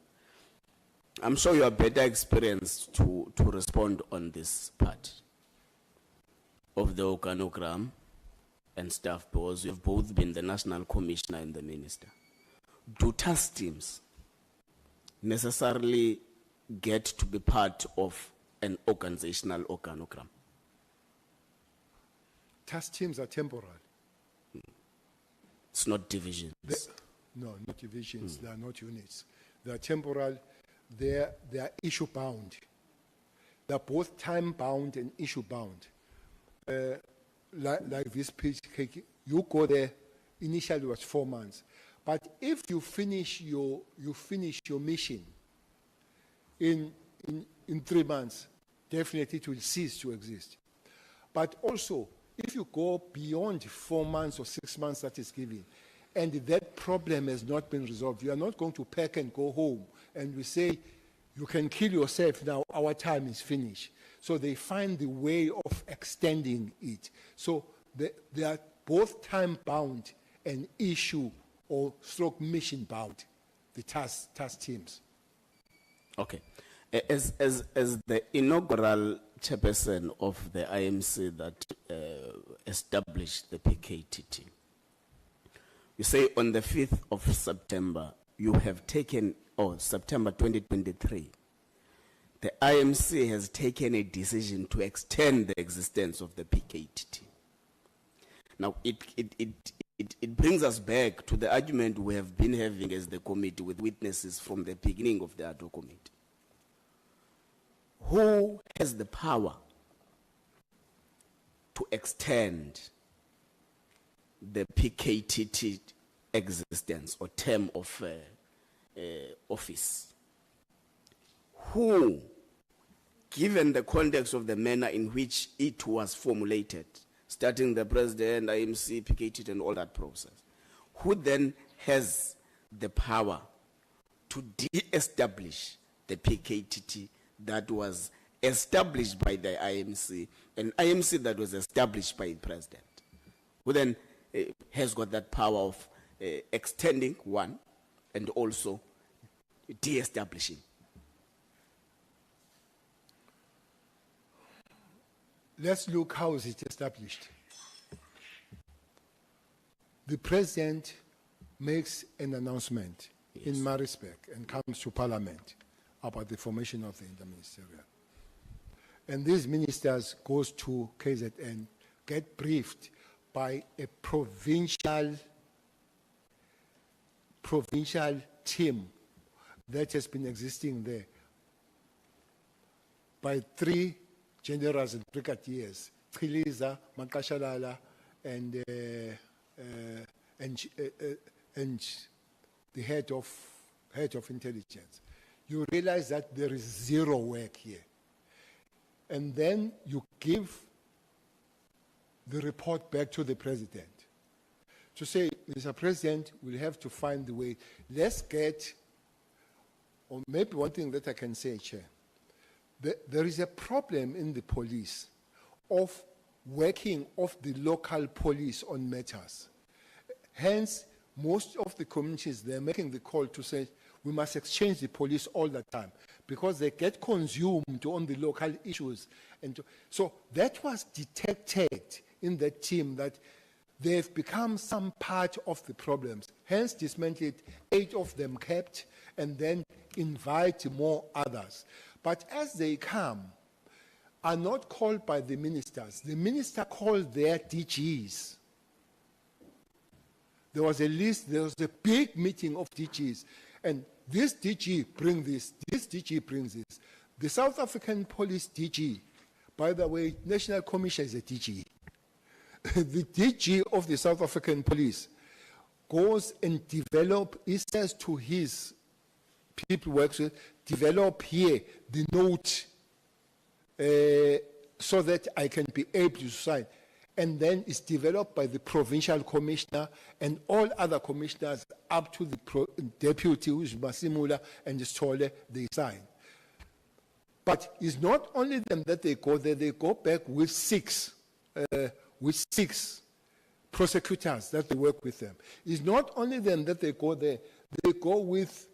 I'm sure you are better experienced to respond on this part of the organogram and stuff, because you've both been the National Commissioner and the Minister. Do task teams necessarily get to be part of an organizational organogram? Task teams are temporal. It's not divisions. No, not divisions. They are not units. They are temporal. They are issue bound. They are both time bound and issue bound. Like this pitch cake, you go there. Initially, it was 4 months, but if you finish your mission in 3 months, definitely it will cease to exist. But also, if you go beyond 4 months or 6 months that is given, and that problem has not been resolved, you are not going to pack and go home and we say, you can kill yourself now, our time is finished. So they find the way of extending it. So they are both time-bound and issue or stroke mission-bound, the task teams. Okay. As the inaugural chairperson of the IMC that established the PKTT, you say on the 5th of September, you have taken, September 2023, the IMC has taken a decision to extend the existence of the PKTT. Now, it brings us back to the argument we have been having as the committee with witnesses from the beginning of the ad hoc committee. Who has the power to extend the PKTT existence or term of office? Who, given the context of the manner in which it was formulated, starting the president, IMC, PKTT, and all that process, who then has the power to de-establish the PKTT that was established by the IMC, and IMC that was established by the president, who then has got that power of extending one and also de-establishing? Let's look how is it established. The president makes an announcement in Maritzburg and comes to Parliament about the formation of the interministerial. And these ministers goes to KZN, get briefed by a provincial team that has been existing there by 3 generals and brigadiers, Triliza, Makashalala, and the head of intelligence. You realize that there is zero work here. And then you give the report back to the president to say, Mr. President, we'll have to find the way. Let's get, or maybe one thing that I can say, Chair, there is a problem in the police of working of the local police on matters. Hence, most of the communities, they're making the call to say, we must exchange the police all the time because they get consumed on the local issues. And so that was detected in the team that they've become some part of the problems. Hence, dismantled 8 of them kept and then invite more others. But as they come, are not called by the ministers. The minister called their DGs. There was a list, there was a big meeting of DGs. And this DG brings this DG brings this. The South African Police DG, by the way, National Commissioner is a DG. The DG of the South African Police goes and he says to his people works with, develop here the note so that I can be able to sign. And then it's developed by the provincial commissioner and all other commissioners up to the deputy, who is Masimula and Stole, they sign. But it's not only them that they go there, they go back with six prosecutors that they work with them. It's not only them that they go there, they go with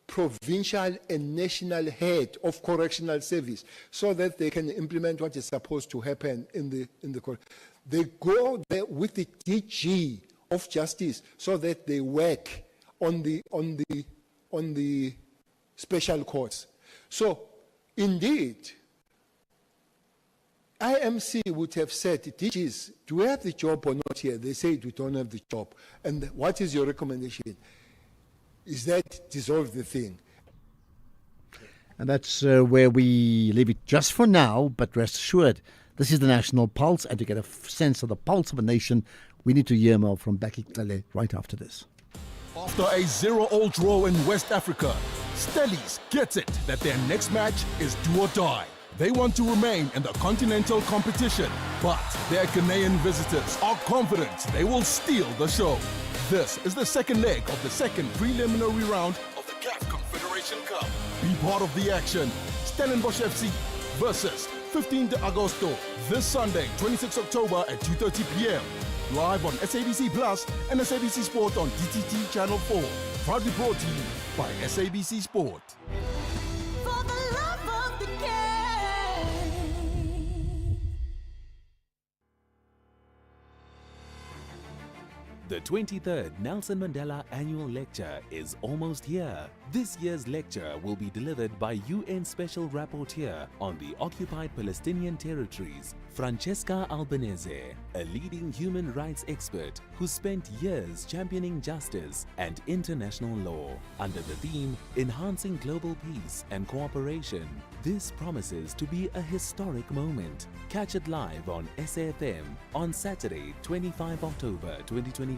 provincial and national head of correctional service so that they can implement what is supposed to happen in the court. They go there with the DG of justice so that they work on the special courts. So indeed, IMC would have said, DGs, do we have the job or not here? They say we don't have the job. And what is your recommendation? Is that dissolve the thing? And that's where we leave it just for now, but rest assured, this is the National Pulse, and to get a sense of the pulse of a nation, we need to hear more from Becky Cele right after this. After a 0-0 draw in West Africa, Stellies gets it that their next match is do or die. They want to remain in the continental competition, but their Ghanaian visitors are confident they will steal the show. This is the second leg of the second preliminary round of the CAF Confederation Cup. Be part of the action. Stellenbosch FC versus 15 de Agosto this Sunday, 26 October at 2:30 p.m. Live on SABC Plus and SABC Sport on DTT Channel 4. Proudly brought to you by SABC Sport. The 23rd Nelson Mandela Annual Lecture is almost here. This year's lecture will be delivered by UN Special Rapporteur on the occupied Palestinian territories, Francesca Albanese, a leading human rights expert who spent years championing justice and international law. Under the theme, Enhancing Global Peace and Cooperation, this promises to be a historic moment. Catch it live on SAFM on Saturday, 25 October 2025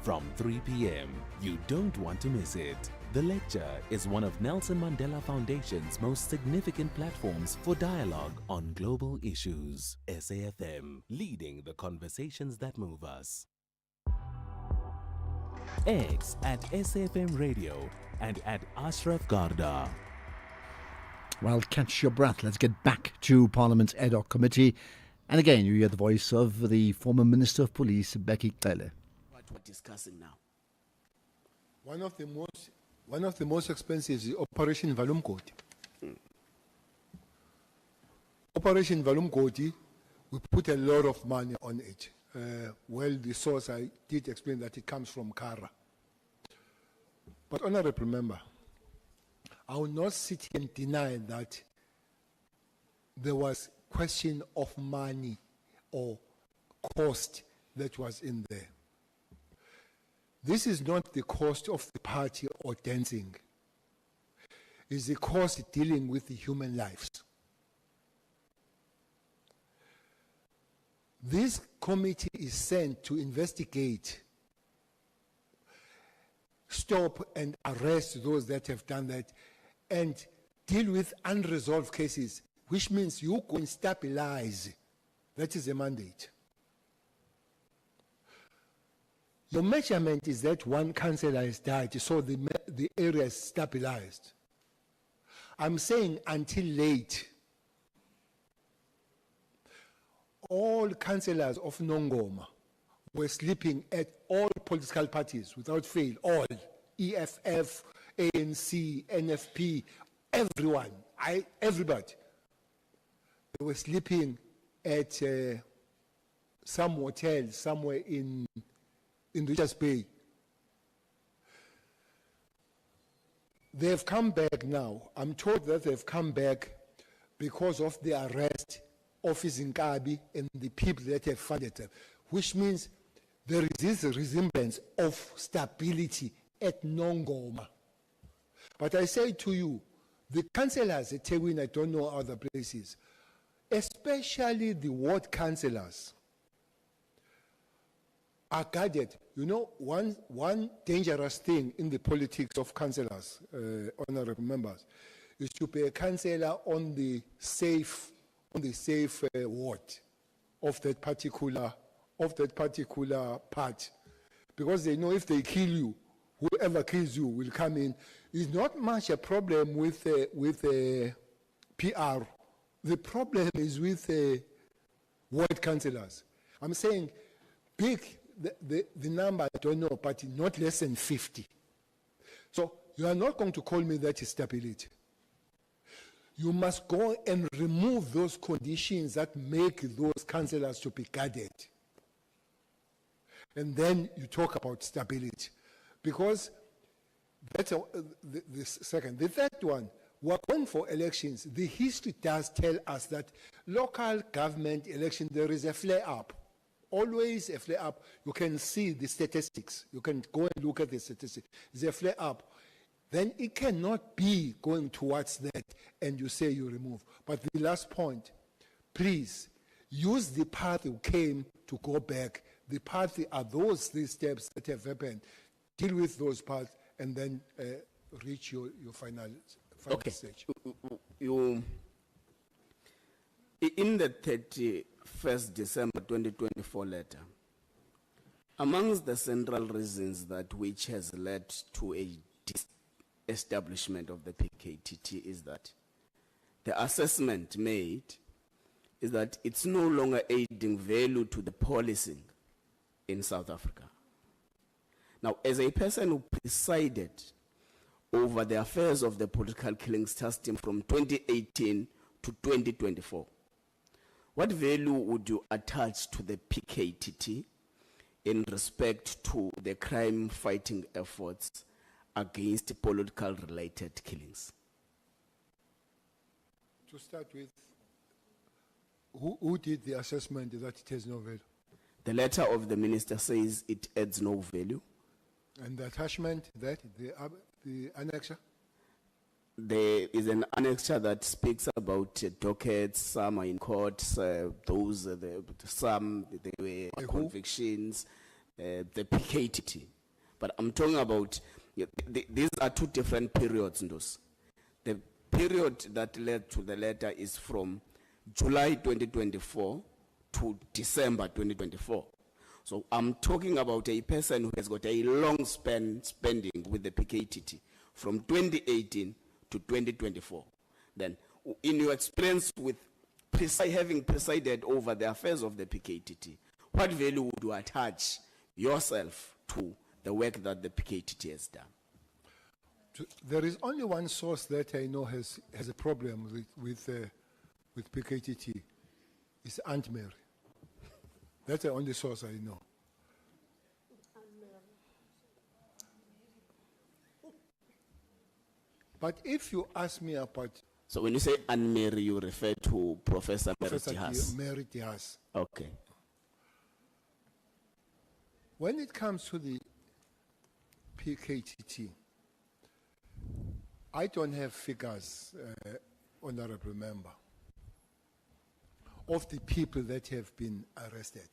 from 3 p.m. You don't want to miss it. The lecture is one of Nelson Mandela Foundation's most significant platforms for dialogue on global issues. SAFM, leading the conversations that move us. X at SAFM Radio and at Ashraf Garda. Well, catch your breath. Let's get back to Parliament's ad hoc committee. And again, you hear the voice of the former Minister of Police, Becky Cele. What we're discussing now. One of the most expensive is Operation Valumkoti. Operation Valumkoti, we put a lot of money on it. Well, the source, I did explain that it comes from Kara. But honorable member, I will not sit here and deny that there was question of money or cost that was in there. This is not the cost of the party or dancing. It's the cost dealing with the human lives. This committee is sent to investigate, stop and arrest those that have done that, and deal with unresolved cases, which means you can stabilize. That is the mandate. Your measurement is that one councillor has died, so the area is stabilized. I'm saying until late, all councillors of Nongoma were sleeping at all political parties without fail, all, EFF, ANC, NFP, everyone, everybody. They were sleeping at some hotel somewhere in Richards Bay. They have come back now. I'm told that they've come back because of the arrest of Nkabi and the people that have funded them, which means there is this resemblance of stability at Nongoma. But I say to you, the councillors at Teguin, I don't know other places, especially the ward councillors, are guarded. You know, one dangerous thing in the politics of councillors, honorable members, is to be a councillor on the safe ward of that particular part, because they know if they kill you, whoever kills you will come in. It's not much a problem with PR. The problem is with ward councillors. I'm saying pick the number, I don't know, but not less than 50. So you are not going to call me that is stability. You must go and remove those conditions that make those councillors to be guarded. And then you talk about stability. Because that's the second. The third one, we're going for elections. The history does tell us that local government election, there is a flare-up. Always a flare-up. You can see the statistics. You can go and look at the statistics. There's a flare-up. Then it cannot be going towards that and you say you remove. But the last point, please, use the path you came to go back. The path are those 3 steps that have happened. Deal with those parts and then reach your final stage. You, in the 31st December 2024 letter, amongst the central reasons that which has led to a establishment of the PKTT is that the assessment made is that it's no longer adding value to the policing in South Africa. Now, as a person who presided over the affairs of the political killing system from 2018 to 2024, what value would you attach to the PKTT in respect to the crime-fighting efforts against political-related killings? To start with, who did the assessment that it has no value? The letter of the minister says it adds no value. And the attachment, the annexure? There is an annexure that speaks about dockets, some are in court, some there were convictions, the PKTT. But I'm talking about, these are 2 different periods. The period that led to the letter is from July 2024 to December 2024. So I'm talking about a person who has got a long spending with the PKTT from 2018 to 2024. Then, in your experience with having presided over the affairs of the PKTT, what value would you attach yourself to the work that the PKTT has done? There is only one source that I know has a problem with PKTT. It's Aunt Mary. That's the only source I know. But if you ask me about... So when you say Anne Mary, you refer to Professor Mary Tihas? Mary Tihas. Okay. When it comes to the PKTT, I don't have figures, Honorable Member, of the people that have been arrested.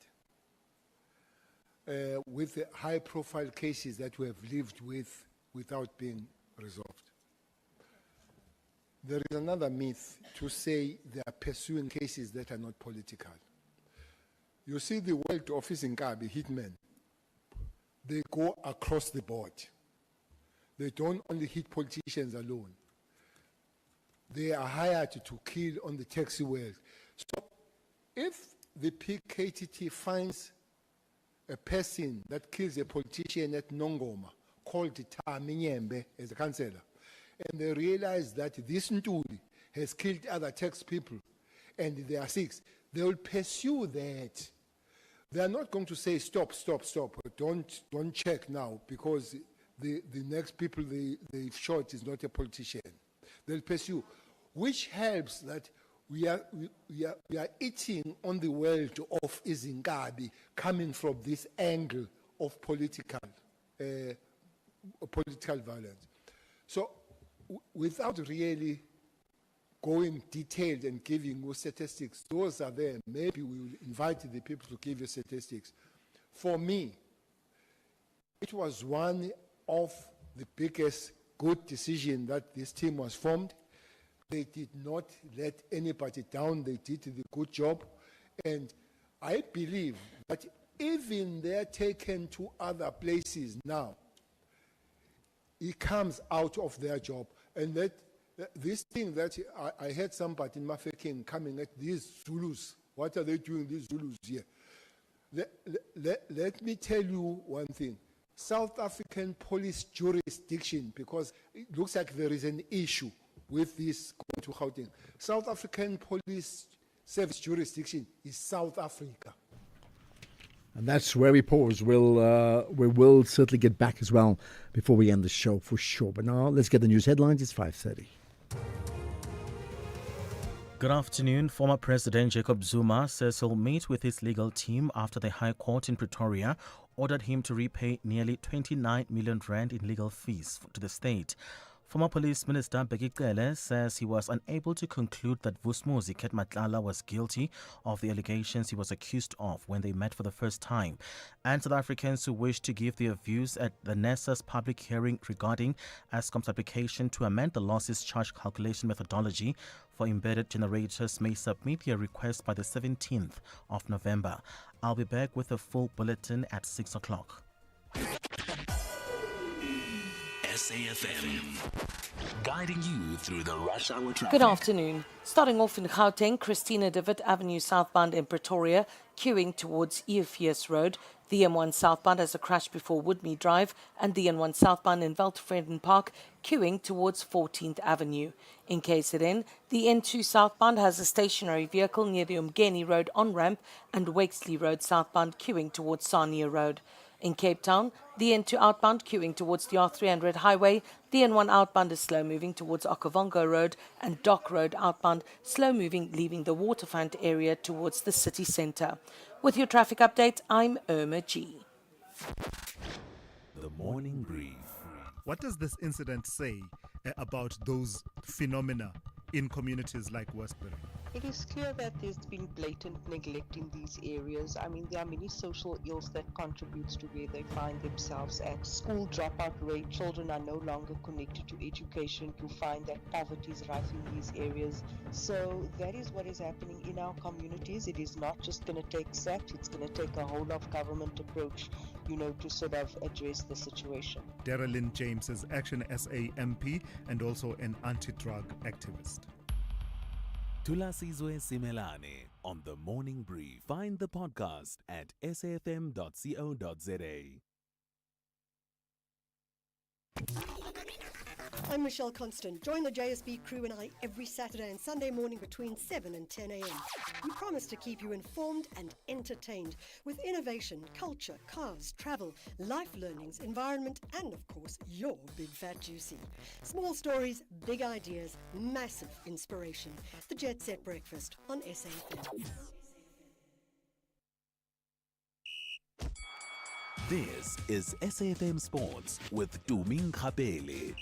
With the high-profile cases that we have lived with without being resolved. There is another myth to say they are pursuing cases that are not political. You see the World Office in Kabi, hitmen, they go across the board. They don't only hit politicians alone. They are hired to kill on the taxi world. So if the PKTT finds a person that kills a politician at Nongoma, called Tami Nyembe as a councillor, and they realize that this Ntuli has killed other tax people, and there are 6, they will pursue that. They are not going to say, stop, don't check now, because the next people they've shot is not a politician. They'll pursue, which helps that we are eating on the world of Izingabi coming from this angle of political violence. So without really going detailed and giving you statistics, those are there. Maybe we will invite the people to give you statistics. For me, it was one of the biggest good decisions that this team was formed. They did not let anybody down. They did the good job. And I believe that even they're taken to other places now, it comes out of their job. And that this thing that I heard somebody in Mafeking coming at these Zulus. What are they doing, these Zulus here? Let me tell you one thing. South African police jurisdiction, because it looks like there is an issue with this going to Gauteng. South African police service jurisdiction is South Africa. And that's where we pause. We will certainly get back as well before we end the show for sure. But now let's get the news headlines. It's 5:30. Good afternoon. Former President Jacob Zuma says he'll meet with his legal team after the High Court in Pretoria ordered him to repay nearly 29 million rand in legal fees to the state. Former Police Minister Bheki Cele says he was unable to conclude that Vusumuzi Matlala was guilty of the allegations he was accused of when they met for the first time. And South Africans who wish to give their views at the NESA's public hearing regarding Eskom's application to amend the losses charge calculation methodology for embedded generators may submit their request by the 17th of November. I'll be back with a full bulletin at 6 o'clock. SAFM, guiding you through the rush hour traffic. Good afternoon. Starting off in Gauteng, Christina de Wit Avenue southbound in Pretoria, queuing towards Eophius Road. The M1 southbound has a crash before Woodmead Drive, and the N1 southbound in Veltevreden Park, queuing towards 14th Avenue. In KZN, the N2 southbound has a stationary vehicle near the Umgeni Road on-ramp and Wakesley Road southbound queuing towards Sarnia Road. In Cape Town, the N2 outbound queuing towards the R300 highway, the N1 outbound is slow moving towards Okavango Road, and Dock Road outbound slow moving leaving the waterfront area towards the city centre. With your traffic update, I'm Irma G. The Morning Brief. What does this incident say about those phenomena in communities like Westbury? It is clear that there's been blatant neglect in these areas. I mean, there are many social ills that contributes to where they find themselves at. School dropout rate, children are no longer connected to education. You find that poverty is rife in these areas. So that is what is happening in our communities. It is not just going to take SAT, it's going to take a whole of government approach, to sort of address the situation. Darylyn James is Action SA MP and also an anti-drug activist. Tulasizwe Simelane on The Morning Brief. Find the podcast at safm.co.za. I'm Michelle Constant. Join the JSB crew and I every Saturday and Sunday morning between 7 and 10 a.m. We promise to keep you informed and entertained with innovation, culture, cars, travel, life learnings, environment, and of course, your big fat juicy. Small stories, big ideas, massive inspiration. The Jet Set Breakfast on SAFM. This is SAFM Sports with Tumi Nkapele.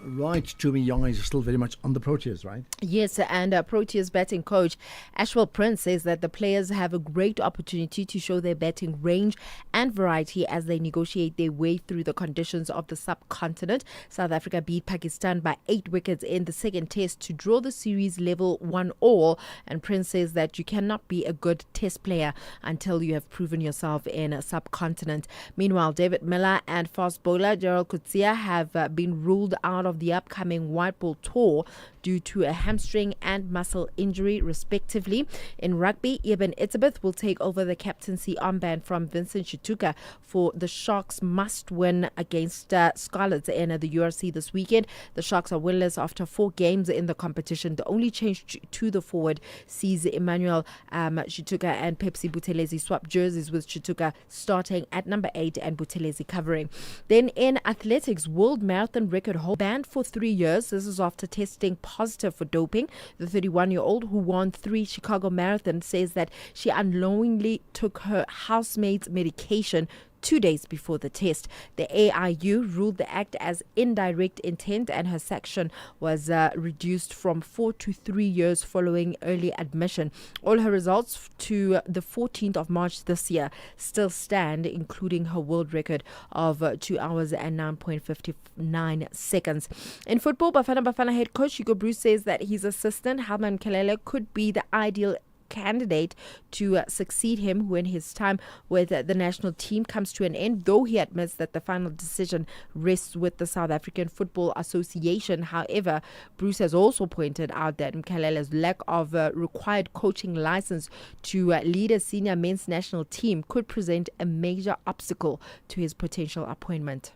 Right, Tumi, young is still very much on the Proteas, right? Yes, and Proteas batting coach Ashwell Prince says that the players have a great opportunity to show their batting range and variety as they negotiate their way through the conditions of the subcontinent. South Africa beat Pakistan by 8 wickets in the second test to draw the series level 1-1, and Prince says that you cannot be a good test player until you have proven yourself in a subcontinent. Meanwhile, David Miller and fast bowler Gerald Coetzee have been ruled out of the upcoming White Ball Tour due to a hamstring and muscle injury, respectively. In rugby, Eben Etzebeth will take over the captaincy armband from Vincent Chituka for the Sharks' must-win against Scarlets in the URC this weekend. The Sharks are winless after 4 games in the competition. The only change to the forward sees Emmanuel Chituka and Pepsi Buthelezi swap jerseys, with Chituka starting at number 8 and Buthelezi covering. Then in athletics, world marathon record hold banned for 3 years. This is after testing positive for doping. The 31-year-old, who won 3 Chicago marathons, says that she unknowingly took her housemate's medication 2 days before the test. The AIU ruled the act as indirect intent, and her sanction was reduced from 4 to 3 years following early admission. All her results to the 14th of March this year still stand, including her world record of 2 hours and 9.59 seconds. In football, Bafana head coach Hugo Bruce says that his assistant Helman Kelele could be the ideal candidate to succeed him when his time with the national team comes to an end, though he admits that the final decision rests with the South African Football Association. However, Bruce has also pointed out that Mkalele's lack of required coaching license to lead a senior men's national team could present a major obstacle to his potential appointment.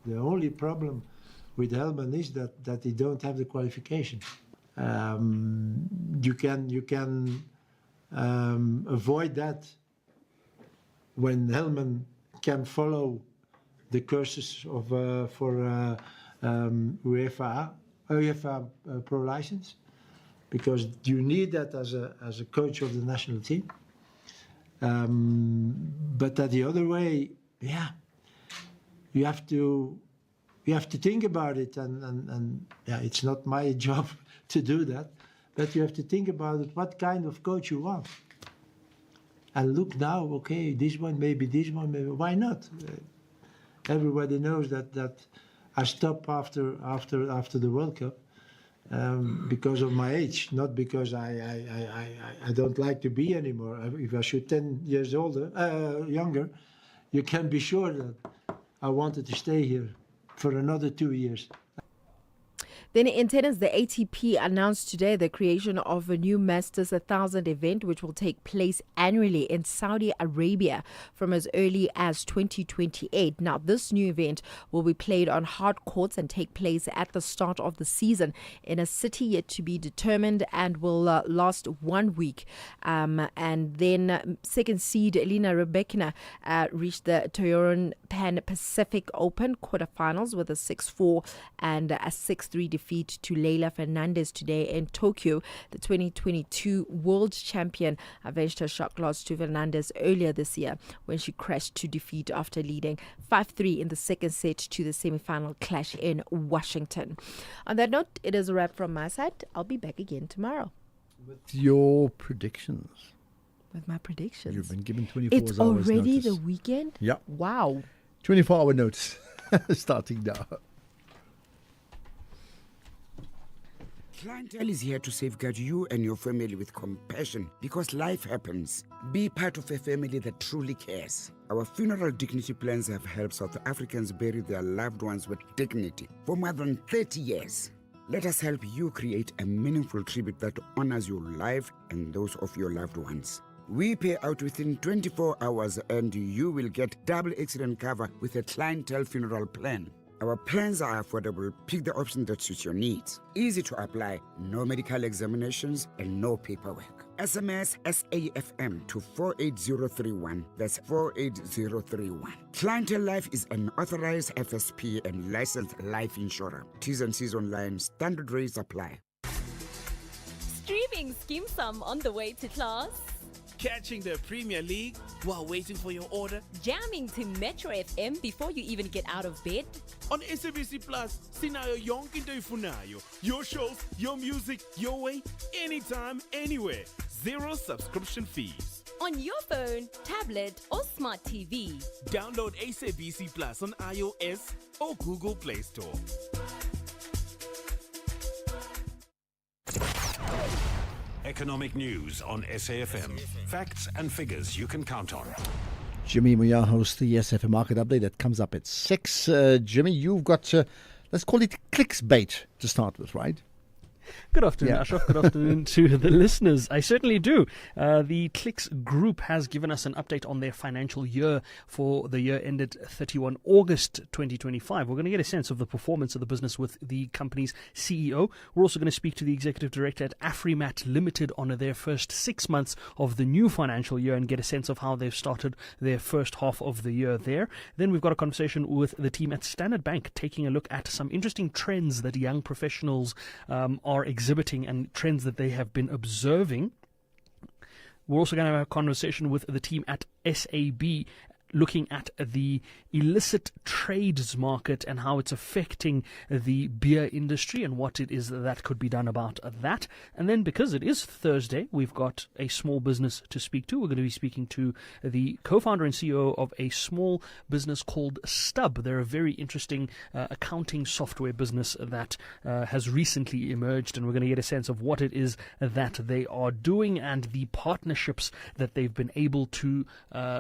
The only problem with Helman is that he don't have the qualification. You can avoid that when Helman can follow the courses of for UEFA pro license, because you need that as a coach of the national team. But the other way, you have to think about it, and it's not my job to do that. But you have to think about it, what kind of coach you want. And look now, okay, this one, maybe, why not? Everybody knows that I stopped after the World Cup because of my age, not because I don't like to be anymore. If I shoot 10 years younger, you can be sure that I wanted to stay here for another 2 years. Then in tennis, the ATP announced today the creation of a new Masters 1000 event, which will take place annually in Saudi Arabia from as early as 2028. Now, this new event will be played on hard courts and take place at the start of the season in a city yet to be determined, and will last 1 week. And then second seed Elina Rybakina reached the Toyoran Pan Pacific Open quarterfinals with a 6-4 and a 6-3 defeat to Leila Fernandez today in Tokyo. The 2022 world champion avenged her shot loss to Fernandez earlier this year when she crashed to defeat after leading 5-3 in the second set to the semi-final clash in Washington. On that note, it is a wrap from my side. I'll be back again tomorrow. With your predictions. With my predictions. You've been given 24 hours It's already notice. the weekend? Yeah. Wow. 24-hour notice starting now. Clientele is here to safeguard you and your family with compassion, because life happens. Be part of a family that truly cares. Our funeral dignity plans have helped South Africans bury their loved ones with dignity for more than 30 years. Let us help you create a meaningful tribute that honors your life and those of your loved ones. We pay out within 24 hours, and you will get double accident cover with a clientele funeral plan. Our plans are affordable. Pick the option that suits your needs. Easy to apply, no medical examinations and no paperwork. SMS SAFM to 48031. That's 48031. Clientele Life is an authorized FSP and licensed life insurer. T's and C's online. Standard rates apply. Streaming Skim Sum on the way to class. Catching the Premier League while waiting for your order. Jamming to Metro FM before you even get out of bed. On SABC Plus, sinayo yonke into ifunayo. Your shows, your music, your way, anytime, anywhere. Zero subscription fees. On your phone, tablet, or smart TV. Download SABC Plus on iOS or Google Play Store. Economic news on SAFM. Facts and figures you can count on. Jimmy Muya hosts the SAFM Market Update that comes up at 6. Jimmy, you've got, let's call it clickbait to start with, right? Good afternoon, Ashraf. Good afternoon to the listeners. I certainly do. The Clicks Group has given us an update on their financial year for the year ended 31 August 2025. We're going to get a sense of the performance of the business with the company's CEO. We're also going to speak to the executive director at Afrimat Limited on their first 6 months of the new financial year and get a sense of how they've started their first half of the year there. Then we've got a conversation with the team at Standard Bank, taking a look at some interesting trends that young professionals are exhibiting and trends that they have been observing. We're also going to have a conversation with the team at SAB looking at the illicit trades market and how it's affecting the beer industry and what it is that could be done about that. And then, because it is Thursday, we've got a small business to speak to. We're going to be speaking to the co-founder and CEO of a small business called Stub. They're a very interesting accounting software business that has recently emerged, and we're going to get a sense of what it is that they are doing and the partnerships that they've been able to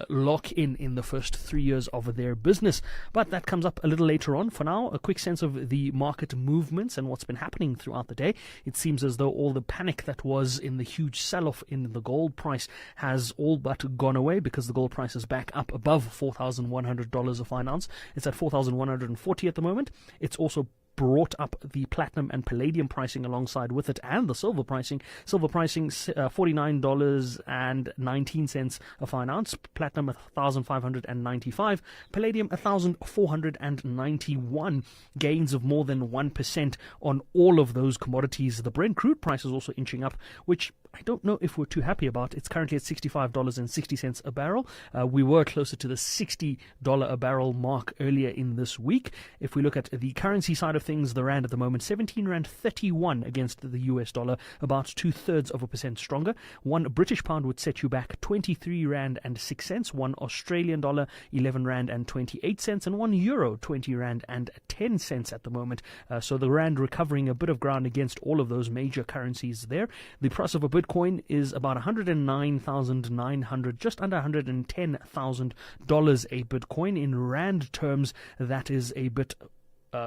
lock in the first 3 years of their business. But that comes up a little later on. For now, a quick sense of the market movements and what's been happening throughout the day. It seems as though all the panic that was in the huge sell-off in the gold price has all but gone away, because the gold price is back up above $4,100 a fine ounce. It's at $4,140 at the moment. It's also brought up the platinum and palladium pricing alongside with it, and the silver pricing. Silver pricing $49.19 a fine ounce, platinum 1,595, palladium 1,491, gains of more than 1% on all of those commodities. The Brent crude price is also inching up, which I don't know if we're too happy about. It's currently at $65.60 a barrel. We were closer to the $60 a barrel mark earlier in this week. If we look at the currency side of things, the rand at the moment, 17 rand 31 against the US dollar, about 2/3% stronger. One British pound would set you back 23 rand and 6 cents. One Australian dollar, 11 rand and 28 cents, and one euro, 20 rand and 10 cents at the moment. So the rand recovering a bit of ground against all of those major currencies there. The price of a Bitcoin is about $109,900, just under $110,000 a Bitcoin. In rand terms, that is a bit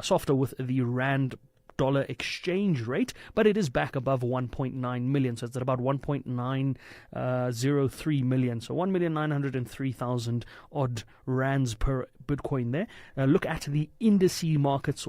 softer with the rand dollar exchange rate, but it is back above 1.9 million, so it's at about 1.903 million, so 1,903,000 odd rands per Bitcoin there. Look at the indice markets.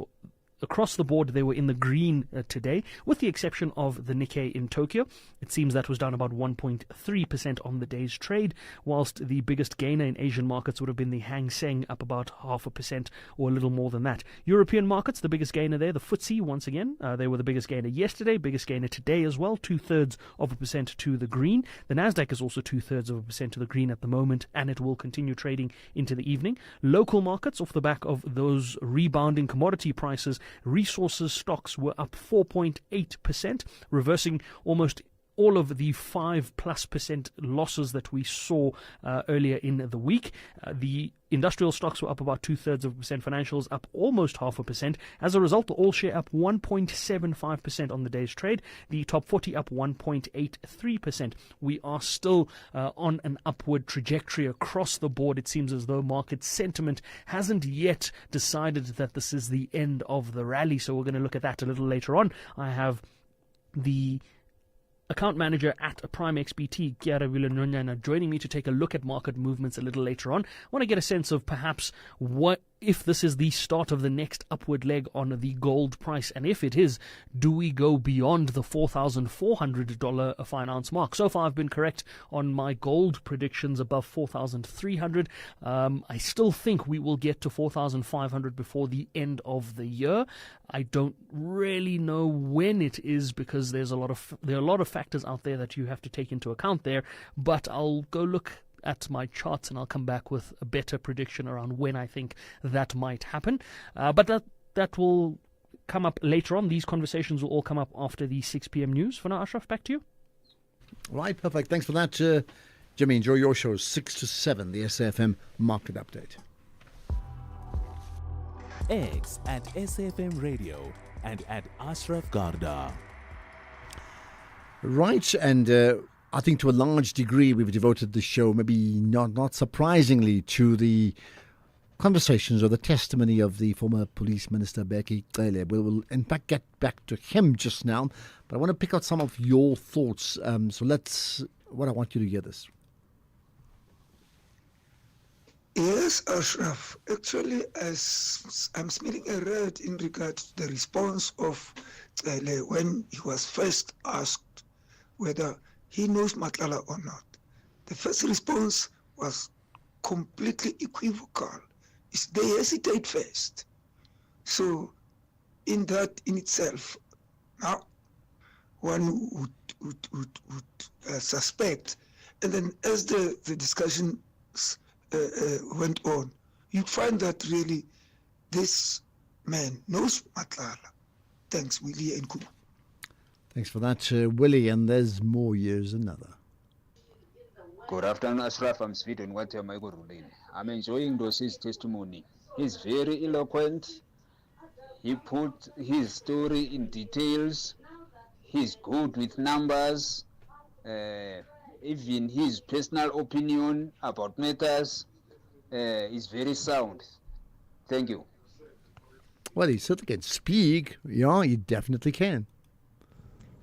Across the board, they were in the green today, with the exception of the Nikkei in Tokyo. It seems that was down about 1.3% on the day's trade, whilst the biggest gainer in Asian markets would have been the Hang Seng, up about 0.5% or a little more than that. European markets, the biggest gainer there, the FTSE, once again, they were the biggest gainer yesterday, biggest gainer today as well, 0.2% to the green. The Nasdaq is also 0.2% to the green at the moment, and it will continue trading into the evening. Local markets, off the back of those rebounding commodity prices, resources stocks were up 4.8%, reversing almost all of the 5+% losses that we saw earlier in the week. The industrial stocks were up about 2/3%, financials up almost 0.5%. As a result, the all share up 1.75% on the day's trade. The top 40 up 1.83%. We are still on an upward trajectory across the board. It seems as though market sentiment hasn't yet decided that this is the end of the rally. So we're going to look at that a little later on. I have the account manager at Prime XBT, Kiara Villanonyana, joining me to take a look at market movements a little later on. I want to get a sense of perhaps what, if this is the start of the next upward leg on the gold price, and if it is, do we go beyond the $4,400 a fine ounce mark? So far I've been correct on my gold predictions above 4,300. I still think we will get to 4,500 before the end of the year. I don't really know when it is, because there are a lot of factors out there that you have to take into account there, but I'll go look at my charts and I'll come back with a better prediction around when I think that might happen. But that will come up later on. These conversations will all come up after the 6 p.m. news. For now, Ashraf, back to you. Right, perfect. Thanks for that, Jimmy. Enjoy your show, 6 to 7, the SAFM Market Update. X at SAFM Radio and at Ashraf Garda. Right, and I think to a large degree we've devoted the show, maybe not surprisingly, to the conversations or the testimony of the former police minister, Bheki Cele. We'll in fact get back to him just now, but I want to pick out some of your thoughts. I want you to hear this. Yes, Ashraf. Actually, as I'm smelling a red in regard to the response of Cele when he was first asked whether he knows Matlala or not. The first response was completely equivocal. They hesitate first. So, in that in itself, now one would suspect, and then as the discussion went on, you'd find that really this man knows Matlala. Thanks, Willie and Kuma. Thanks for that, Willie. And there's more years another. Good afternoon, Ashraf. I'm Sweden. What am I going? I'm enjoying Dosi's testimony. He's very eloquent. He put his story in details. He's good with numbers. Even his personal opinion about matters is very sound. Thank you. Well, he certainly can speak. Yeah, he definitely can.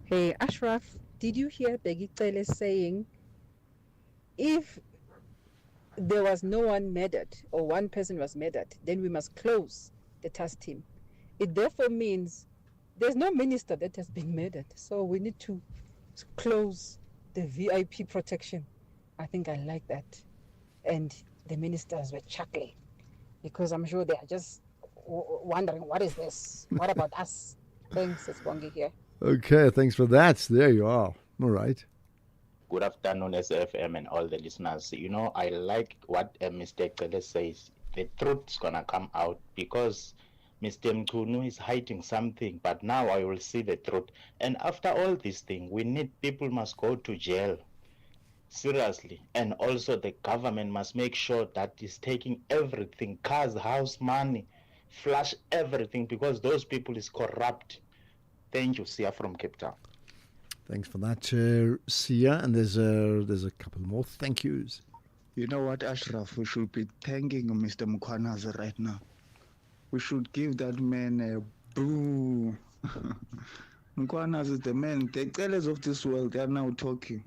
Hey, Ashraf, did you hear Peggy Cele saying if there was no one murdered or one person was murdered, then we must close the task team? It therefore means there's no minister that has been murdered. So we need to close the VIP protection. I think I like that. And the ministers were chuckling because I'm sure they are just wondering, what is this? What about us? Thanks, it's Bongi here. Okay, thanks for that. There you are. All right. Good afternoon, SFM and all the listeners. You know, I like what Mr. Kele says. The truth's going to come out because Mr. Mkunu is hiding something, but now I will see the truth. And after all this thing, we need people must go to jail. Seriously. And also the government must make sure that it's taking everything, cars, house, money, flush everything, because those people is corrupt. Thank you, Sia from Cape Town. Thanks for that, Sia. And there's a couple more thank yous. You know what, Ashraf? We should be thanking Mr. Mkhwanazi right now. We should give that man a boo. Mkhwanazi is the man. The tellers of this world, they are now talking.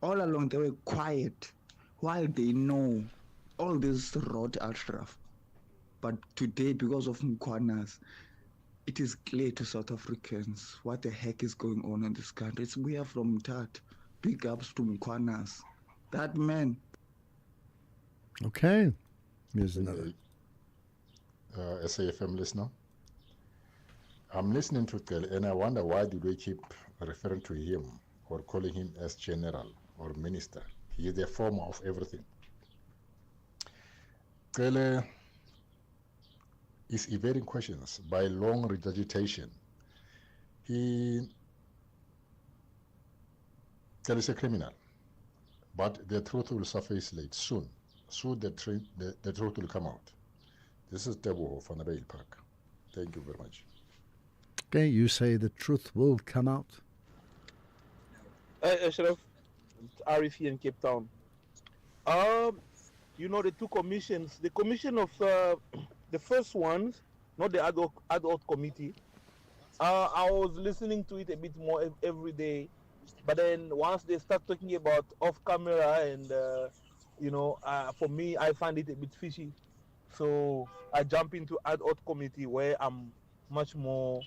All along, they were quiet while they know all this rot, Ashraf. But today, because of Mkhwanazi, it is clear to South Africans what the heck is going on in this country. We are from Tat. Big ups to Mkhwanazi. That man. Okay. Here's another. SAFM listener. I'm listening to Kel and I wonder why do they keep referring to him or calling him as general or minister. He is the former of everything. Kel is evading questions by long regurgitation. He is a criminal, but the truth will surface late soon. Soon the truth will come out. This is Tebo from the Bale Park. Thank you very much. Okay, you say the truth will come out. Ashraf, Arif here in Cape Town. You know the two commissions. The commission of the first one, not the ad hoc committee. I was listening to it a bit more every day, but then once they start talking about off camera and for me, I find it a bit fishy. So I jump into ad hoc committee where I'm much more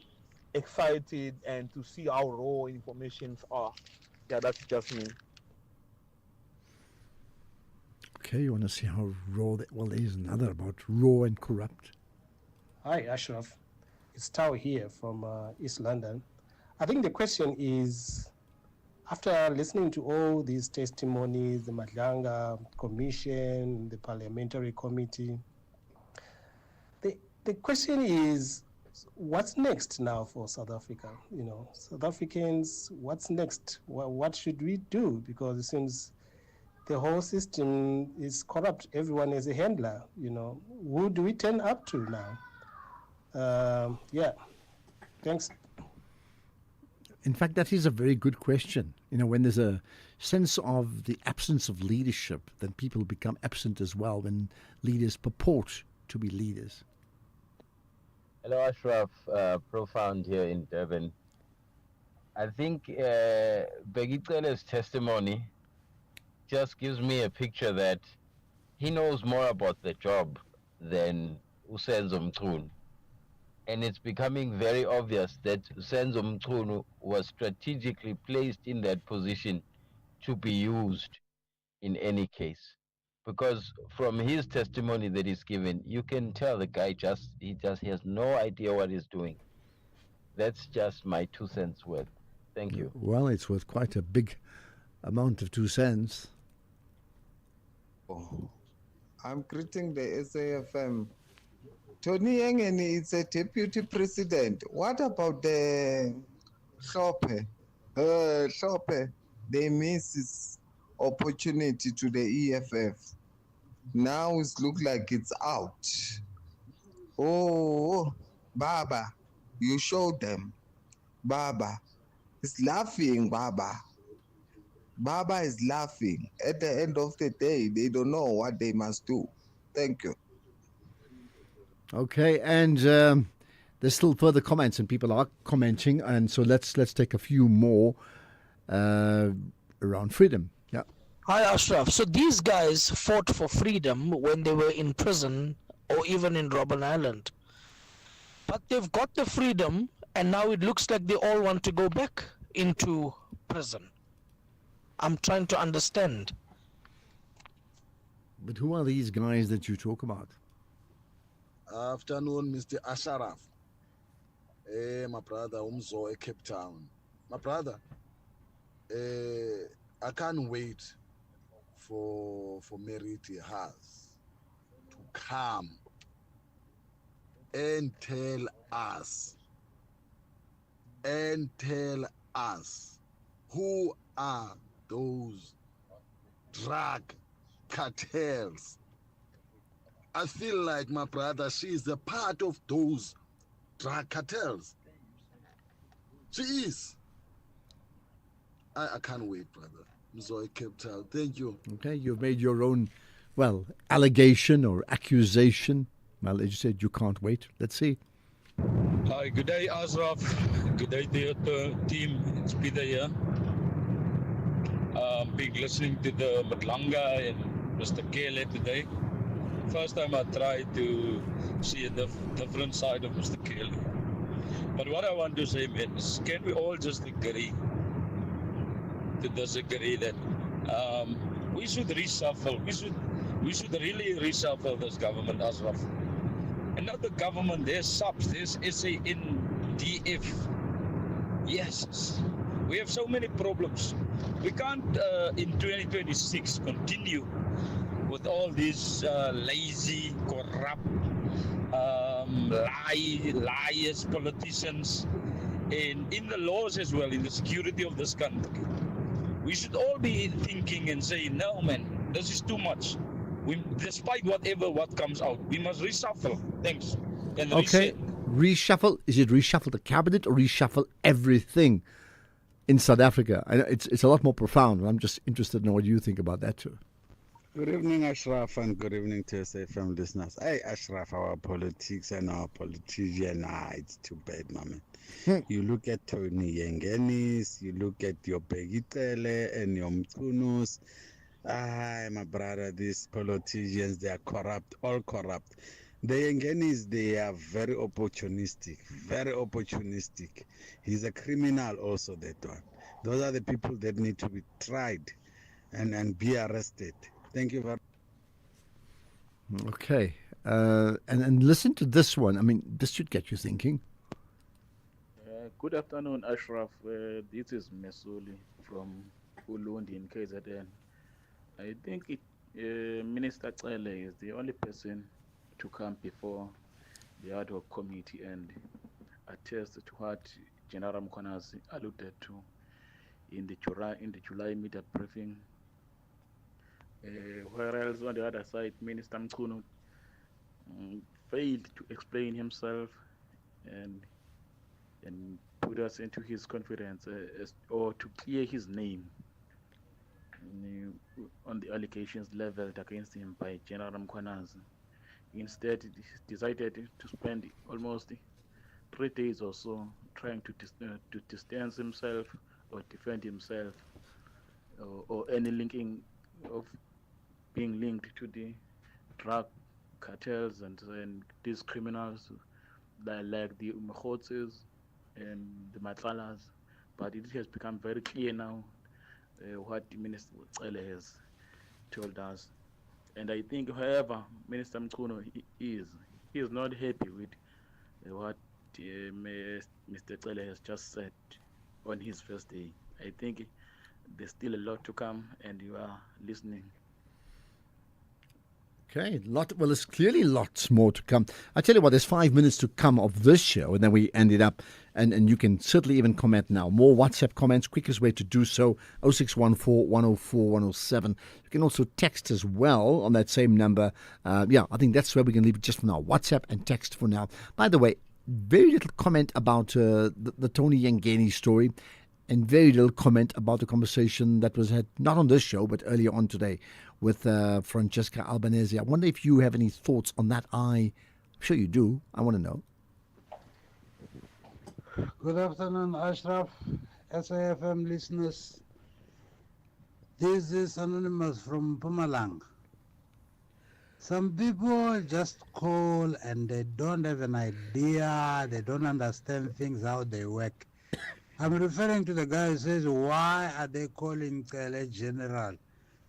excited and to see how raw informations are. Yeah, that's just me. Okay, you want to see how raw that? Well, there's another about raw and corrupt. Hi, Ashraf. It's Tao here from East London. I think the question is, after listening to all these testimonies, the Madlanga Commission, the Parliamentary Committee, the question is, what's next now for South Africa? You know, South Africans, what's next? What should we do? Because it seems the whole system is corrupt. Everyone is a handler. You know, who do we turn up to now? Yeah, thanks. In fact, that is a very good question. You know, when there's a sense of the absence of leadership, then people become absent as well when leaders purport to be leaders. Hello, Ashraf. Profound here in Durban. I think Begitele's testimony just gives me a picture that he knows more about the job than Usenzo Mchunu. And it's becoming very obvious that Senzo Mchunu was strategically placed in that position to be used in any case. Because from his testimony that he's given, you can tell the guy he has no idea what he's doing. That's just my 2 cents worth. Thank you. Well, it's worth quite a big amount of 2 cents. Oh, I'm greeting the SAFM. Tony Yengeni is a deputy president. What about the Shope? Shope, they miss his opportunity to the EFF. Now it looks like it's out. Oh, Baba, you showed them. Baba is laughing, Baba. Baba is laughing. At the end of the day, they don't know what they must do. Thank you. Okay, and there's still further comments, and people are commenting, and so let's take a few more around freedom. Yeah. Hi, Ashraf. So these guys fought for freedom when they were in prison or even in Robben Island. But they've got the freedom, and now it looks like they all want to go back into prison. I'm trying to understand. But who are these guys that you talk about? Afternoon, Mr. Ashraf. Hey, my brother, Umzo, Cape Town. My brother, I can't wait for Meriti Haas to come and tell us who are those drug cartels. I feel like, my brother, she is a part of those drug cartels. She is. I can't wait, brother. Zoe Cape Town. Thank you. Okay, you've made your own, allegation or accusation. Well, as you said, you can't wait. Let's see. Hi, good day, Ashraf. Good day to your team. It's Peter here. Been listening to the Matlanga and Mr. Kele today. First time I tried to see a different side of Mr. Kele. But what I want to say is, can we all just agree to disagree that we should reshuffle. We should really reshuffle this government, Ashraf. And not the government, there's SAPS, there's SANDF. Yes, we have so many problems. We can't, in 2026, continue with all these lazy, corrupt, liars, politicians, and in the laws as well, in the security of this country. We should all be thinking and saying, no, man, this is too much. Despite what comes out, we must reshuffle. Thanks. And okay, reshuffle. Is it reshuffle the cabinet or reshuffle everything in South Africa? I know it's a lot more profound. I'm just interested in what you think about that too. Good evening, Ashraf, and good evening to SAFM listeners. Hey, Ashraf, our politics and our politician, it's too bad, man. You look at Tony Yengenis, you look at your Begitele and your Mtunus. My brother, these politicians, they are corrupt, all corrupt. The Yengenis, they are very opportunistic, very opportunistic. He's a criminal also, that one. Those are the people that need to be tried and be arrested. Thank you very much. Okay. And listen to this one. I mean, this should get you thinking. Good afternoon, Ashraf. This is Mesuli from Ulundi in KZN. I think Minister Cele is the only person to come before the ad hoc committee and attest to what General Mkhwanazi alluded to in the July media briefing. Whereas on the other side, Minister Mchunu failed to explain himself and put us into his confidence or to clear his name on the allegations leveled against him by General Mkhwanazi. Instead, he decided to spend almost 3 days or so trying to distance himself or defend himself or any linking of being linked to the drug cartels and these criminals like the Umkhotsis and the Matlalas. But it has become very clear now what Minister Cele has told us. And I think, however, Minister Mchunu he is not happy with what Mr. Cele has just said on his first day. I think there's still a lot to come, and you are listening. Okay, well, there's clearly lots more to come. I tell you what, there's 5 minutes to come of this show, and then we end it up. And you can certainly even comment now. More WhatsApp comments, quickest way to do so, 0614 104 107. You can also text as well on that same number. I think that's where we can leave it just for now. WhatsApp and text for now. By the way, very little comment about the Tony Yengeni story, and very little comment about the conversation that was had, not on this show, but earlier on today, with Francesca Albanese. I wonder if you have any thoughts on that. I'm sure you do. I want to know. Good afternoon, Ashraf, SAFM listeners. This is Anonymous from Pumalang. Some people just call and they don't have an idea, they don't understand things, how they work. I'm referring to the guy who says, why are they calling Cele General?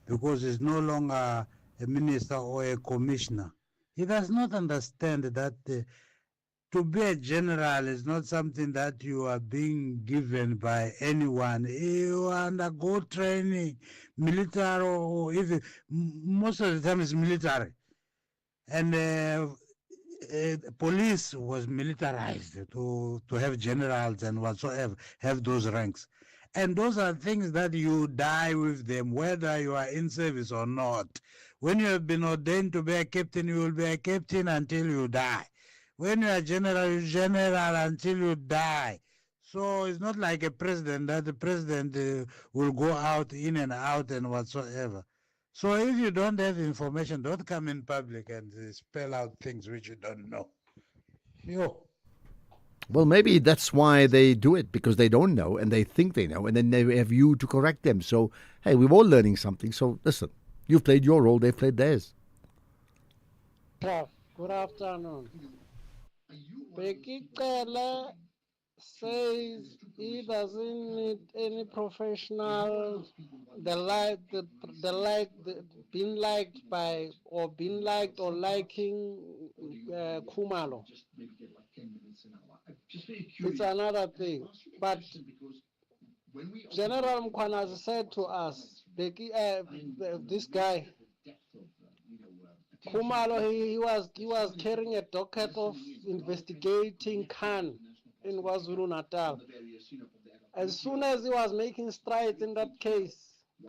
Because he's no longer a minister or a commissioner. He does not understand that to be a general is not something that you are being given by anyone. You undergo training, military, or even most of the time it's military. And police was militarized to have generals and whatsoever, have those ranks. And those are things that you die with them, whether you are in service or not. When you have been ordained to be a captain, you will be a captain until you die. When you are general, you're general until you die. So it's not like a president, that the president will go out, in and out and whatsoever. So if you don't have information, don't come in public and spell out things which you don't know. Well, maybe that's why they do it, because they don't know and they think they know, and then they have you to correct them. So, hey, we're all learning something. So, listen, you've played your role, they've played theirs. Good afternoon. Becky Cele says he doesn't need any professional, being liked by or being liked or liking Khumalo. It's another thing. But General Mkhwanazi said to us, this guy, Khumalo, he was carrying a docket of investigating Khan in KwaZulu Natal. As soon as he was making strides in that case,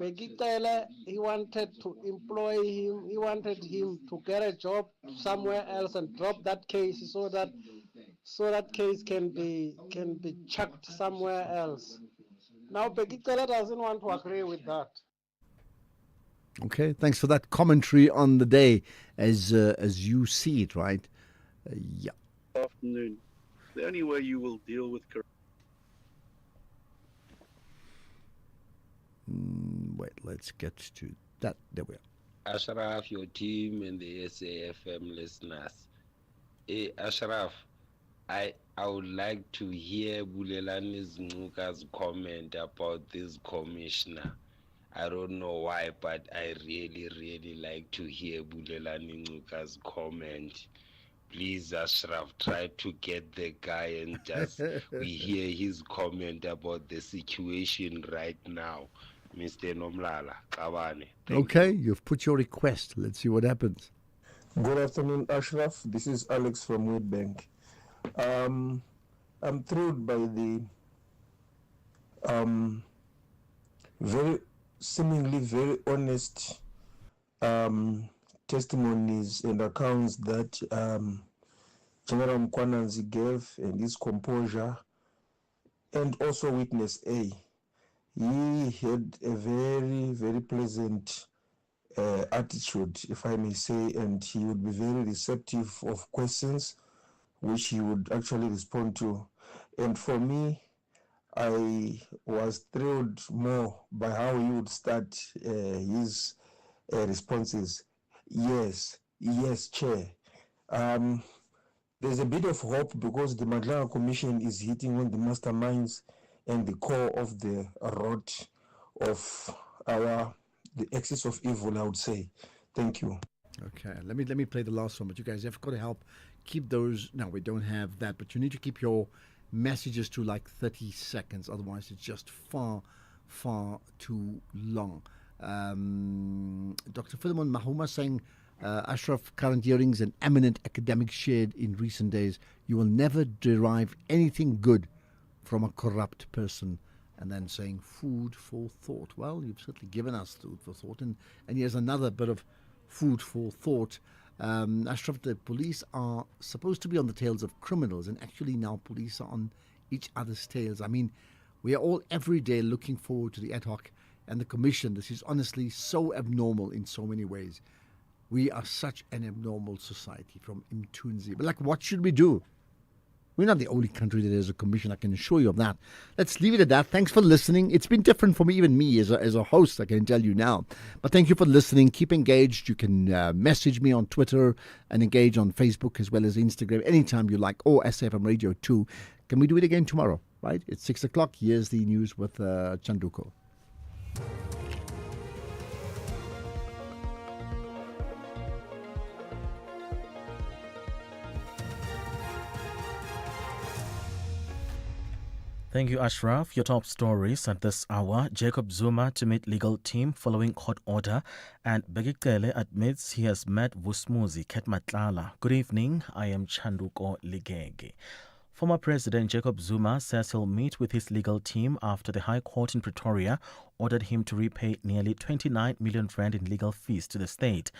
Bheki Cele, he wanted to employ him. He wanted him to get a job somewhere else and drop that case so that case can be chucked somewhere else. Now Bheki Cele doesn't want to agree with that. Okay, thanks for that commentary on the day as you see it, right? Yeah. Good afternoon. The only way you will deal with corruption. Wait, let's get to that. There we are. Ashraf, your team, and the SAFM listeners. Ashraf, I would like to hear Bulelani Znuka's comment about this commissioner. I don't know why, but I really like to hear Bulelani Znuka's comment. Please, Ashraf, try to get the guy and just we hear his comment about the situation right now. Mr. Nomlala, Kabane. Okay, you've put your request. Let's see what happens. Good afternoon, Ashraf. This is Alex from Wheatbank. I'm thrilled by the seemingly very honest testimonies and accounts that General Mkhwanazi gave, and his composure, and also Witness A. He had a very pleasant attitude, if I may say, and he would be very receptive of questions which he would actually respond to. And for me, I was thrilled more by how he would start his responses. Yes, Chair. There's a bit of hope because the Madlanga Commission is hitting on the masterminds and the core of the rot of the axis of evil, I would say. Thank you. Okay, let me play the last one, but you guys have got to help keep those. No, we don't have that, but you need to keep your messages to like 30 seconds, otherwise it's just far too long. Dr. Philemon Mahuma saying Ashraf, current hearings, an eminent academic shared in recent days, you will never derive anything good from a corrupt person. And then saying food for thought. Well, you've certainly given us food for thought. And here's another bit of food for thought. Ashraf, the police are supposed to be on the tails of criminals, and actually now police are on each other's tails. I mean, we are all every day looking forward to the ad hoc and the commission. This is honestly so abnormal in so many ways. We are such an abnormal society from Mthunzi. But like, what should we do? We're not the only country that has a commission, I can assure you of that. Let's leave it at that. Thanks for listening. It's been different for me, even me as a host, I can tell you now. But thank you for listening. Keep engaged. You can message me on Twitter and engage on Facebook as well as Instagram anytime you like, or SAFM Radio 2. Can we do it again tomorrow, right? It's 6 o'clock. Here's the news with Chanduko. Thank you, Ashraf. Your top stories at this hour. Jacob Zuma to meet legal team following court order, and Begicele admits he has met Vusmuzi Ketmatlala. Good evening. I am Chanduko Ligege. Former President Jacob Zuma says he'll meet with his legal team after the High Court in Pretoria ordered him to repay nearly 29 million rand in legal fees to the state.